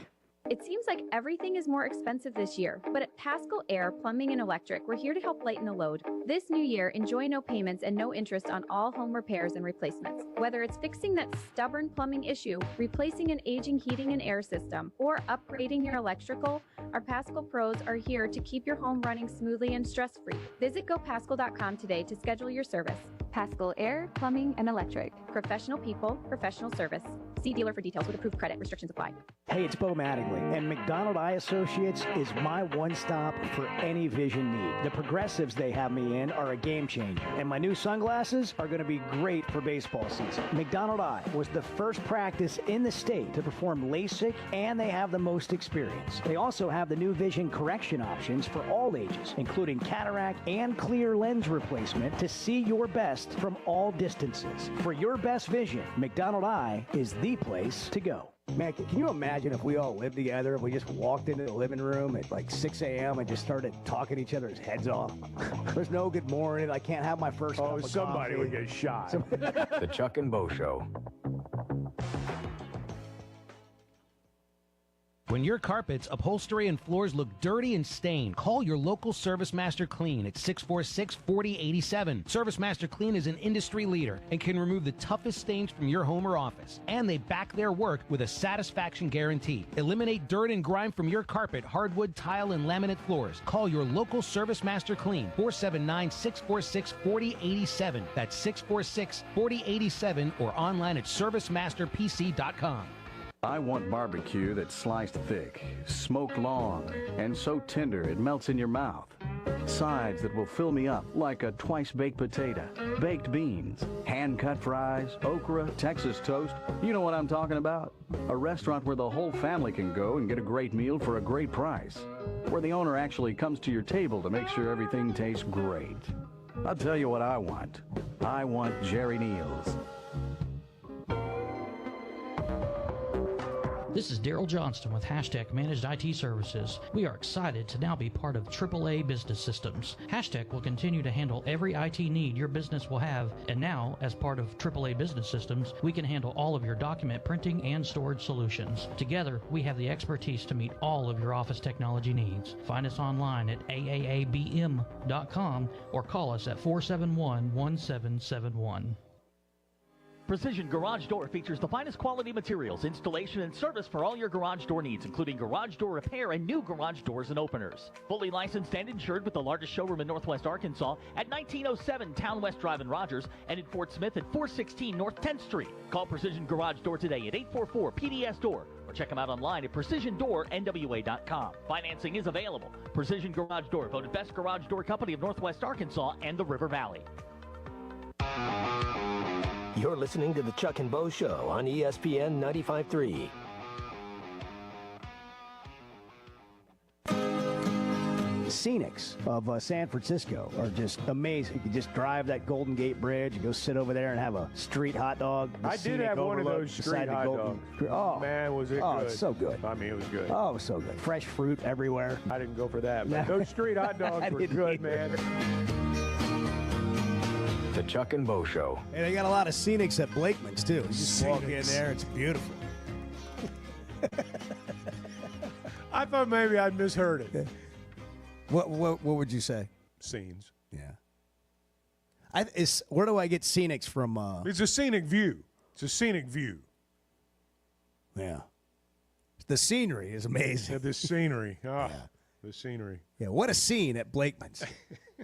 It seems like everything is more expensive this year, but at Pascal Air Plumbing and Electric, we're here to help lighten the load. This new year, enjoy no payments and no interest on all home repairs and replacements. Whether it's fixing that stubborn plumbing issue, replacing an aging heating and air system, or upgrading your electrical, our Pascal pros are here to keep your home running smoothly and stress-free. Visit gopascal.com today to schedule your service. Pascal Air Plumbing and Electric. Professional people, professional service. See dealer for details with approved credit. Restrictions apply. Hey, it's Bo Mattingly, and McDonald Eye Associates is my one-stop for any vision need. The progressives they have me in are a game changer, and my new sunglasses are going to be great for baseball season. McDonald Eye was the first practice in the state to perform LASIK, and they have the most experience. They also have the new vision correction options for all ages, including cataract and clear lens replacement to see your best from all distances. For your best vision, McDonald Eye is the place to go. Man, can you imagine if we all lived together, if we just walked into the living room at like 6 a.m. and just started talking each other's heads off? There's no good morning. I can't have my first cup of somebody coffee. would get shot. The Chuck and Bo Show. When your carpets, upholstery, and floors look dirty and stained, call your local Service Master Clean at 646-4087. Service Master Clean is an industry leader and can remove the toughest stains from your home or office. And they back their work with a satisfaction guarantee. Eliminate dirt and grime from your carpet, hardwood, tile, and laminate floors. Call your local Service Master Clean, 479-646-4087. That's 646-4087 or online at servicemasterpc.com. I want barbecue that's sliced thick, smoked long, and so tender it melts in your mouth. Sides that will fill me up like a twice-baked potato, baked beans, hand-cut fries, okra, Texas toast. You know what I'm talking about? A restaurant where the whole family can go and get a great meal for a great price. Where the owner actually comes to your table to make sure everything tastes great. I'll tell you what I want. I want Jerry Neal's. This is Daryl Johnston with Hashtag Managed IT Services. We are excited to now be part of AAA Business Systems. Hashtag will continue to handle every IT need your business will have, and now, as part of AAA Business Systems, we can handle all of your document printing and storage solutions. Together, we have the expertise to meet all of your office technology needs. Find us online at aaabm.com or call us at 471-1771. Precision Garage Door features the finest quality materials, installation, and service for all your garage door needs, including garage door repair and new garage doors and openers. Fully licensed and insured with the largest showroom in Northwest Arkansas at 1907 Town West Drive in Rogers and in Fort Smith at 416 North 10th Street. Call Precision Garage Door today at 844-PDS-DOOR or check them out online at PrecisionDoorNWA.com. Financing is available. Precision Garage Door, voted Best Garage Door Company of Northwest Arkansas and the River Valley. You're listening to the Chuck and Bo Show on ESPN 95.3. Scenics of San Francisco are just amazing. You can just drive that Golden Gate Bridge and go sit over there and have a street hot dog. I did have one of those street hot dogs. Oh, man, was it oh, good. It's so good. I mean, it was good. Oh, it was so good. Fresh fruit everywhere. I didn't go for that, but those street hot dogs were good, man. The Chuck and Bo Show. And they got a lot of scenics at Blakeman's, too. You just walk in there, it's beautiful. I thought maybe I'd misheard it. What would you say? Scenes. Yeah. Where do I get scenics from? It's a scenic view. It's a scenic view. Yeah. The scenery is amazing. Yeah, the scenery. Oh, the scenery. Yeah, what a scene at Blakeman's.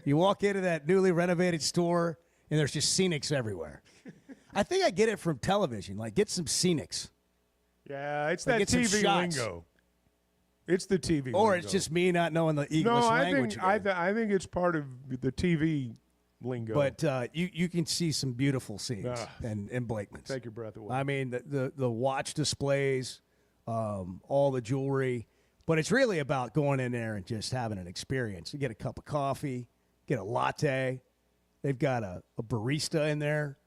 You walk into that newly renovated store, and there's just scenics everywhere. I think I get it from television. Like, get some scenics. Yeah, it's Like, that get some TV shots. lingo. It's the TV lingo. Or it's just me not knowing the English language. I think it's part of the TV lingo. But you can see some beautiful scenes in Blakeman's. Take your breath away. I mean, the watch displays, all the jewelry. But it's really about going in there and just having an experience. You get a cup of coffee, get a latte. They've got a barista in there.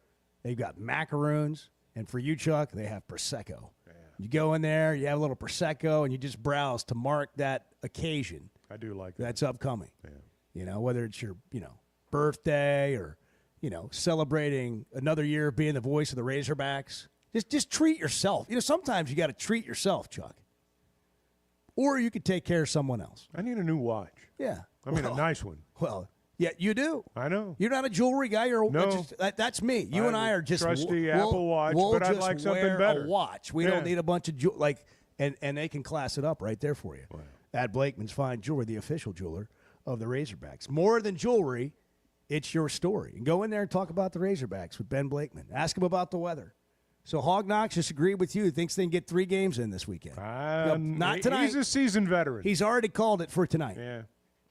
They've got macaroons. And for you, Chuck, they have Prosecco. Yeah. You go in there, you have a little Prosecco, and you just browse to mark that occasion. I do like that. That's upcoming. Yeah. You know, whether it's your, birthday or, celebrating another year of being the voice of the Razorbacks. Just treat yourself. Sometimes you got to treat yourself, Chuck. or you could take care of someone else. I need a new watch. Yeah. I mean, a nice one. Well, yeah, you do. I know. You're not a jewelry guy. No. That's me. You and I are just trusty Apple Watch, but I'd like something wear better. A watch. We don't need a bunch of and they can class it up right there for you. Wow. At Blakeman's Fine Jewelry, the official jeweler of the Razorbacks. More than jewelry, it's your story. And go in there and talk about the Razorbacks with Ben Blakeman. Ask him about the weather. So Hog Knox just agreed with you. Thinks they can get 3 games in this weekend. Not tonight. He's a seasoned veteran. He's already called it for tonight. Yeah.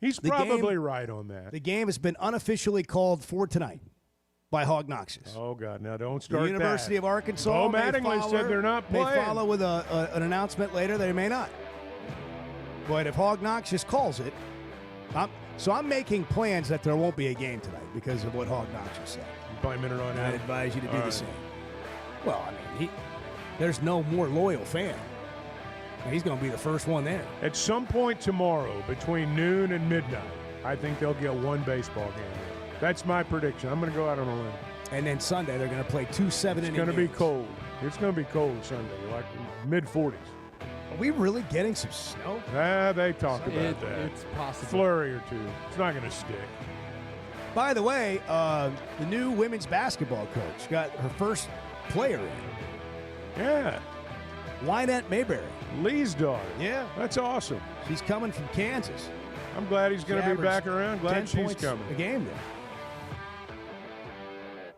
He's probably right on that. The game has been unofficially called for tonight by Hog Knoxes. Oh, God. Now, don't start The University of Arkansas. Bo Mattingly said they're not playing. They follow with an announcement later. They may not. But if Hog Knox just calls it, I'm making plans that there won't be a game tonight because of what Hog Knox just said. Blame it on him. I advise you to do All the right. same. Well, I mean, there's no more loyal fan. He's going to be the first one there. At some point tomorrow, between noon and midnight, I think they'll get 1 baseball game. That's my prediction. I'm going to go out on a limb. And then Sunday, they're going to play 2 7-inning It's going to be games. cold. It's going to be cold Sunday, like mid-40s. Are we really getting some snow? They talk about that. It's possible. Flurry or two. It's not going to stick. By the way, the new women's basketball coach got her first player in. Yeah. Lynette Mayberry. Lee's daughter. Yeah. That's awesome. She's coming from Kansas. I'm glad he's going to be back around. Glad 10 she's points coming. a game there.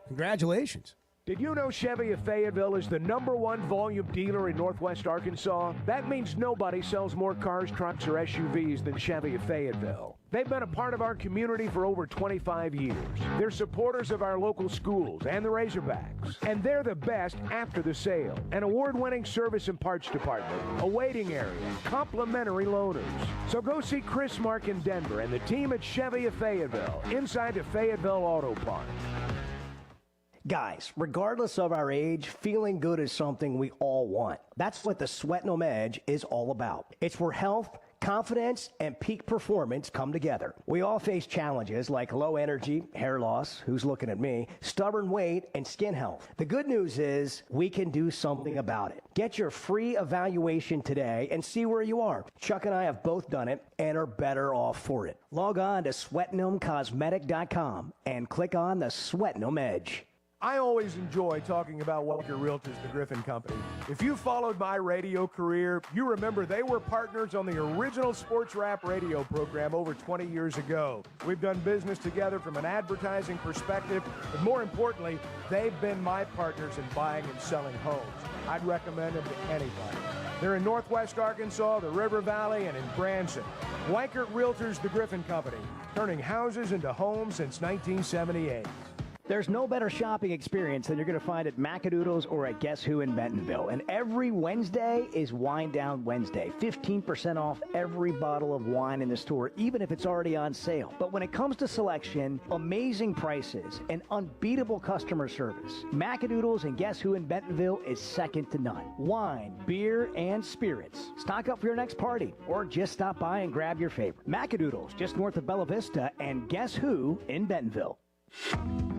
Congratulations. Did you know Chevy of Fayetteville is the #1 volume dealer in Northwest Arkansas? That means nobody sells more cars, trucks, or SUVs than Chevy of Fayetteville. They've been a part of our community for over 25 years. They're supporters of our local schools and the Razorbacks. And they're the best after the sale. An award-winning service and parts department, a waiting area, complimentary loaners. So go see Chris Mark in Denver and the team at Chevy of Fayetteville, inside the Fayetteville Auto Park. Guys, regardless of our age, feeling good is something we all want. That's what the Sweatnum Edge is all about. It's where health, confidence, and peak performance come together. We all face challenges like low energy, hair loss, who's looking at me, stubborn weight, and skin health. The good news is we can do something about it. Get your free evaluation today and see where you are. Chuck and I have both done it and are better off for it. Log on to SweatnumCosmetic.com and click on the Sweatnum Edge. I always enjoy talking about Walker Realtors, the Griffin Company. If you followed my radio career, you remember they were partners on the original sports rap radio program over 20 years ago. We've done business together from an advertising perspective, but more importantly, they've been my partners in buying and selling homes. I'd recommend them to anybody. They're in Northwest Arkansas, the River Valley, and in Branson. Wankert Realtors, the Griffin Company, turning houses into homes since 1978. There's no better shopping experience than you're going to find at Macadoodles or at Guess Who in Bentonville. And every Wednesday is Wine Down Wednesday. 15% off every bottle of wine in the store, even if it's already on sale. But when it comes to selection, amazing prices, and unbeatable customer service, Macadoodles and Guess Who in Bentonville is second to none. Wine, beer, and spirits. Stock up for your next party, or just stop by and grab your favorite. Macadoodles, just north of Bella Vista, and Guess Who in Bentonville.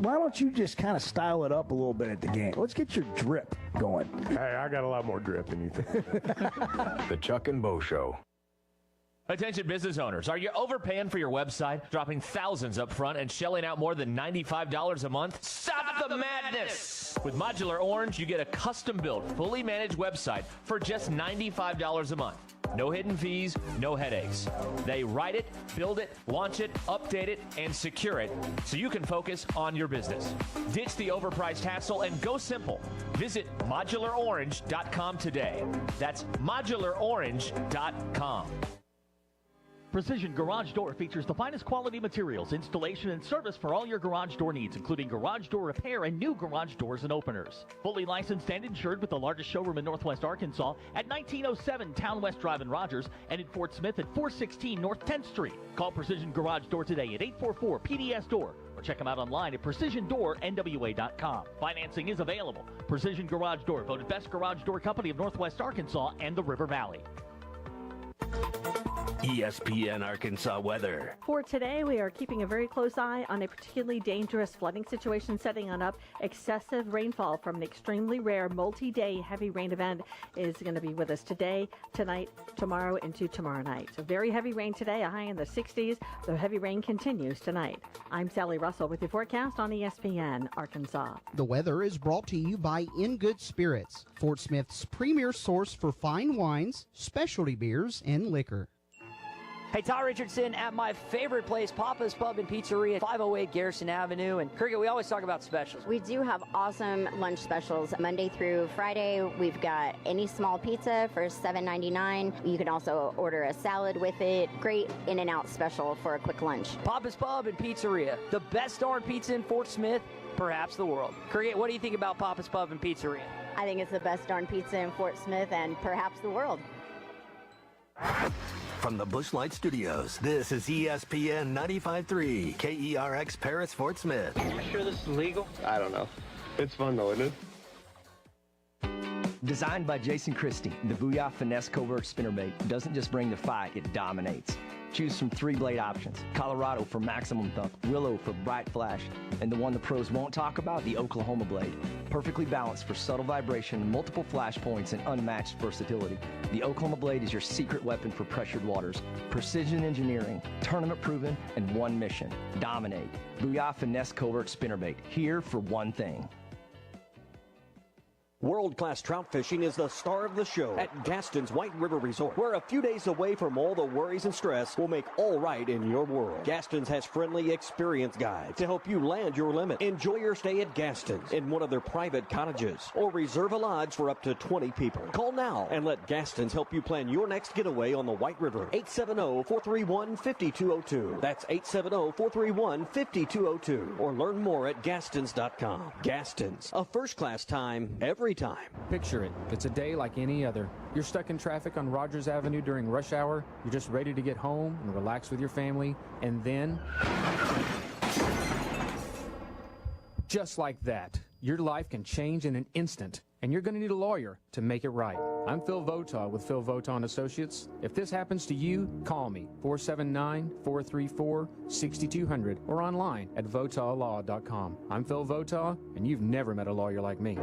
Why don't you just kind of style it up a little bit at the game? Let's get your drip going. Hey, I got a lot more drip than you think. The Chuck and Bo Show. Attention business owners, are you overpaying for your website, dropping thousands up front and shelling out more than $95 a month? Stop the madness! With Modular Orange, you get a custom-built, fully managed website for just $95 a month. No hidden fees, no headaches. They write it, build it, launch it, update it, and secure it so you can focus on your business. Ditch the overpriced hassle and go simple. Visit modularorange.com today. That's modularorange.com. Precision Garage Door features the finest quality materials, installation, and service for all your garage door needs, including garage door repair and new garage doors and openers. Fully licensed and insured with the largest showroom in Northwest Arkansas at 1907 Town West Drive in Rogers and in Fort Smith at 416 North 10th Street. Call Precision Garage Door today at 844-PDS-DOOR or check them out online at PrecisionDoorNWA.com. Financing is available. Precision Garage Door, voted best garage door company of Northwest Arkansas and the River Valley. ESPN Arkansas weather. For today, we are keeping a very close eye on a particularly dangerous flooding situation setting on up. Excessive rainfall from an extremely rare multi-day heavy rain event is going to be with us today, tonight, tomorrow, into tomorrow night. So very heavy rain today, a high in the 60s. The heavy rain continues tonight. I'm Sally Russell with your forecast on ESPN Arkansas. The weather is brought to you by In Good Spirits, Fort Smith's premier source for fine wines, specialty beers, and liquor. Hey, Ty Richardson at my favorite place, Papa's Pub and Pizzeria, 508 Garrison Avenue. And Cricket, we always talk about specials. We do have awesome lunch specials Monday through Friday. We've got any small pizza for $7.99. You can also order a salad with it. Great In-N-Out special for a quick lunch. Papa's Pub and Pizzeria, the best darn pizza in Fort Smith, perhaps the world. Cricket, what do you think about Papa's Pub and Pizzeria? I think it's the best darn pizza in Fort Smith and perhaps the world. From the Bushlight Studios, this is ESPN 95.3, KERX Paris, Fort Smith. Are you sure this is legal? I don't know. It's fun though, isn't it? Designed by Jason Christie, the Booyah Finesse Covert Spinnerbait doesn't just bring the fight, it dominates. Choose from 3 blade options: Colorado for maximum thump, Willow for bright flash, and the one the pros won't talk about, the Oklahoma blade. Perfectly balanced for subtle vibration, multiple flash points, and unmatched versatility. The Oklahoma blade is your secret weapon for pressured waters. Precision engineering, tournament proven, and one mission: dominate. Booyah Finesse Covert Spinnerbait, here for one thing. World-class trout fishing is the star of the show at Gaston's White River Resort, where a few days away from all the worries and stress will make all right in your world. Gaston's has friendly, experienced guides to help you land your limit. Enjoy your stay at Gaston's in one of their private cottages, or reserve a lodge for up to 20 people. Call now and let Gaston's help you plan your next getaway on the White River. 870-431-5202. That's 870-431-5202. Or learn more at Gastons.com. Gaston's, a first-class time every time. Picture it. It's a day like any other. You're stuck in traffic on Rogers Avenue during rush hour. You're just ready to get home and relax with your family. And then, just like that, your life can change in an instant. And you're going to need a lawyer to make it right. I'm Phil Votaw with Phil Votaw & Associates. If this happens to you, call me, 479-434-6200, or online at votawlaw.com. I'm Phil Votaw, and you've never met a lawyer like me.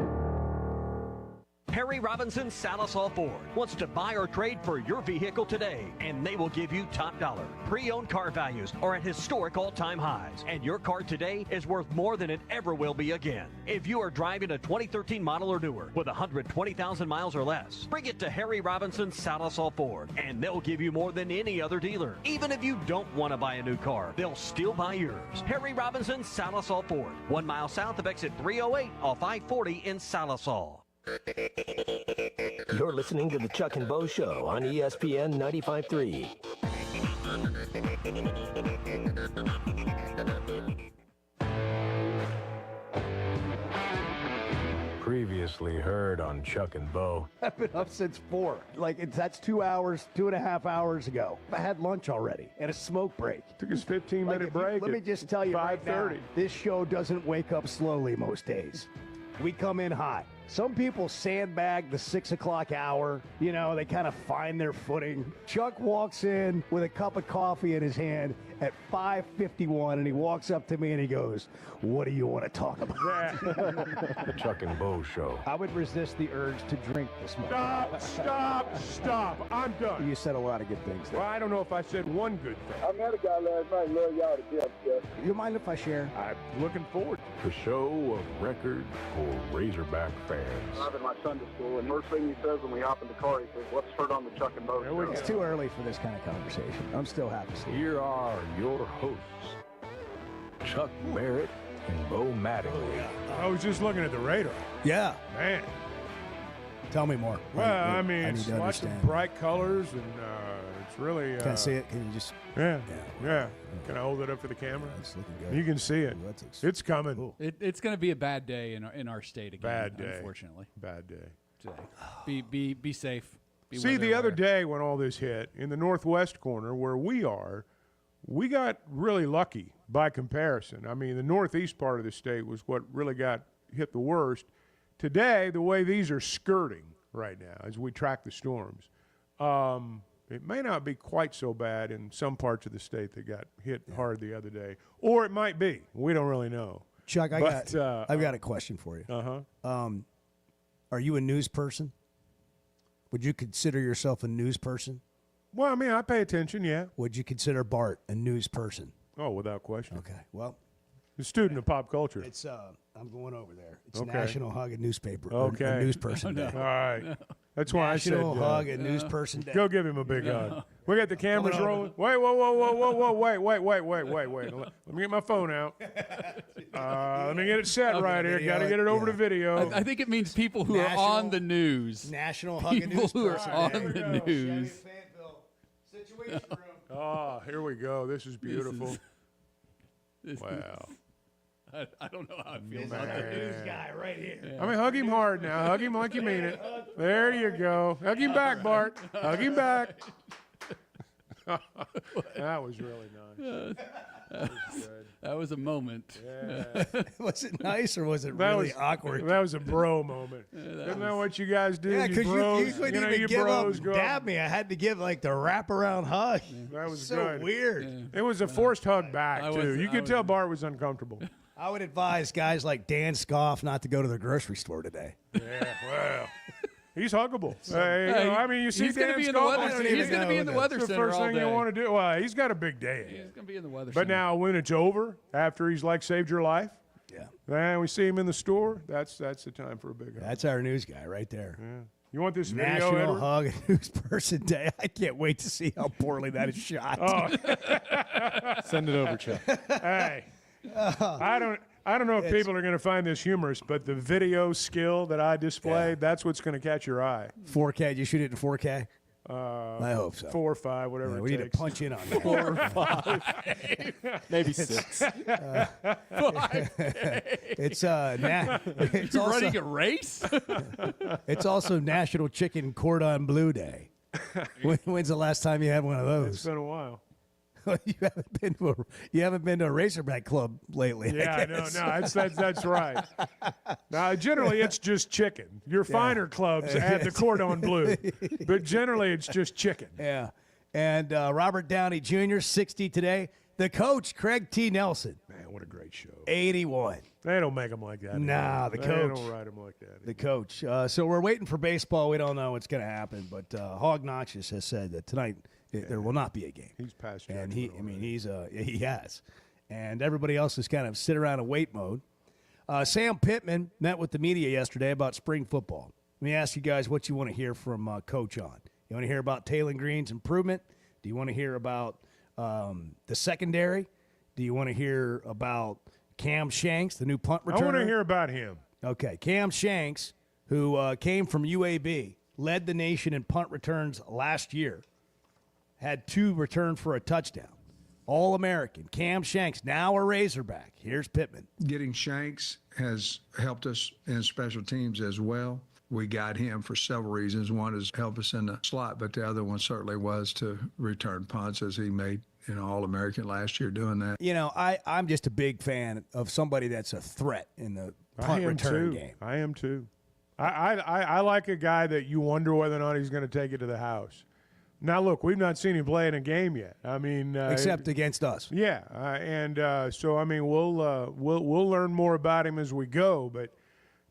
Harry Robinson Salisol Ford wants to buy or trade for your vehicle today, and they will give you top dollar. Pre-owned car values are at historic all-time highs, and your car today is worth more than it ever will be again. If you are driving a 2013 model or newer with 120,000 miles or less, bring it to Harry Robinson Salisol Ford, and they'll give you more than any other dealer. Even if you don't want to buy a new car, they'll still buy yours. Harry Robinson Salisol Ford, 1 mile south of exit 308 off I-40 in Salisol. You're listening to the Chuck and Bo Show on ESPN 95.3. Previously heard on Chuck and Bo. I've been up since 4. That's 2 hours, 2.5 hours ago. I had lunch already and a smoke break. Took his 15-minute break. Let me just tell you right now, 5:30. this show doesn't wake up slowly most days. We come in hot. Some people sandbag the 6 o'clock hour. You know, they kind of find their footing. Chuck walks in with a cup of coffee in his hand at 5:51, and he walks up to me and he goes, "What do you want to talk about?" The Chuck and Bo Show. I would resist the urge to drink this morning. Stop. I'm done. You said a lot of good things there. Well, I don't know if I said one good thing. I met a guy last night. Love y'all to death, Jeff. You mind if I share? I'm looking forward to The show of record for Razorback fans. I'm in my Sunday school, and first thing he says when we hop in the car, he says, "What's heard on the Chuck and Bo Show?" It's too early for this kind of conversation. I'm still happy to see you. Here are your hosts, Chuck Barrett and Bo Mattingly. I was just looking at the radar. Yeah. Man. Tell me more. Well, I need mean, it's to lots of understand. bright colors, and it's really... Can I see it? Can you just... Yeah. Can I hold it up for the camera? It's looking good. You can see it. It's coming. It's going to be a bad day in our state again. Bad day. Unfortunately. Bad day. Today. Be safe. Be See, weather the other aware. day when all this hit, in the northwest corner where we are, we got really lucky by comparison. I mean, the northeast part of the state was what really got hit the worst. Today, the way these are skirting right now as we track the storms, It may not be quite so bad in some parts of the state that got hit hard the other day, or it might be. We don't really know. Chuck, I've got a question for you. Are you a news person? Would you consider yourself a news person? Well, I mean, I pay attention, yeah. Would you consider Bart a news person? Oh, without question. Okay, well. A student of pop culture. It's I'm going over there. It's Okay. National Hug a Newspaper. Okay. Or News Person Day. All right. That's why National I said Hug a News Person Day. Go give him a big hug. We got the cameras Coming over. rolling. Wait, wait. Let me get my phone out. Let me get it set right here. Got to get it over to video. I think it means people who are on the news. National Hug a People News who are Person on Day. the news. Situation room. Oh, here we go. This is beautiful. Wow. I don't know how I feel This about is that. the news guy right here. I mean, hug him hard now. Hug him like you mean it. There you go. Hug him back, Bart. Hug him back. That was really nice. That was good. That was a moment. Yeah. Was it nice or was it That really was awkward? That was a bro moment. Isn't that what you guys do? Yeah, because bros, you couldn't know, even you give bros up go and dab me. I had to give like the wraparound hug. That was so good. weird. It was a forced hug back, I too. was- You I could was- tell Bart was uncomfortable. I would advise guys like Dan Scoff not to go to the grocery store today. Yeah, well. He's huggable. You know, I mean, you see he's gonna Dan be in the Scoff, weather I don't center. even He's gonna know be in the that. weather It's the center first all thing you day. want to do. Well, he's got a big day. He's gonna be in the weather. But center. now, when it's over, after he's like saved your life, then we see him in the store. That's the time for a big hug. That's our news guy right there. Yeah. You want this video, National Edward? Hug and News Person Day. I can't wait to see how poorly that is shot. Oh. Send it over, Chuck. Hey, I don't know if people are going to find this humorous, but the video skill that I displayed, that's what's going to catch your eye. 4K. Did you shoot it in 4K? I hope so. 4 or 5, whatever Yeah, it we need to takes. punch in on that. 4 or 5. Maybe 6. It's it's You're also, running a race? It's also National Chicken Cordon Bleu Day. When's the last time you had one of It's those? been a while. you haven't been to a Razorback Club lately. Yeah, that's right. Now, generally, it's just chicken. Your finer clubs add the cordon bleu, but generally, it's just chicken. Yeah. And Robert Downey Jr., 60 today. The coach, Craig T. Nelson, Man, what a great show. 81. They don't make them like that. Nah, anymore. the They coach. don't write them like that. The coach. So we're waiting for baseball. We don't know what's going to happen, but Hog Notches has said that tonight there will not be a game. He's past And judgment he has. And everybody else is kind of sit around in wait mode. Sam Pittman met with the media yesterday about spring football. Let me ask you guys what you want to hear from Coach on. You want to hear about Taylon Green's improvement? Do you want to hear about the secondary? Do you want to hear about Cam Shanks, the new punt returner? I want to hear about him. Okay, Cam Shanks, who came from UAB, led the nation in punt returns last year, had 2 returned for a touchdown. All-American, Cam Shanks, now a Razorback. Here's Pittman. Getting Shanks has helped us in special teams as well. We got him for several reasons. One is help us in the slot, but the other one certainly was to return punts, as he made All-American last year doing that. You know, I'm just a big fan of somebody that's a threat in the punt return game. I am too. I like a guy that you wonder whether or not he's going to take it to the house. Now, look, we've not seen him play in a game yet. I mean, Except against us. Yeah, so I mean, we'll learn more about him as we go. But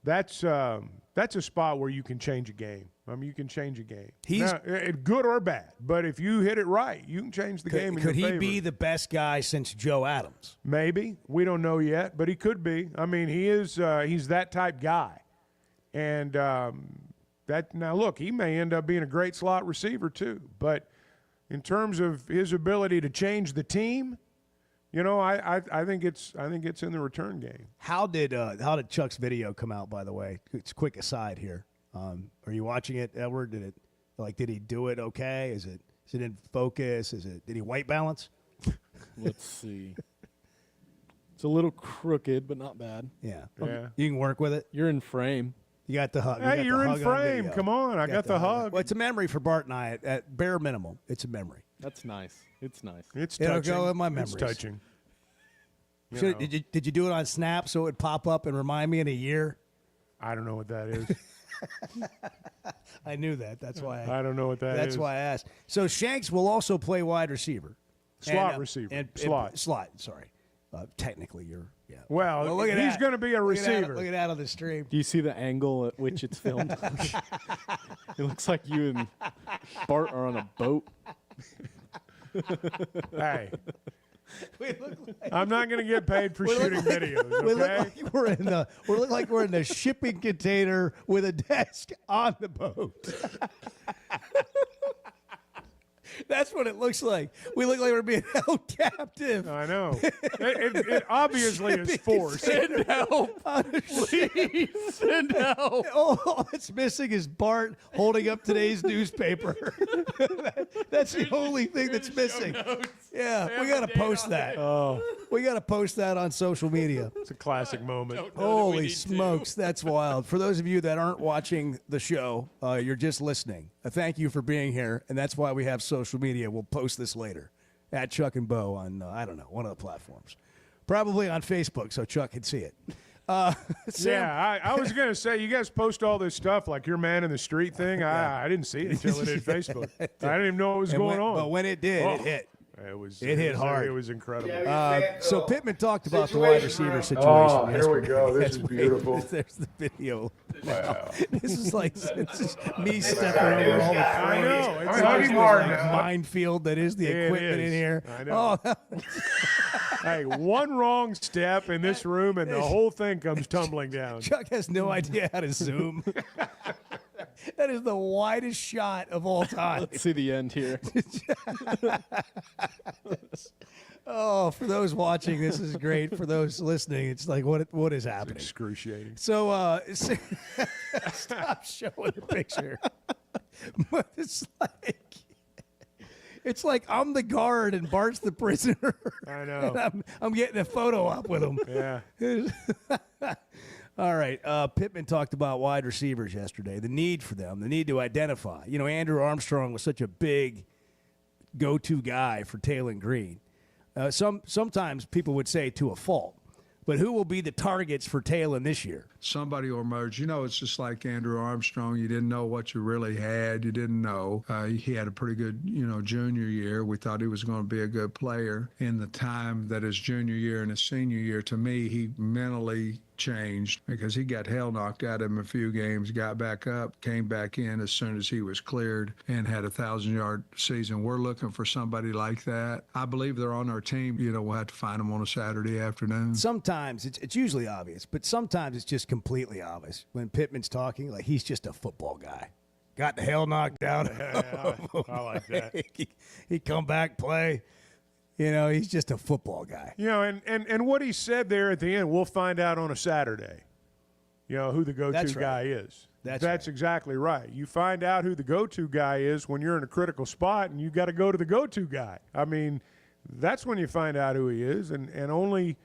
that's a spot where you can change a game. I mean, you can change a game. He's now, good or bad, but if you hit it right, you can change the game. Could in your he be favor. the best guy since Joe Adams? Maybe. We don't know yet, but he could be. I mean, he is. He's that type guy, and now look, he may end up being a great slot receiver too. But in terms of his ability to change the team, I think it's in the return game. How did Chuck's video come out? By the way, it's a quick aside here. Are you watching it, Edward? Did he do it okay? Is it in focus? Did he white balance? Let's see. It's a little crooked, but not bad. Yeah. Yeah. You can work with it. You're in frame. You got the hug. Hey, you're in hug on frame. video. Come on, I got the hug. Well, it's a memory for Bart and I. At bare minimum, it's a memory. That's nice. It's nice. It's It'll touching. go in my It's memories. touching. Did you do it on Snap so it would pop up and remind me in a year? I don't know what that is. I knew that. That's why. I don't know what that That's is. why I asked. So Shanks will also play wide receiver. Slot receiver. Slot. Slot. Sorry. Technically, you're. Yeah. Well, look at he's that. going to be a Look at that- receiver. Look at that on the stream. Do you see the angle at which it's filmed? It looks like you and Bart are on a boat. Hey. We look like, I'm not going to get paid for shooting videos, okay? we look like we're in the shipping container with a desk on the boat. That's what it looks like. We look like we're being held captive. I know. It obviously is forced. Send help. Please send help. All that's missing is Bart holding up today's newspaper. That's the only thing that's missing. Yeah, we got to post that. Oh, We got to post that on social media. it's a classic moment. Holy smokes, that's wild. For those of you that aren't watching the show, you're just listening. Thank you for being here, and that's why we have social media. We'll post this later at Chuck and Bo on, I don't know, one of the platforms. Probably on Facebook, so Chuck can see it. Sam, Yeah, I was going to say, you guys post all this stuff like your man in the street thing. I didn't see it until it hit Facebook. I didn't even know what was going on. But when it did, Oh. it hit. It hit hard. It was incredible. So Pittman talked about the wide receiver situation. Oh, here we yesterday. go. This That's is great. beautiful. There's the video. Wow. This is like it's just me stepping over all the I know. frames. It's It's like like now. minefield that is the It equipment is. in here. I know. Oh, Hey, one wrong step in this room and the whole thing comes tumbling down. Chuck has no idea how to zoom. That is the widest shot of all time. Let's see the end here. Oh, for those watching, this is great. For those listening, it's like what is happening? Excruciating. So, stop showing the picture. But it's like I'm the guard and Bart's the prisoner. I know. And I'm getting a photo op with him. Yeah. All right. Pittman talked about wide receivers yesterday, the need for them, the need to identify. You know, Andrew Armstrong was such a big go-to guy for Taylon Green. Sometimes people would say to a fault. But who will be the targets for Taylon this year? Somebody will emerge. You know, it's just like Andrew Armstrong. You didn't know what you really had. You didn't know. He had a pretty good, junior year. We thought he was going to be a good player. In the time that his junior year and his senior year, to me, he mentally changed because he got hell knocked out of him a few games, got back up, came back in as soon as he was cleared, and had a 1,000-yard season. We're looking for somebody like that. I believe they're on our team. We'll have to find them on a Saturday afternoon. Sometimes it's usually obvious, but sometimes it's just completely obvious. When Pittman's talking, like he's just a football guy. Got the hell knocked out. I like that. he come back, play. He's just a football guy. And what he said there at the end, we'll find out on a Saturday, who the go-to That's right. guy is. That's right. exactly right. You find out who the go-to guy is when you're in a critical spot and you got to go to the go-to guy. I mean, that's when you find out who he is, and only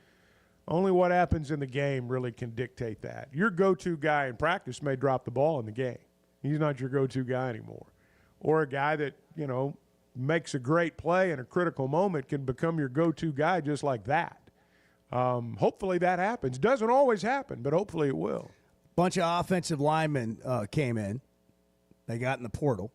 what happens in the game really can dictate that. Your go-to guy in practice may drop the ball in the game. He's not your go-to guy anymore. Or a guy that, makes a great play in a critical moment can become your go-to guy just like that. Hopefully that happens. Doesn't always happen, but hopefully it will. Bunch of offensive linemen came in. They got in the portal.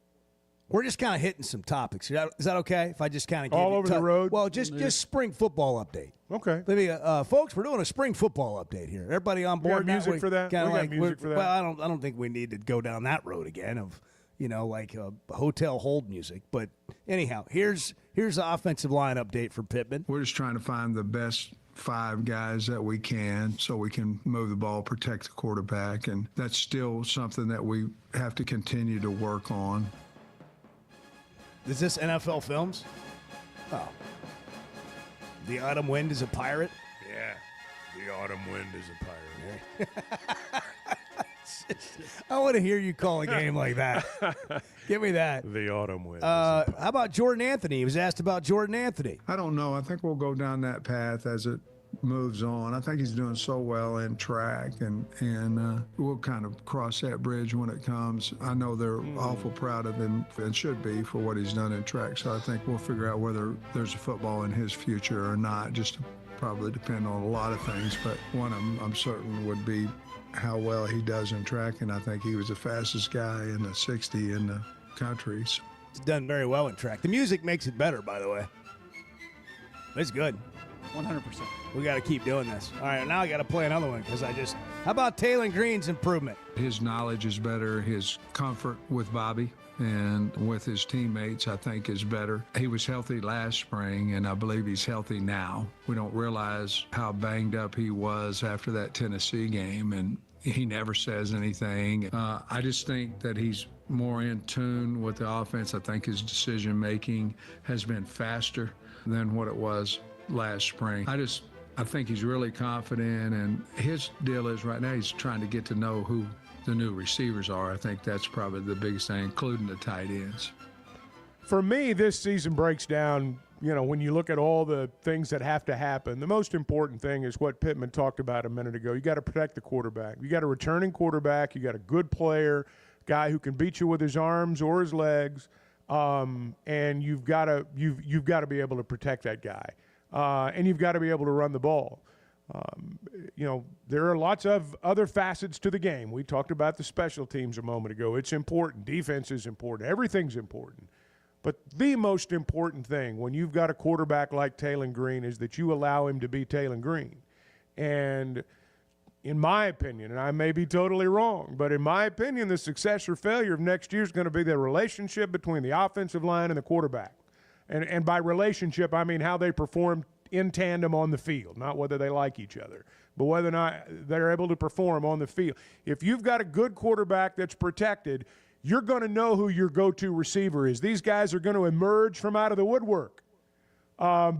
We're just kind of hitting some topics. Is that okay if I just kind of give All you over the road? Well, just spring football update. Okay. Let me, folks, we're doing a spring football update here. Everybody on We got board? now? music for that? Kinda We got like, music for that? Well, I don't think we need to go down that road again of, like hotel hold music. But anyhow, here's the offensive line update for Pittman. We're just trying to find the best 5 guys that we can so we can move the ball, protect the quarterback, and that's still something that we have to continue to work on. Is this NFL Films? Oh. The autumn wind is a pirate? Yeah. The autumn wind is a pirate. I want to hear you call a game like that. Give me that. The autumn wind. How about Jordan Anthony? He was asked about Jordan Anthony. I don't know. I think we'll go down that path as it moves on. I think he's doing so well in track, and we'll kind of cross that bridge when it comes. I know they're awful proud of him and should be for what he's done in track, so I think we'll figure out whether there's a football in his future or not, just to probably depend on a lot of things, but one of them I'm certain would be how well he does in track, and I think he was the fastest guy in the 60 in the country. He's done very well in track. The music makes it better, by the way. It's good. 100%. We got to keep doing this. All right, now I got to play another one because how about Taylor Green's improvement? His knowledge is better. His comfort with Bobby and with his teammates, I think, is better. He was healthy last spring, and I believe he's healthy now. We don't realize how banged up he was after that Tennessee game, and he never says anything. I just think that he's more in tune with the offense. I think his decision-making has been faster than what it was last spring. I think he's really confident, and his deal is right now he's trying to get to know who the new receivers are. I think that's probably the biggest thing, including the tight ends. For me, this season breaks down, when you look at all the things that have to happen, the most important thing is what Pittman talked about a minute ago. You got to protect the quarterback. You got a returning quarterback. You got a good player, guy who can beat you with his arms or his legs, and you've got to be able to protect that guy. And you've got to be able to run the ball. There are lots of other facets to the game. We talked about the special teams a moment ago. It's important. Defense is important. Everything's important. But the most important thing when you've got a quarterback like Taylor Green is that you allow him to be Taylor Green. And in my opinion, and I may be totally wrong, but in my opinion, the success or failure of next year is going to be the relationship between the offensive line and the quarterback. And by relationship, I mean how they perform in tandem on the field, not whether they like each other, but whether or not they're able to perform on the field. If you've got a good quarterback that's protected, you're going to know who your go-to receiver is. These guys are going to emerge from out of the woodwork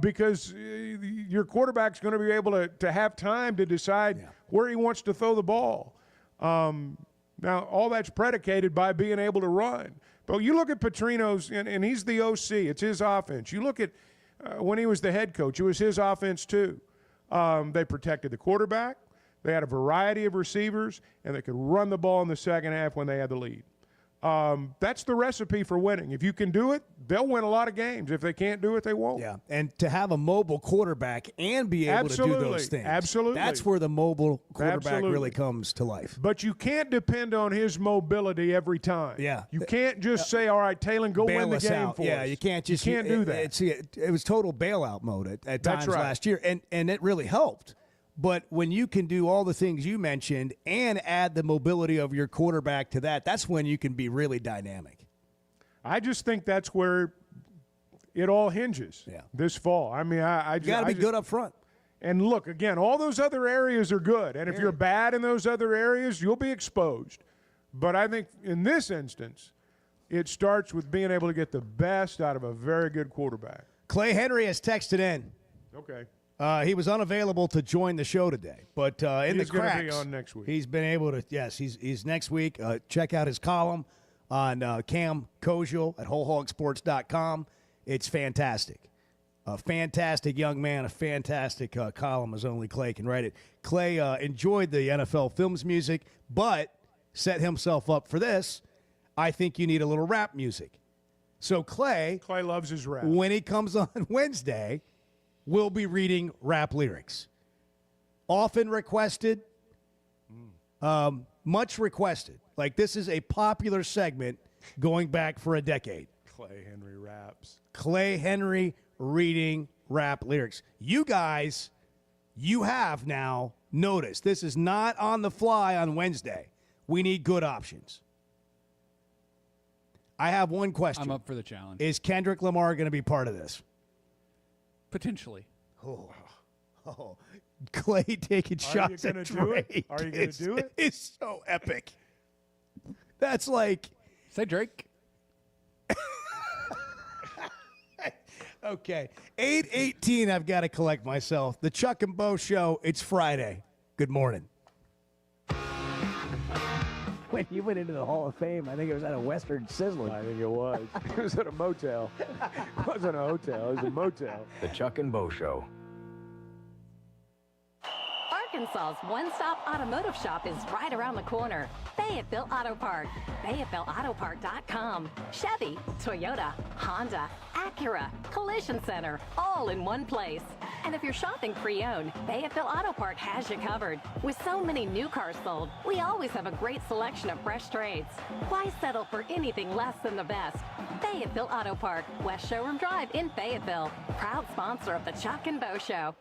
because your quarterback's going to be able to have time to decide where he wants to throw the ball. Now, all that's predicated by being able to run. But you look at Petrino's, and he's the OC. It's his offense. You look at when he was the head coach, it was his offense too. They protected the quarterback. They had a variety of receivers, and they could run the ball in the second half when they had the lead. That's the recipe for winning. If you can do it, they'll win a lot of games. If they can't do it, they won't. Yeah, and to have a mobile quarterback and be able to do those things. Absolutely. That's where the mobile quarterback really comes to life. But you can't depend on his mobility every time. Yeah. You can't just say, all right, Taylor, go bail win the us game out. for Yeah, us. you can't just do that. It was total bailout mode at That's times right. last year, and it really helped. But when you can do all the things you mentioned and add the mobility of your quarterback to that, that's when you can be really dynamic. I just think that's where it all hinges this fall. I mean, I You got to be good up front. And look, again, all those other areas are good. And if you're bad in those other areas, you'll be exposed. But I think in this instance, it starts with being able to get the best out of a very good quarterback. Clay Henry has texted in. Okay. He was unavailable to join the show today, but in He's the gonna cracks, be on next week. He's been able to. Yes, he's next week. Check out his column on Cam Koziel at WholeHogSports.com. It's fantastic. A fantastic young man, a fantastic column, as only Clay can write it. Clay enjoyed the NFL Films music, but set himself up for this. I think you need a little rap music. So Clay loves his rap. When he comes on Wednesday, we'll be reading rap lyrics. Often requested, much requested. Like, this is a popular segment going back for a decade. Clay Henry raps. Clay Henry reading rap lyrics. You guys, you have now noticed this is not on the fly on Wednesday. We need good options. I have one question. I'm up for the challenge. Is Kendrick Lamar going to be part of this? Potentially. Oh, Clay taking shots at Drake. Are you going to do it? It's so epic. That's like... Say Drake. Okay. 8:18, I've got to collect myself. The Chuck and Bo Show, it's Friday. Good morning. When you went into the Hall of Fame, I think it was at a Western Sizzler. I think it was. It was at a motel. It wasn't a hotel. It was a motel. The Chuck and Bo Show. Arkansas's one-stop automotive shop is right around the corner. Fayetteville Auto Park. FayettevilleAutoPark.com. Chevy, Toyota, Honda, Acura, Collision Center, all in one place. And if you're shopping pre-owned, Fayetteville Auto Park has you covered. With so many new cars sold, we always have a great selection of fresh trades. Why settle for anything less than the best? Fayetteville Auto Park, West Showroom Drive in Fayetteville. Proud sponsor of the Chuck and Bo Show.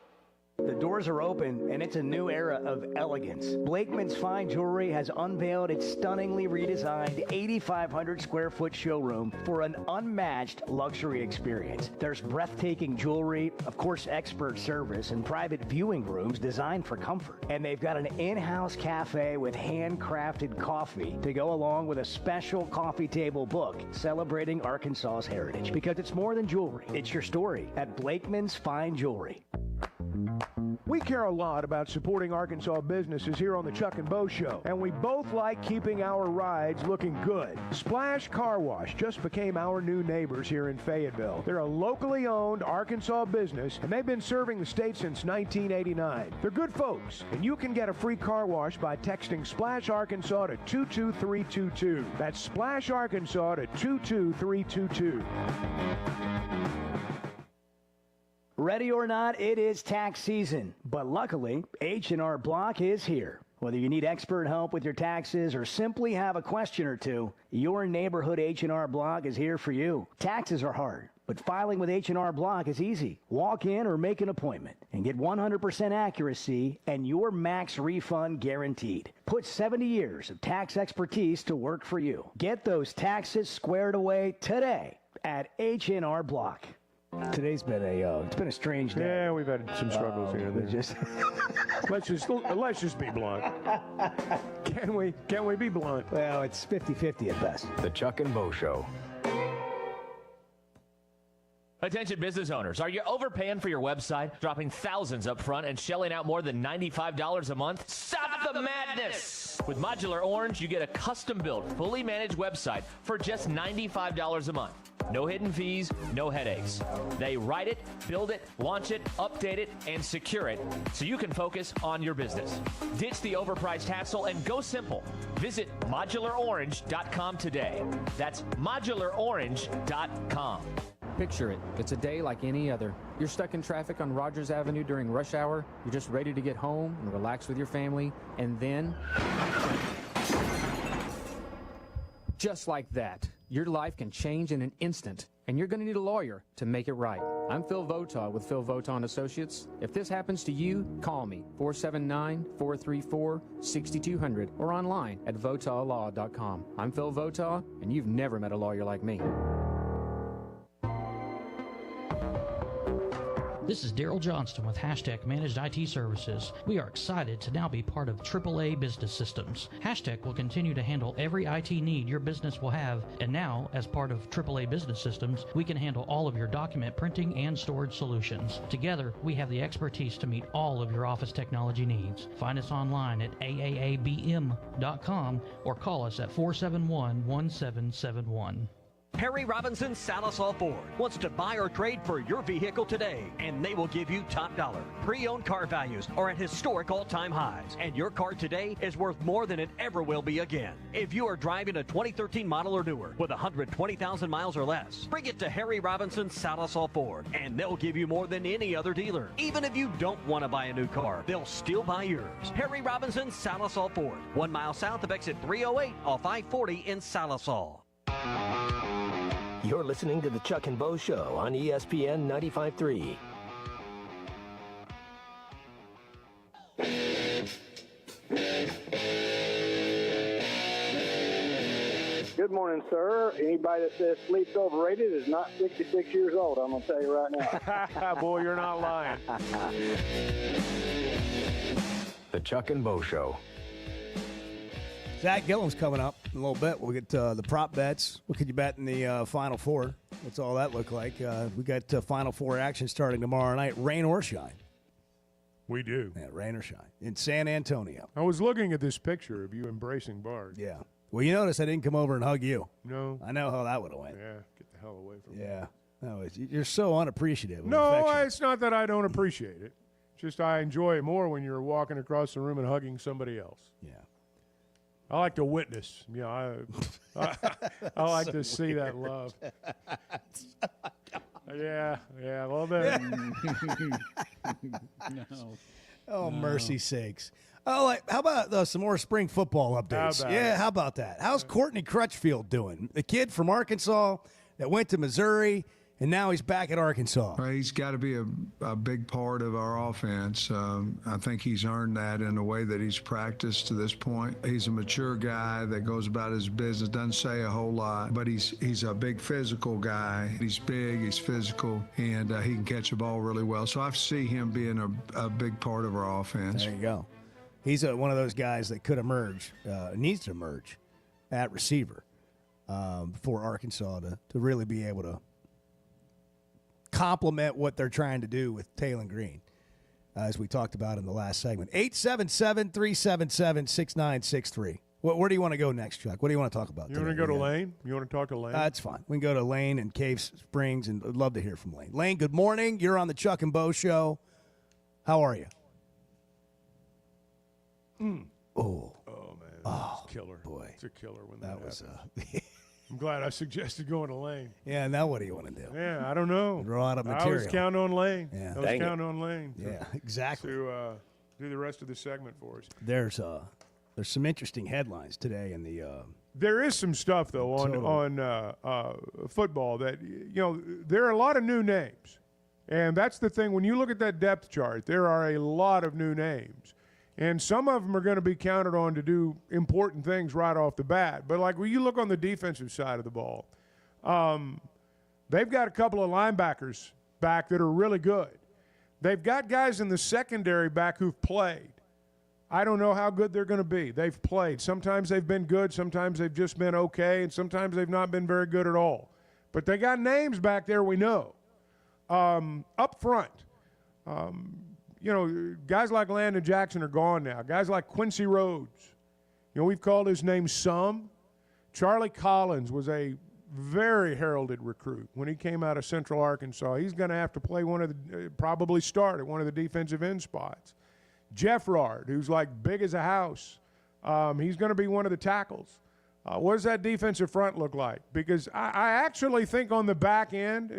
The doors are open, and it's a new era of elegance. Blakeman's Fine Jewelry has unveiled its stunningly redesigned 8,500 square foot showroom for an unmatched luxury experience. There's breathtaking jewelry, of course, expert service, and private viewing rooms designed for comfort. And they've got an in-house cafe with handcrafted coffee to go along with a special coffee table book celebrating Arkansas's heritage. Because it's more than jewelry, it's your story at Blakeman's Fine Jewelry. We care a lot about supporting Arkansas businesses here on the Chuck and Bo Show, and we both like keeping our rides looking good. Splash Car Wash just became our new neighbors here in Fayetteville. They're a locally owned Arkansas business, and they've been serving the state since 1989. They're good folks, and you can get a free car wash by texting Splash Arkansas to 22322. That's Splash Arkansas to 22322. Ready or not, it is tax season. But luckily, H&R Block is here. Whether you need expert help with your taxes or simply have a question or two, your neighborhood H&R Block is here for you. Taxes are hard, but filing with H&R Block is easy. Walk in or make an appointment and get 100% accuracy and your max refund guaranteed. Put 70 years of tax expertise to work for you. Get those taxes squared away today at H&R Block. Today's been it's been a strange day. Yeah, we've had some struggles here and there. Let's just be blunt. Can we be blunt? Well, it's 50-50 at best. The Chuck and Bo Show. Attention business owners, are you overpaying for your website, dropping thousands up front and shelling out more than $95 a month? Stop the madness! With Modular Orange, you get a custom-built, fully managed website for just $95 a month. No hidden fees, no headaches. They write it, build it, launch it, update it, and secure it so you can focus on your business. Ditch the overpriced hassle and go simple. Visit modularorange.com today. That's modularorange.com. Picture it. It's a day like any other. You're stuck in traffic on Rogers Avenue during rush hour. You're just ready to get home and relax with your family. And then, just like that, your life can change in an instant. And you're going to need a lawyer to make it right. I'm Phil Votaw with Phil Votaw Associates. If this happens to you, call me, 479-434-6200, or online at votawlaw.com. I'm Phil Votaw, and you've never met a lawyer like me. This is Daryl Johnston with Hashtag Managed IT Services. We are excited to now be part of AAA Business Systems. Hashtag will continue to handle every IT need your business will have, and now, as part of AAA Business Systems, we can handle all of your document printing and storage solutions. Together, we have the expertise to meet all of your office technology needs. Find us online at aaabm.com or call us at 471-1771. Perry Robinson Salisal Ford wants to buy or trade for your vehicle today, and they will give you top dollar. Pre-owned car values are at historic all-time highs, and your car today is worth more than it ever will be again. If you are driving a 2013 model or newer with 120,000 miles or less, bring it to Harry Robinson Salisal Ford, and they'll give you more than any other dealer. Even if you don't want to buy a new car, they'll still buy yours. Harry Robinson Salisal Ford, 1 mile south of exit 308 off I-40 in Salisal. You're listening to the Chuck and Bo Show on ESPN 95.3. Good morning, sir. Anybody that says sleep's overrated is not 66 years old, I'm going to tell you right now. Boy, you're not lying. The Chuck and Bo Show. Zach Gillen's coming up in a little bit. We'll get the prop bets. What could you bet in the Final Four? What's all that look like? We got Final Four action starting tomorrow night. Rain or shine. We do. Yeah, rain or shine. In San Antonio. I was looking at this picture of you embracing Bard. Yeah. Well, you notice I didn't come over and hug you. No. I know how that would have went. Yeah, get the hell away from me. Yeah. No, you're so unappreciative. No, it's not that I don't appreciate it. Just I enjoy it more when you're walking across the room and hugging somebody else. Yeah. I like to witness. You know, I like to see that love. Yeah. Well, then. No. Oh, mercy sakes. Oh, how about some more spring football updates? How about Yeah, it? how about that? How's Courtney Crutchfield doing? The kid from Arkansas that went to Missouri, and now he's back at Arkansas. Well, he's got to be a big part of our offense. I think he's earned that in the way that he's practiced to this point. He's a mature guy that goes about his business, doesn't say a whole lot, but he's a big physical guy. He's big, he's physical, and he can catch a ball really well. So I see him being a big part of our offense. There you go. He's one of those guys that could emerge, needs to emerge at receiver for Arkansas to really be able to complement what they're trying to do with Taylon Green, as we talked about in the last segment. 877-377-6963. Where do you want to go next, Chuck? What do you want to talk about? You want to go to Lane? You want to talk to Lane? That's fine. We can go to Lane and Cave Springs, and I'd love to hear from Lane. Lane, good morning. You're on the Chuck and Bo Show. How are you? Oh, man. That's a killer. Boy. It's a killer when that was. happens. I'm glad I suggested going to Lane. Yeah, now what do you want to do? Yeah, I don't know. Draw out of I material. was counting on Lane. Yeah. I was counting on Lane. Yeah, exactly. To do the rest of the segment for us. There's some interesting headlines today in the. There is some stuff though on football that there are a lot of new names, and that's the thing. When you look at that depth chart, there are a lot of new names. And some of them are going to be counted on to do important things right off the bat. But like when you look on the defensive side of the ball, they've got a couple of linebackers back that are really good. They've got guys in the secondary back who've played. I don't know how good they're going to be. They've played. Sometimes they've been good. Sometimes they've just been okay. And sometimes they've not been very good at all. But they got names back there we know. Up front, guys like Landon Jackson are gone now. Guys like Quincy Rhodes. We've called his name some. Charlie Collins was a very heralded recruit when he came out of Central Arkansas. He's going to have to play probably start at one of the defensive end spots. Jeff Rard, who's like big as a house, he's going to be one of the tackles. What does that defensive front look like? Because I actually think on the back end,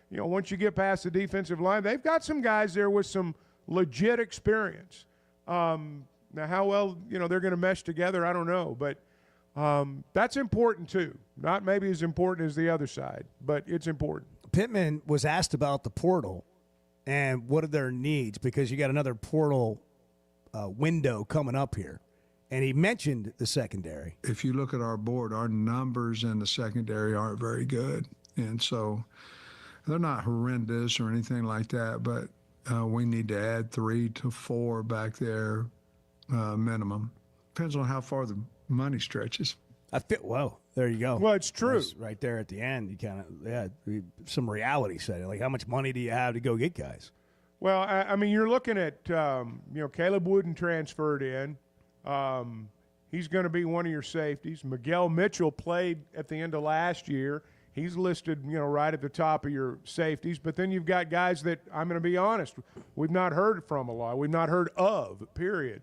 once you get past the defensive line, they've got some guys there with some legit experience. Now, how well they're going to mesh together, I don't know, but that's important too. Not maybe as important as the other side, but it's important. Pittman was asked about the portal and what are their needs, because you got another portal window coming up here. And he mentioned the secondary. If you look at our board, our numbers in the secondary aren't very good. And so they're not horrendous or anything like that, but we need to add 3 to 4 back there minimum. Depends on how far the money stretches. Whoa, there you go. Well, it's true. That's right there at the end, you kind of, some reality setting. Like, how much money do you have to go get guys? Well, I mean, you're looking at, Caleb Wooden transferred in. He's going to be one of your safeties. Miguel Mitchell played at the end of last year. He's listed, right at the top of your safeties. But then you've got guys that, I'm going to be honest, we've not heard from a lot. We've not heard of, period.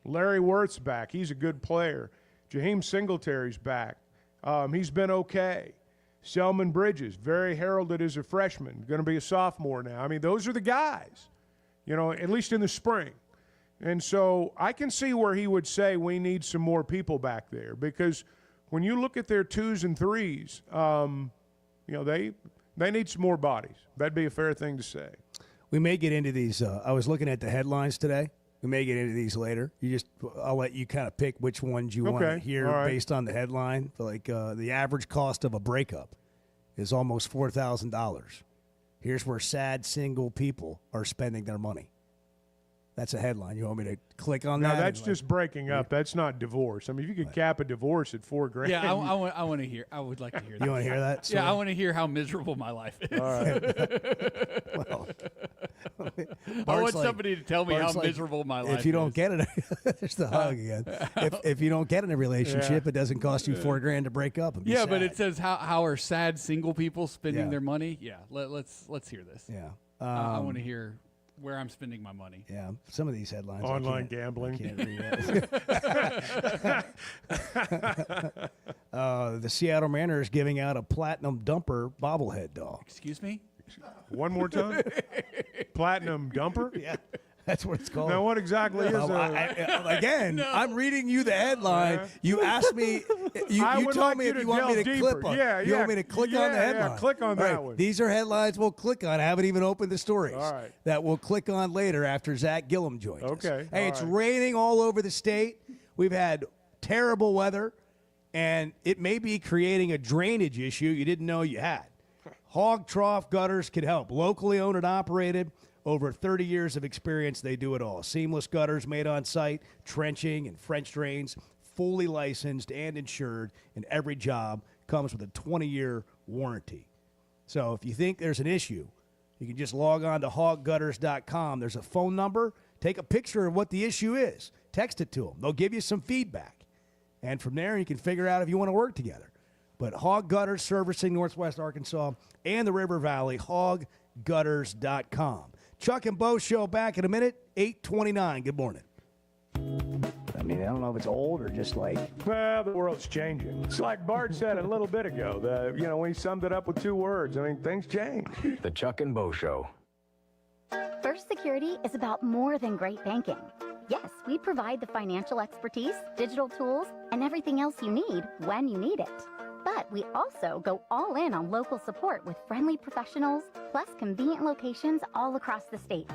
Larry Wirth's back. He's a good player. Jaheim Singletary's back. He's been okay. Selman Bridges, very heralded as a freshman, going to be a sophomore now. I mean, those are the guys, at least in the spring. And so I can see where he would say we need some more people back there, because when you look at their 2s and 3s, they need some more bodies. That'd be a fair thing to say. We may get into these. I was looking at the headlines today. We may get into these later. I'll let you kind of pick which ones you want to hear based on the headline. Like the average cost of a breakup is almost $4,000. Here's where sad single people are spending their money. That's a headline. You want me to click on that? No, that's just breaking up. That's not divorce. I mean, if you could cap a divorce at $4,000. Yeah, I want to hear. I would like to hear that. You want to hear that? Yeah, I want to hear how miserable my life is. All right. Well, I want somebody to tell me how miserable my life is. If you don't get it, there's the hug again. If you don't get in a relationship, it doesn't cost you $4,000 to break up. And be sad. But it says how are sad single people spending their money? Yeah, let's hear this. Yeah, I want to hear. where I'm spending my money. Yeah, some of these headlines. Online I gambling. can't read it. The Seattle Mariners giving out a platinum dumper bobblehead doll. Excuse me? One more time. Platinum dumper? Yeah. That's what it's called. Now, what exactly is again, I'm reading you the headline. You asked me, you told me if you want me to click on it. You want me to click on the headline. Yeah, click on that one. These are headlines we'll click on. I haven't even opened the stories. All right. That we'll click on later after Zach Gillum joins us. Okay. Hey, it's raining all over the state. We've had terrible weather, and it may be creating a drainage issue you didn't know you had. Hog Trough Gutters can help. Locally owned and operated. Over 30 years of experience, they do it all. Seamless gutters made on site, trenching and French drains, fully licensed and insured, and every job comes with a 20-year warranty. So if you think there's an issue, you can just log on to hoggutters.com. There's a phone number. Take a picture of what the issue is. Text it to them. They'll give you some feedback. And from there, you can figure out if you want to work together. But Hog Gutters servicing Northwest Arkansas and the River Valley, hoggutters.com. Chuck and Bo show back in a minute, 8:29. Good morning. I mean, I don't know if it's old or just like. Well, the world's changing. It's like Bart said a little bit ago. When he summed it up with 2 words. I mean, things change. The Chuck and Bo Show. First Security is about more than great banking. Yes, we provide the financial expertise, digital tools, and everything else you need when you need it. But we also go all in on local support with friendly professionals, plus convenient locations all across the state.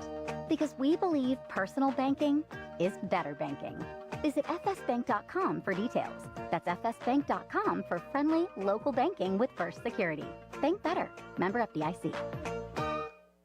Because we believe personal banking is better banking. Visit fsbank.com for details. That's fsbank.com for friendly local banking with First Security. Bank better. Member FDIC.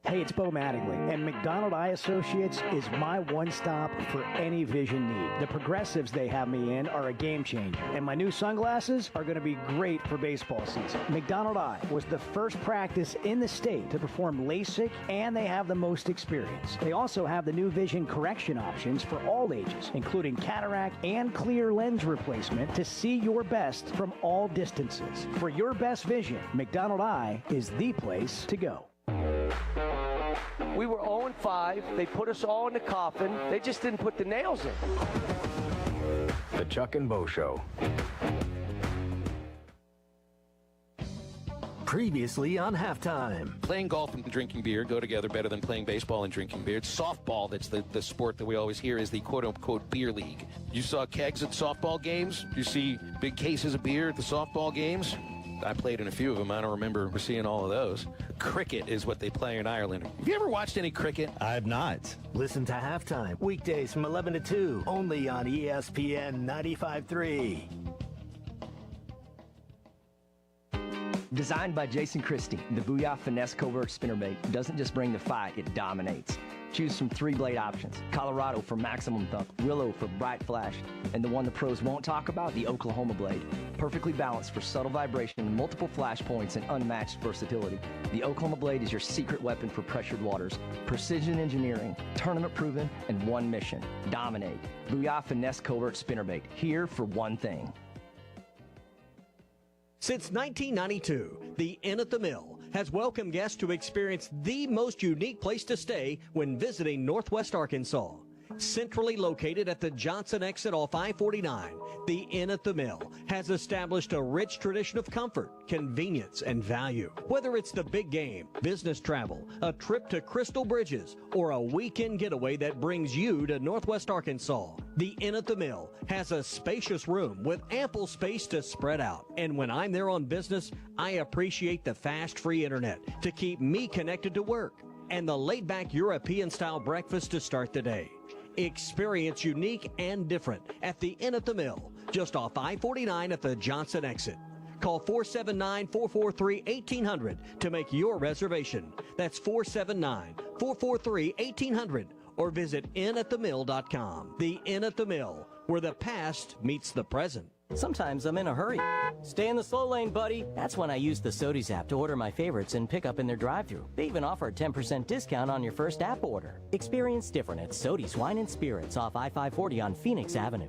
Hey, it's Bo Mattingly, and McDonald Eye Associates is my one-stop for any vision need. The progressives they have me in are a game changer, and my new sunglasses are going to be great for baseball season. McDonald Eye was the first practice in the state to perform LASIK, and they have the most experience. They also have the new vision correction options for all ages, including cataract and clear lens replacement to see your best from all distances. For your best vision, McDonald Eye is the place to go. We were 0-5. They put us all in the coffin. They just didn't put the nails in. The Chuck and Bo Show. Previously on Halftime. Playing golf and drinking beer go together better than playing baseball and drinking beer. It's softball that's the sport that we always hear is the quote-unquote beer league. You saw kegs at softball games? You see big cases of beer at the softball games? I played in a few of them. I don't remember seeing all of those. Cricket is what they play in Ireland. Have you ever watched any cricket? I have not. Listen to Halftime, weekdays from 11 to 2, only on ESPN 95.3. Designed by Jason Christie, the Booyah Finesse Covert Spinnerbait doesn't just bring the fight, it dominates. Choose from 3 blade options. Colorado for maximum thump, Willow for bright flash, and the one the pros won't talk about, the Oklahoma blade. Perfectly balanced for subtle vibration, multiple flash points, and unmatched versatility. The Oklahoma blade is your secret weapon for pressured waters. Precision engineering, tournament proven, and one mission: dominate. Booyah Finesse Covert Spinnerbait, here for one thing. Since 1992, the Inn at the Mill has welcomed guests to experience the most unique place to stay when visiting Northwest Arkansas. Centrally located at the Johnson exit off I-49, the Inn at the Mill has established a rich tradition of comfort, convenience, and value. Whether it's the big game, business travel, a trip to Crystal Bridges, or a weekend getaway that brings you to Northwest Arkansas, the Inn at the Mill has a spacious room with ample space to spread out. And when I'm there on business, I appreciate the fast, free internet to keep me connected to work, and the laid-back European-style breakfast to start the day. Experience unique and different at the Inn at the Mill, just off I-49 at the Johnson exit. Call 479-443-1800 to make your reservation. That's 479-443-1800 or visit innatthemill.com. The Inn at the Mill, where the past meets the present. Sometimes I'm in a hurry. Stay in the slow lane, buddy. That's when I use the Sodies app to order my favorites and pick up in their drive-thru. They even offer a 10% discount on your first app order. Experience different at Sodies Wine and Spirits off I-540 on Phoenix Avenue.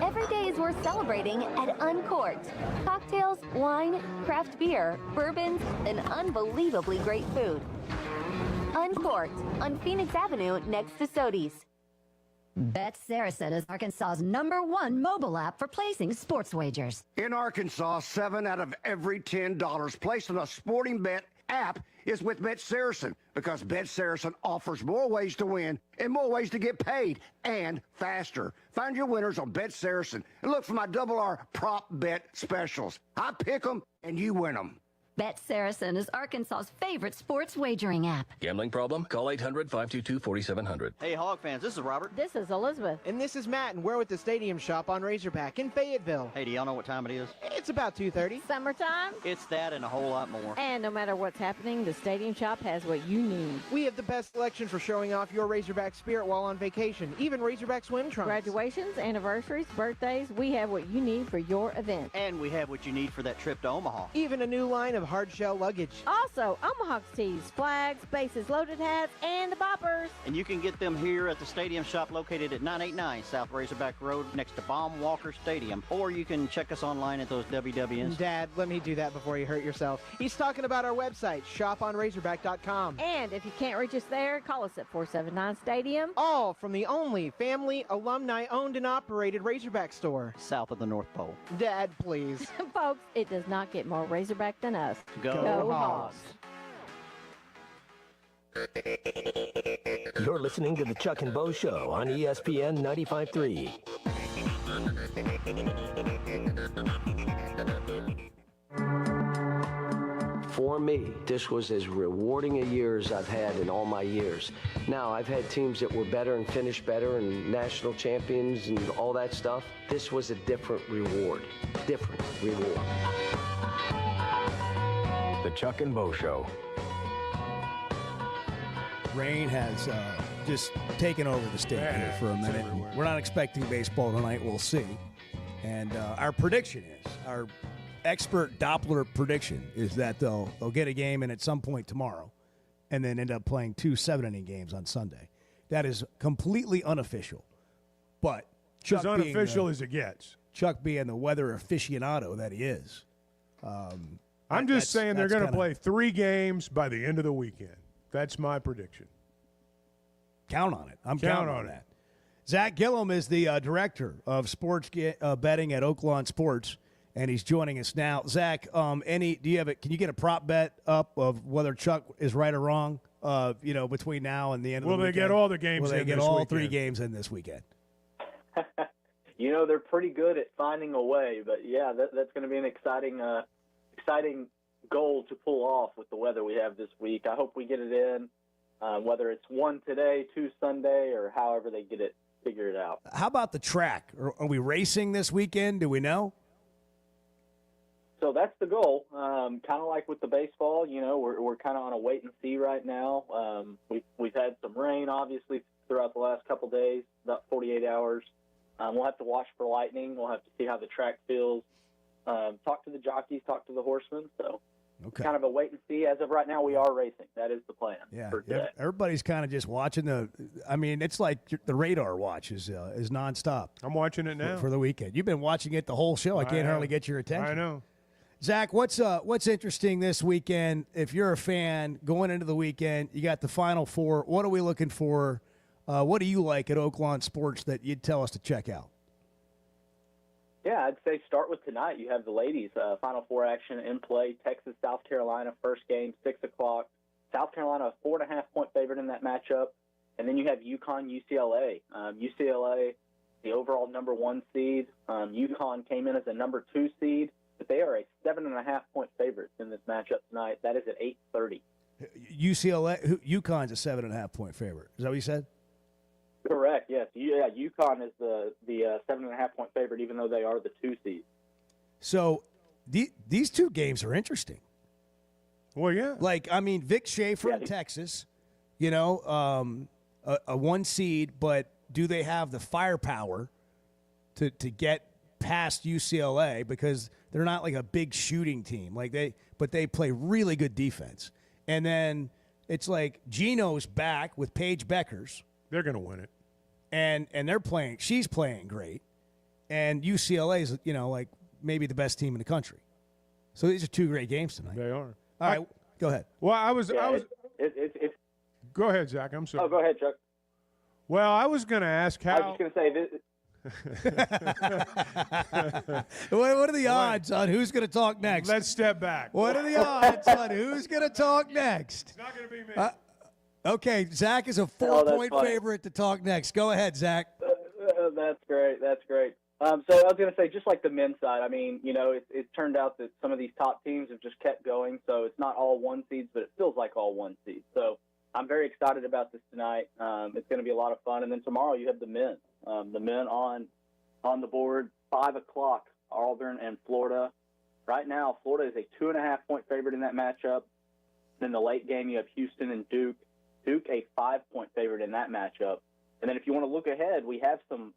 Every day is worth celebrating at Uncorked. Cocktails, wine, craft beer, bourbons, and unbelievably great food. Uncorked on Phoenix Avenue next to Sodi's. Bet Saracen is Arkansas's #1 mobile app for placing sports wagers. In Arkansas, 7 out of every $10 placed on a sporting bet app is with Bet Saracen, because Bet Saracen offers more ways to win and more ways to get paid, and faster. Find your winners on Bet Saracen and look for my R prop bet specials. I pick them and you win them. Bet Saracen is Arkansas's favorite sports wagering app. Gambling problem? Call 800-522-4700. Hey, Hog fans, this is Robert. This is Elizabeth. And this is Matt, and we're with the Stadium Shop on Razorback in Fayetteville. Hey, do y'all know what time it is? It's about 2:30. Summertime? It's that and a whole lot more. And no matter what's happening, the Stadium Shop has what you need. We have the best selection for showing off your Razorback spirit while on vacation, even Razorback swim trunks. Graduations, anniversaries, birthdays, we have what you need for your event. And we have what you need for that trip to Omaha. Even a new line of hard shell luggage. Also, Omaha tees, flags, bases, loaded hats, and the boppers. And you can get them here at the Stadium Shop located at 989 South Razorback Road next to Baum Walker Stadium. Or you can check us online at those WWNs. Dad, let me do that before you hurt yourself. He's talking about our website, shoponrazorback.com. And if you can't reach us there, call us at 479-STADIUM. All from the only family, alumni-owned and operated Razorback store. South of the North Pole. Dad, please. Folks, it does not get more Razorback than us. Go Hogs. You're listening to the Chuck and Bo Show on ESPN 95.3. For me, this was as rewarding a year as I've had in all my years. Now, I've had teams that were better and finished better and national champions and all that stuff. This was a different reward. Different reward. The Chuck and Bo Show. Rain has just taken over the state here for a minute. We're not expecting baseball tonight. We'll see. And our prediction is, our expert Doppler prediction is that they'll get a game in at some point tomorrow and then end up playing 2 7-inning games on Sunday. That is completely unofficial. But Chuck as unofficial as it gets. Chuck being the weather aficionado that he is. I'm just saying they're going to play 3 games by the end of the weekend. That's my prediction. Count on it. I'm counting on that. Zach Gillum is the director of sports betting at Oaklawn Sports, and he's joining us now. Zach, can you get a prop bet up of whether Chuck is right or wrong? Between now and the end of the weekend. Will they get all the games? Will they in get this all weekend? 3 games in this weekend? They're pretty good at finding a way, but yeah, that's going to be an exciting goal to pull off with the weather we have this week. I hope we get it in, whether it's 1 today, 2 Sunday, or however they get it figured out. How about the track? Are we racing this weekend? Do we know? So that's the goal. Kind of like with the baseball, we're kind of on a wait and see right now. We've had some rain, obviously, throughout the last couple days, about 48 hours. We'll have to watch for lightning. We'll have to see how the track feels. Talk to the jockeys, talk to the horsemen. So kind of a wait and see. As of right now, we are racing. That is the plan for today. Everybody's kind of just watching it's like the radar watch is nonstop. I'm watching it now. For the weekend. You've been watching it the whole show. I can't hardly get your attention. I know. Zach, what's interesting this weekend? If you're a fan going into the weekend, you got the Final Four. What are we looking for? What do you like at Oaklawn Sports that you'd tell us to check out? Yeah, I'd say start with tonight. You have the ladies' Final Four action in play. Texas, South Carolina, first game, 6 o'clock. South Carolina, a 4.5-point favorite in that matchup. And then you have UConn, UCLA. UCLA, the overall number 1 seed. UConn came in as a number 2 seed, but they are a 7.5-point favorite in this matchup tonight. That is at 8:30. UConn's a 7.5-point favorite. Is that what you said? Correct. Yes. Yeah. UConn is the 7.5-point favorite, even though they are the 2 seed. So these 2 games are interesting. Well, yeah. Vic Schaefer in Texas, a 1 seed, but do they have the firepower to get past UCLA, because they're not like a big shooting team, but they play really good defense. And then it's like Gino's back with Paige Beckers. They're going to win it. And she's playing great. And UCLA is, maybe the best team in the country. So these are 2 great games tonight. They are. All right, go ahead. Well, Go ahead, Zach. I'm sorry. Oh, go ahead, Chuck. Well, I was going to ask how. I was just going to say What are the odds on who's going to talk next? Let's step back. What are the odds on who's going to talk next? It's not going to be me. Okay, Zach is a 4-point favorite to talk next. Go ahead, Zach. That's great. That's great. So I was going to say, just like the men's side, I mean, it turned out that some of these top teams have just kept going, so it's not all one seeds, but it feels like all one seeds. So I'm very excited about this tonight. It's going to be a lot of fun. And then tomorrow you have the men. The men on the board, 5 o'clock, Auburn and Florida. Right now, Florida is a 2.5-point favorite in that matchup. Then the late game, you have Houston and Duke. Duke, a 5-point favorite in that matchup. And then if you want to look ahead, we have some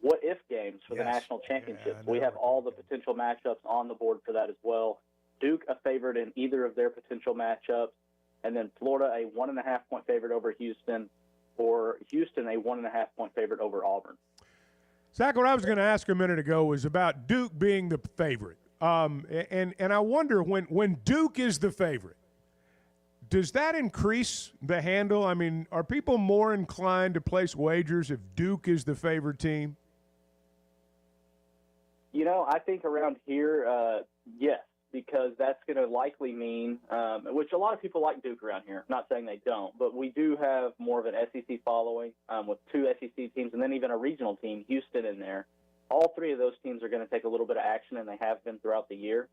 what-if games for the national championship. We have all the potential matchups on the board for that as well. Duke, a favorite in either of their potential matchups. And then Florida, a 1.5-point favorite over Houston, or Houston, a 1.5-point favorite over Auburn. Zach, what I was going to ask a minute ago was about Duke being the favorite. And I wonder, when Duke is the favorite, does that increase the handle? I mean, are people more inclined to place wagers if Duke is the favored team? I think around here, yes, because that's going to likely mean, which a lot of people like Duke around here. Not saying they don't, but we do have more of an SEC following with 2 SEC teams and then even a regional team, Houston, in there. All 3 of those teams are going to take a little bit of action, and they have been throughout the year.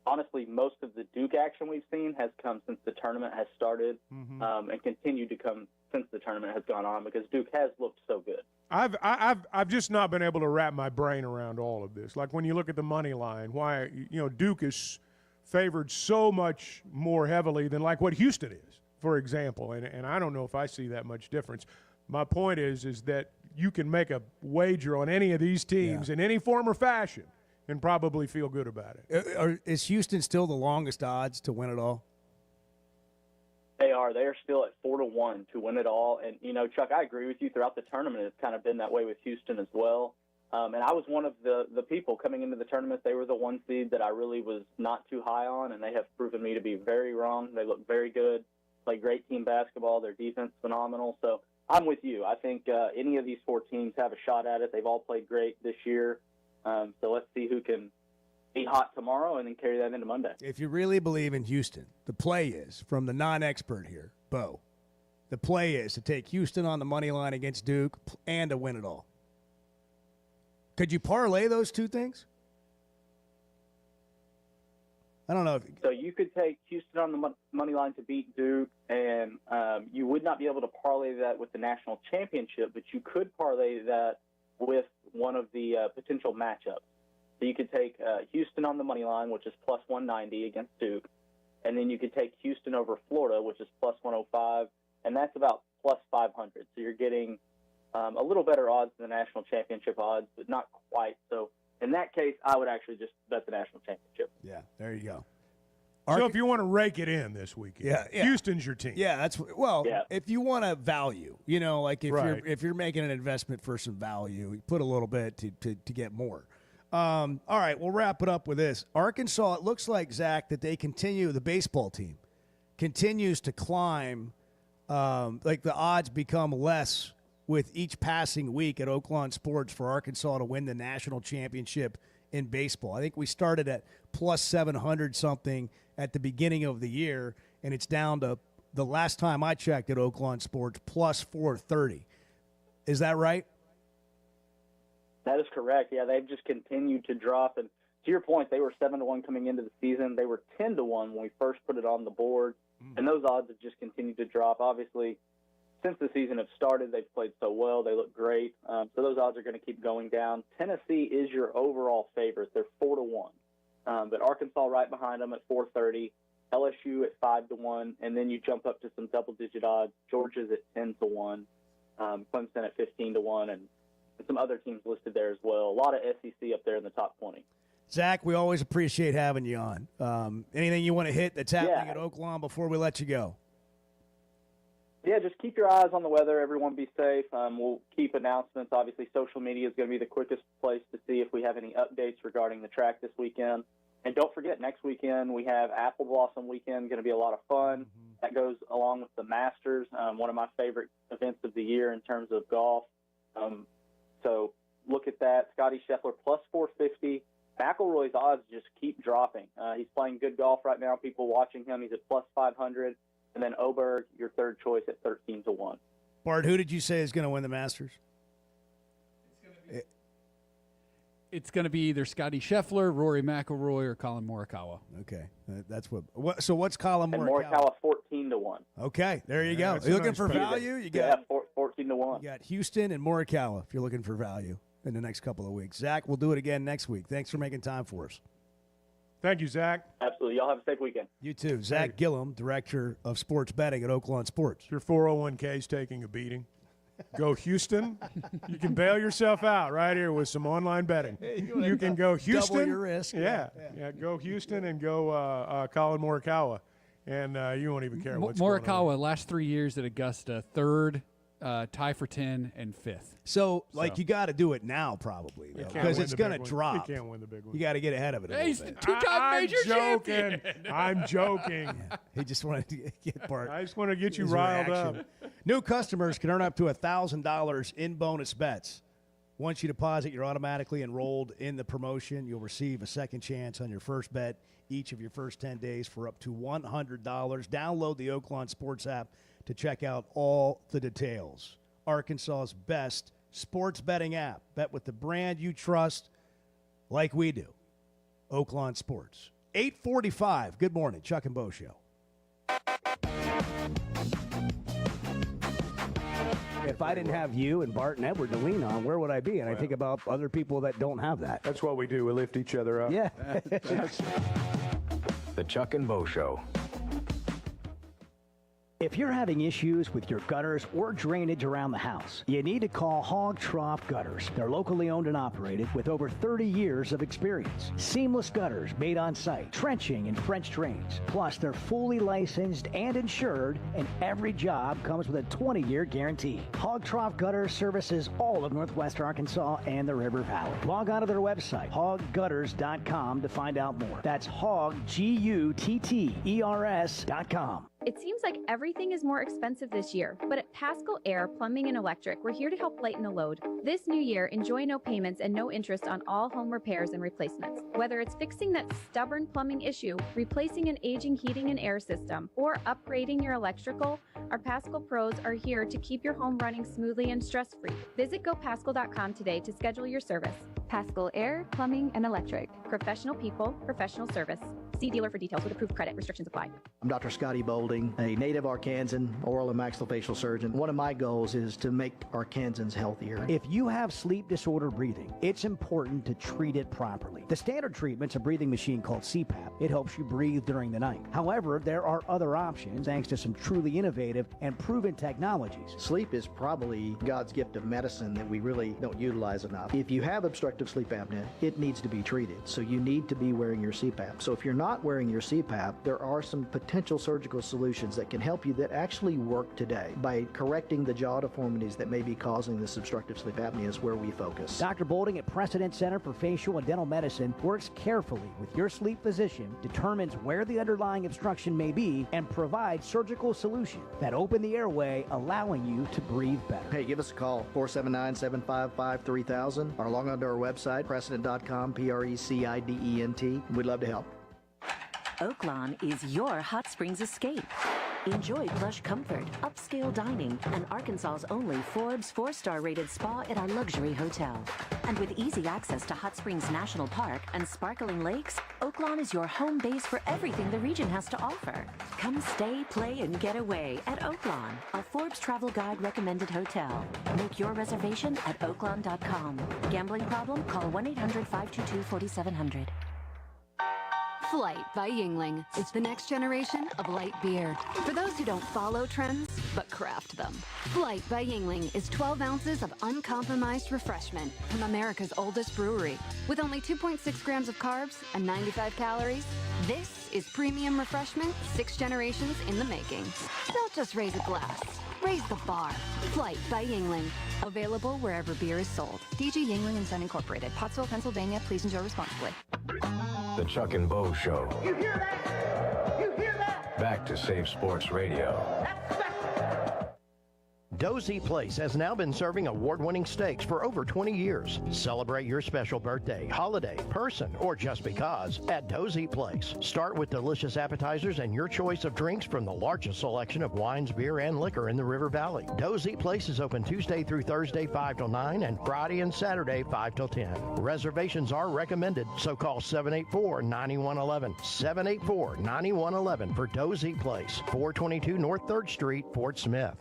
Honestly, most of the Duke action we've seen has come since the tournament has started, and continued to come since the tournament has gone on, because Duke has looked so good. I've just not been able to wrap my brain around all of this. Like when you look at the money line, why Duke is favored so much more heavily than like what Houston is, for example, and I don't know if I see that much difference. My point is that you can make a wager on any of these teams in any form or fashion and probably feel good about it. Is Houston still the longest odds to win it all? They are. They are still at 4-1 to win it all. And, Chuck, I agree with you. Throughout the tournament, it's kind of been that way with Houston as well. And I was one of the people coming into the tournament. They were the 1 seed that I really was not too high on, and they have proven me to be very wrong. They look very good, play great team basketball. Their defense phenomenal. So I'm with you. I think any of these 4 teams have a shot at it. They've all played great this year. So let's see who can be hot tomorrow and then carry that into Monday. If you really believe in Houston, the play is, from the non-expert here, Bo, the play is to take Houston on the money line against Duke and to win it all. Could you parlay those 2 things? I don't know. So you could take Houston on the money line to beat Duke, and you would not be able to parlay that with the national championship, but you could parlay that with one of the potential matchups. So you could take Houston on the money line, which is plus 190 against Duke, and then you could take Houston over Florida, which is plus 105, and that's about plus 500. So you're getting a little better odds than the national championship odds, but not quite. So in that case, I would actually just bet the national championship. Yeah, there you go. So if you want to rake it in this weekend, Houston's your team. Yeah, if you want a value, like if you're making an investment for some value, you put a little bit to get more. All right, we'll wrap it up with this. Arkansas, it looks like, Zach, that the baseball team continues to climb, like the odds become less with each passing week at Oaklawn Sports for Arkansas to win the national championship in baseball. I think we started at plus 700 something at the beginning of the year, and it's down to, the last time I checked at Oaklawn Sports, plus 430. Is that right? That is correct. Yeah, they've just continued to drop. And to your point, they were 7-1 coming into the season. They were 10-1 when we first put it on the board, and those odds have just continued to drop. Obviously, since the season has started, they've played so well. They look great. So those odds are going to keep going down. Tennessee is your overall favorite. They're 4-1. But Arkansas right behind them at 430, LSU at 5-1, and then you jump up to some double-digit odds. Georgia's at 10-1, Clemson at 15-1, and some other teams listed there as well. A lot of SEC up there in the top 20. Zach, we always appreciate having you on. Anything you want to hit that's happening at Oaklawn before we let you go? Yeah, just keep your eyes on the weather. Everyone be safe. We'll keep announcements. Obviously, social media is going to be the quickest place to see if we have any updates regarding the track this weekend. And don't forget, next weekend we have Apple Blossom Weekend, going to be a lot of fun. That goes along with the Masters, one of my favorite events of the year in terms of golf. So look at that. Scotty Scheffler plus 450. McIlroy's odds just keep dropping. He's playing good golf right now. People watching him, he's at plus 500. And then Oberg, your third choice, at 13-1. Bart, who did you say is going to win the Masters? It's going to be either Scotty Scheffler, Rory McIlroy, or Colin Morikawa. Okay, that's what. So what's Colin And Morikawa? Morikawa 14-1. Okay, there you go. that's You're a looking nice for bet. value? You got 14-1. You got Houston and Morikawa if you're looking for value in the next couple of weeks. Zach, we'll do it again next week. Thanks for making time for us. Thank you, Zach. Absolutely. Y'all have a safe weekend. You too. Zach Gillum, Director of Sports Betting at Oaklawn Sports. Your 401k is taking a beating. Go Houston. You can bail yourself out right here with some online betting. You can go Houston. Double your risk. Yeah. Go Houston and go Colin Morikawa, and you won't even care what's going on. Morikawa, last 3 years at Augusta, third, tie for 10, and fifth. So, you got to do it now, probably, because it's going to drop. You can't win the big one. You got to get ahead of it. He's a little bit. the two-time major champion. I'm joking. He just wanted to get Bart. I just want to get you his riled reaction. up. New customers can earn up to $1,000 in bonus bets. Once you deposit, you're automatically enrolled in the promotion. You'll receive a second chance on your first bet each of your first 10 days for up to $100. Download the Oaklawn Sports app to check out all the details. Arkansas's best sports betting app. Bet with the brand you trust like we do. Oaklawn Sports. 8:45. Good morning. Chuck and Bo Show. If I didn't have you and Bart and Edward to lean on, where would I be? And I think about other people that don't have that. That's what we do. We lift each other up. Yeah. The Chuck and Bo Show. If you're having issues with your gutters or drainage around the house, you need to call Hog Trough Gutters. They're locally owned and operated with over 30 years of experience. Seamless gutters made on site, trenching and French drains. Plus, they're fully licensed and insured, and every job comes with a 20-year guarantee. Hog Trough Gutters services all of Northwest Arkansas and the River Valley. Log on to their website, hoggutters.com, to find out more. That's hog, Gutters.com. It seems like everything is more expensive this year, but at Pascal Air Plumbing and Electric, we're here to help lighten the load. This new year, enjoy no payments and no interest on all home repairs and replacements. Whether it's fixing that stubborn plumbing issue, replacing an aging heating and air system, or upgrading your electrical, our Pascal pros are here to keep your home running smoothly and stress-free. Visit GoPascal.com today to schedule your service. Pascal Air Plumbing and Electric. Professional people, professional service. See dealer for details with approved credit. Restrictions apply. I'm Dr. Scotty Bolding, a native Arkansan oral and maxillofacial surgeon. One of my goals is to make Arkansans healthier. If you have sleep disorder breathing, it's important to treat it properly. The standard treatment's a breathing machine called CPAP. It helps you breathe during the night. However, there are other options thanks to some truly innovative and proven technologies. Sleep is probably God's gift of medicine that we really don't utilize enough. If you have obstructive sleep apnea, it needs to be treated. So you need to be wearing your CPAP. So if you're not wearing your CPAP, there are some potential surgical solutions that can help you that actually work today. By correcting the jaw deformities that may be causing this obstructive sleep apnea is where we focus. Dr. Bolding at Precedent Center for Facial and Dental Medicine works carefully with your sleep physician, determines where the underlying obstruction may be, and provides surgical solutions that open the airway, allowing you to breathe better. Hey, give us a call, 479-755-3000, or log on to our website, precedent.com, Precedent. We'd love to help. Oaklawn is your hot springs escape. Enjoy plush comfort, upscale dining, and Arkansas's only Forbes 4-star rated spa at our luxury hotel. And with easy access to Hot Springs National Park and sparkling lakes, Oaklawn is your home base for everything the region has to offer. Come stay, play, and get away at Oaklawn, a Forbes Travel Guide recommended hotel. Make your reservation at oaklawn.com. Gambling problem? Call 1-800-522-4700. Flight by Yuengling. It's the next generation of light beer. For those who don't follow trends, but craft them. Flight by Yuengling is 12 ounces of uncompromised refreshment from America's oldest brewery. With only 2.6 grams of carbs and 95 calories, this is premium refreshment 6 generations in the making. Don't just raise a glass. Raise the bar. Flight by Yuengling. Available wherever beer is sold. DG Yuengling and Son Incorporated. Pottsville, Pennsylvania. Please enjoy responsibly. The Chuck and Bo Show. You hear that? You hear that? Back to Save Sports Radio. Dozy Place has now been serving award-winning steaks for over 20 years. Celebrate your special birthday, holiday, person, or just because at Dozy Place. Start with delicious appetizers and your choice of drinks from the largest selection of wines, beer, and liquor in the River Valley. Dozy Place is open Tuesday through Thursday 5 till 9 and Friday and Saturday 5 till 10. Reservations are recommended, so call 784-9111. 784-9111 for Dozy Place, 422 North 3rd Street, Fort Smith.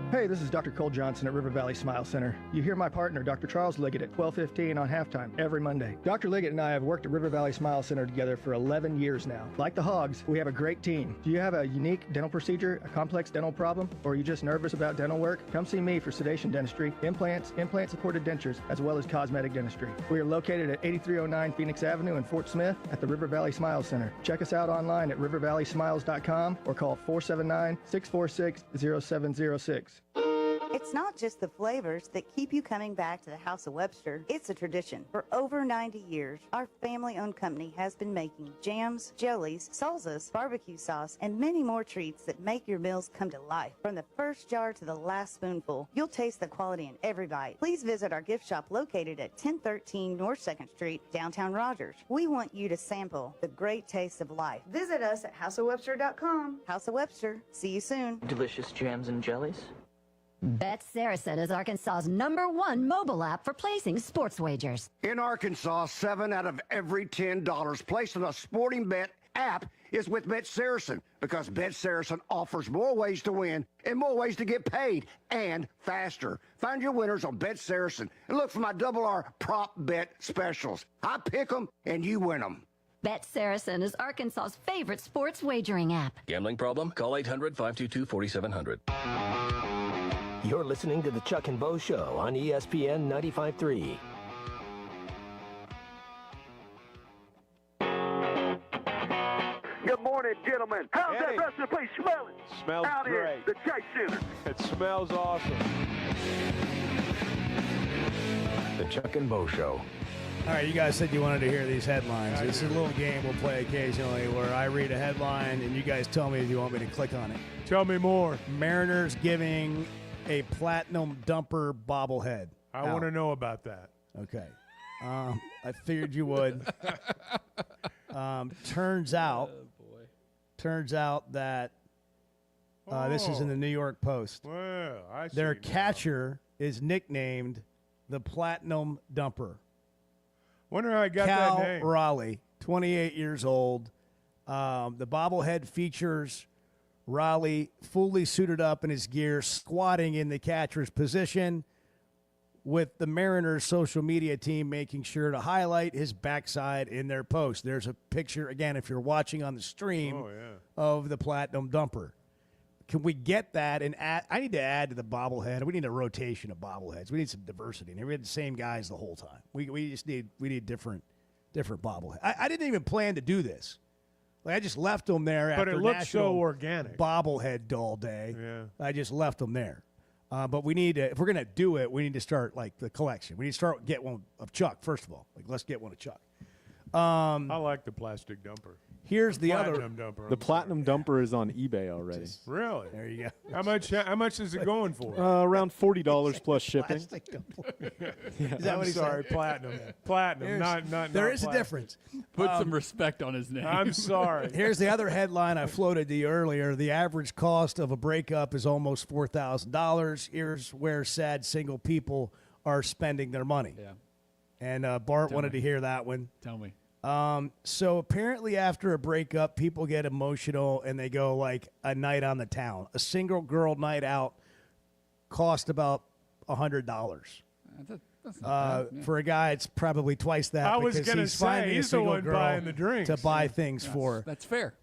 Hey, this is Dr. Cole Johnson at River Valley Smile Center. You hear my partner, Dr. Charles Liggett, at 12:15 on halftime every Monday. Dr. Liggett and I have worked at River Valley Smile Center together for 11 years now. Like the Hogs, we have a great team. Do you have a unique dental procedure, a complex dental problem, or are you just nervous about dental work? Come see me for sedation dentistry, implants, implant-supported dentures, as well as cosmetic dentistry. We are located at 8309 Phoenix Avenue in Fort Smith at the River Valley Smile Center. Check us out online at rivervalleysmiles.com or call 479-646-0706. It's not just the flavors that keep you coming back to the House of Webster. It's a tradition. For over 90 years, our family-owned company has been making jams, jellies, salsas, barbecue sauce, and many more treats that make your meals come to life. From the first jar to the last spoonful, you'll taste the quality in every bite. Please visit our gift shop located at 1013 North 2nd Street, downtown Rogers. We want you to sample the great taste of life. Visit us at houseofwebster.com. House of Webster. See you soon. Delicious jams and jellies? Bet Saracen is Arkansas's #1 mobile app for placing sports wagers. In Arkansas, 7 out of every $10 placed on a sporting bet app is with Bet Saracen, because Bet Saracen offers more ways to win and more ways to get paid, and faster. Find your winners on Bet Saracen and look for my Double R prop bet specials. I pick them and you win them. Bet Saracen is Arkansas's favorite sports wagering app. Gambling problem? Call 800-522-4700. You're listening to the Chuck and Bo Show on ESPN 95.3. Good morning, gentlemen. How's that rest of the place smelling? Smells out great. in the Chase Center. It smells awesome. The Chuck and Bo Show. All right, you guys said you wanted to hear these headlines. This is a little game we'll play occasionally where I read a headline and you guys tell me if you want me to click on it. Tell me more. Mariners giving a platinum dumper bobblehead. I want to know about that. Okay. I figured you would. Turns out that this is in the New York Post. Well, I see. Their catcher is nicknamed the Platinum Dumper. Wonder how I got Cal that name. Raleigh, 28 years old. The bobblehead features Raleigh fully suited up in his gear, squatting in the catcher's position, with the Mariners social media team making sure to highlight his backside in their post. There's a picture, again, if you're watching on the stream, of the Platinum Dumper. Can we get that and add? I need to add to the bobblehead. We need a rotation of bobbleheads. We need some diversity. And we had the same guys the whole time. We just need different bobbleheads. I didn't even plan to do this. Like, I just left them there But after it looks National so organic. Bobblehead Doll Day. Yeah. I just left them there. But we need to, if we're going to do it, we need to start, like, the collection. We need to start, get one of Chuck, first of all. Like, let's get one of Chuck. I like the plastic dumper. Here's the Platinum dumper. The Platinum Dumper is on eBay already. Really? There you go. How much is it going for? Around $40 plus shipping. I'm sorry, platinum. Platinum, not There not is a plastic. difference. Put some respect on his name. I'm sorry. Here's the other headline I floated to you earlier. The average cost of a breakup is almost $4,000. Here's where sad single people are spending their money. Yeah. And Bart wanted to hear that one. Tell me. So apparently after a breakup, people get emotional and they go like a night on the town. A single girl night out cost about $100. That's not bad. Yeah. For a guy, it's probably twice that. I was because gonna he's say, finding he's a the single one girl buying the drinks. to buy things for. That's fair.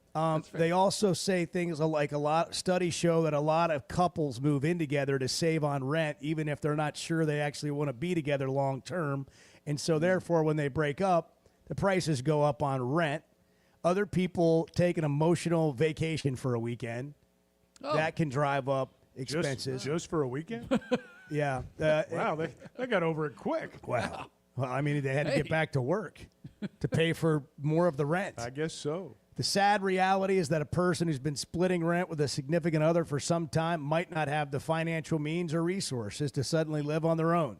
They also say things like studies show that a lot of couples move in together to save on rent, even if they're not sure they actually want to be together long term. And so therefore, when they break up, the prices go up on rent. Other people take an emotional vacation for a weekend. Oh. That can drive up expenses. Just for a weekend? Yeah. Wow, they got over it quick. Wow. Well, I mean, they had to get back to work to pay for more of the rent. I guess so. The sad reality is that a person who's been splitting rent with a significant other for some time might not have the financial means or resources to suddenly live on their own.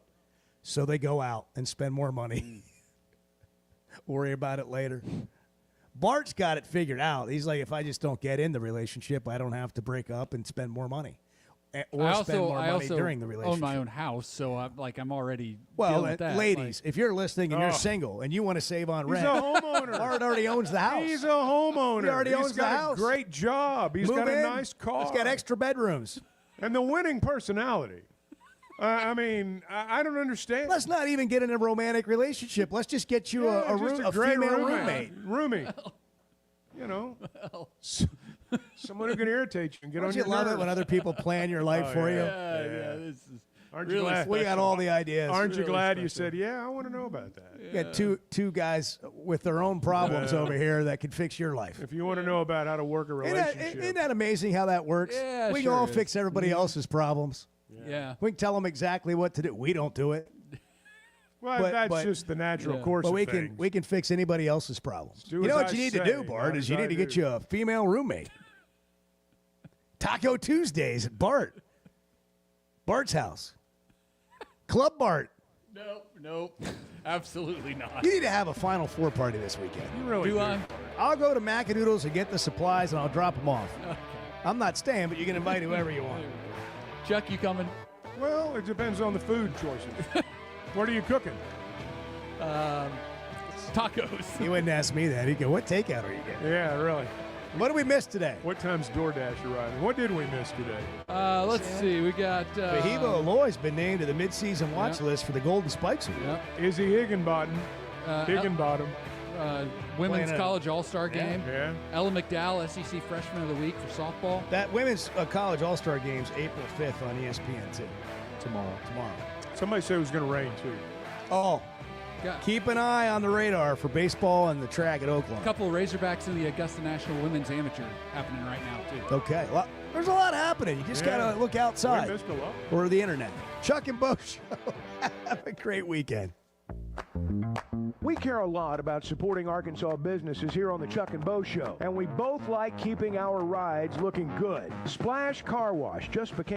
So they go out and spend more money. Worry about it later. Bart's got it figured out. He's like, if I just don't get in the relationship, I don't have to break up and spend more money. Or spend more money during the relationship. own my own house, so I'm already well, dealing with that. ladies, if you're listening and you're single and you want to save on rent, He's a homeowner. Bart already owns the house. He's a homeowner. He already owns He's the got house. a great job. He's Move got a in. nice car. He's got extra bedrooms. And the winning personality. I mean, I don't understand. Let's not even get in a romantic relationship. Let's just get you a great female roommate. roommate. You know, someone who can irritate you and get Don't on you your love nerves. it when other people plan your life for you? Yeah, this is Aren't really you glad? We got all the ideas. Aren't you Really glad you special. said, yeah, I want to know about that? You got two guys with their own problems over here that can fix your life. If you want to know about how to work a relationship. Isn't that amazing how that works? Yeah, we can sure all is. fix everybody else's problems. Yeah. We can tell them exactly what to do. We don't do it. Well, that's just the natural course But of we things. we can fix anybody else's problems. Do You know as what you I need to say, do, Bart, not is as you I need to get do. you a female roommate. Taco Tuesdays at Bart. Bart's house. Club Bart. Nope. Absolutely not. You need to have a Final Four party this weekend. You really Do I? I'll go to Macadoodles and get the supplies, and I'll drop them off. Okay. I'm not staying, but you can invite whoever you want. Chuck, you coming? Well, it depends on the food choices. What are you cooking? Tacos. He wouldn't ask me that. He'd go, what takeout are you getting? Yeah, really. What did we miss today? What time's DoorDash arriving? What did we miss today? Let's see. We got Fahiba Aloy's been named to the midseason watch list for the Golden Spikes Award. Yep. Izzy Higginbottom. Higginbottom. Women's Playing a- College All-Star game. Yeah. Ella McDowell, SEC Freshman of the Week for softball. That Women's College All-Star Game's April 5th on ESPN, too. Tomorrow. Somebody said it was going to rain, too. Oh, Got keep an eye on the radar for baseball and the track at a Oakland. couple of Razorbacks in the Augusta National Women's Amateur happening right now, too. Okay. Well, there's a lot happening. You just got to look outside. We missed a lot. Or the internet. Chuck and Bo Show. Have a great weekend. We care a lot about supporting Arkansas businesses here on the Chuck and Bo Show, and we both like keeping our rides looking good. Splash Car Wash just became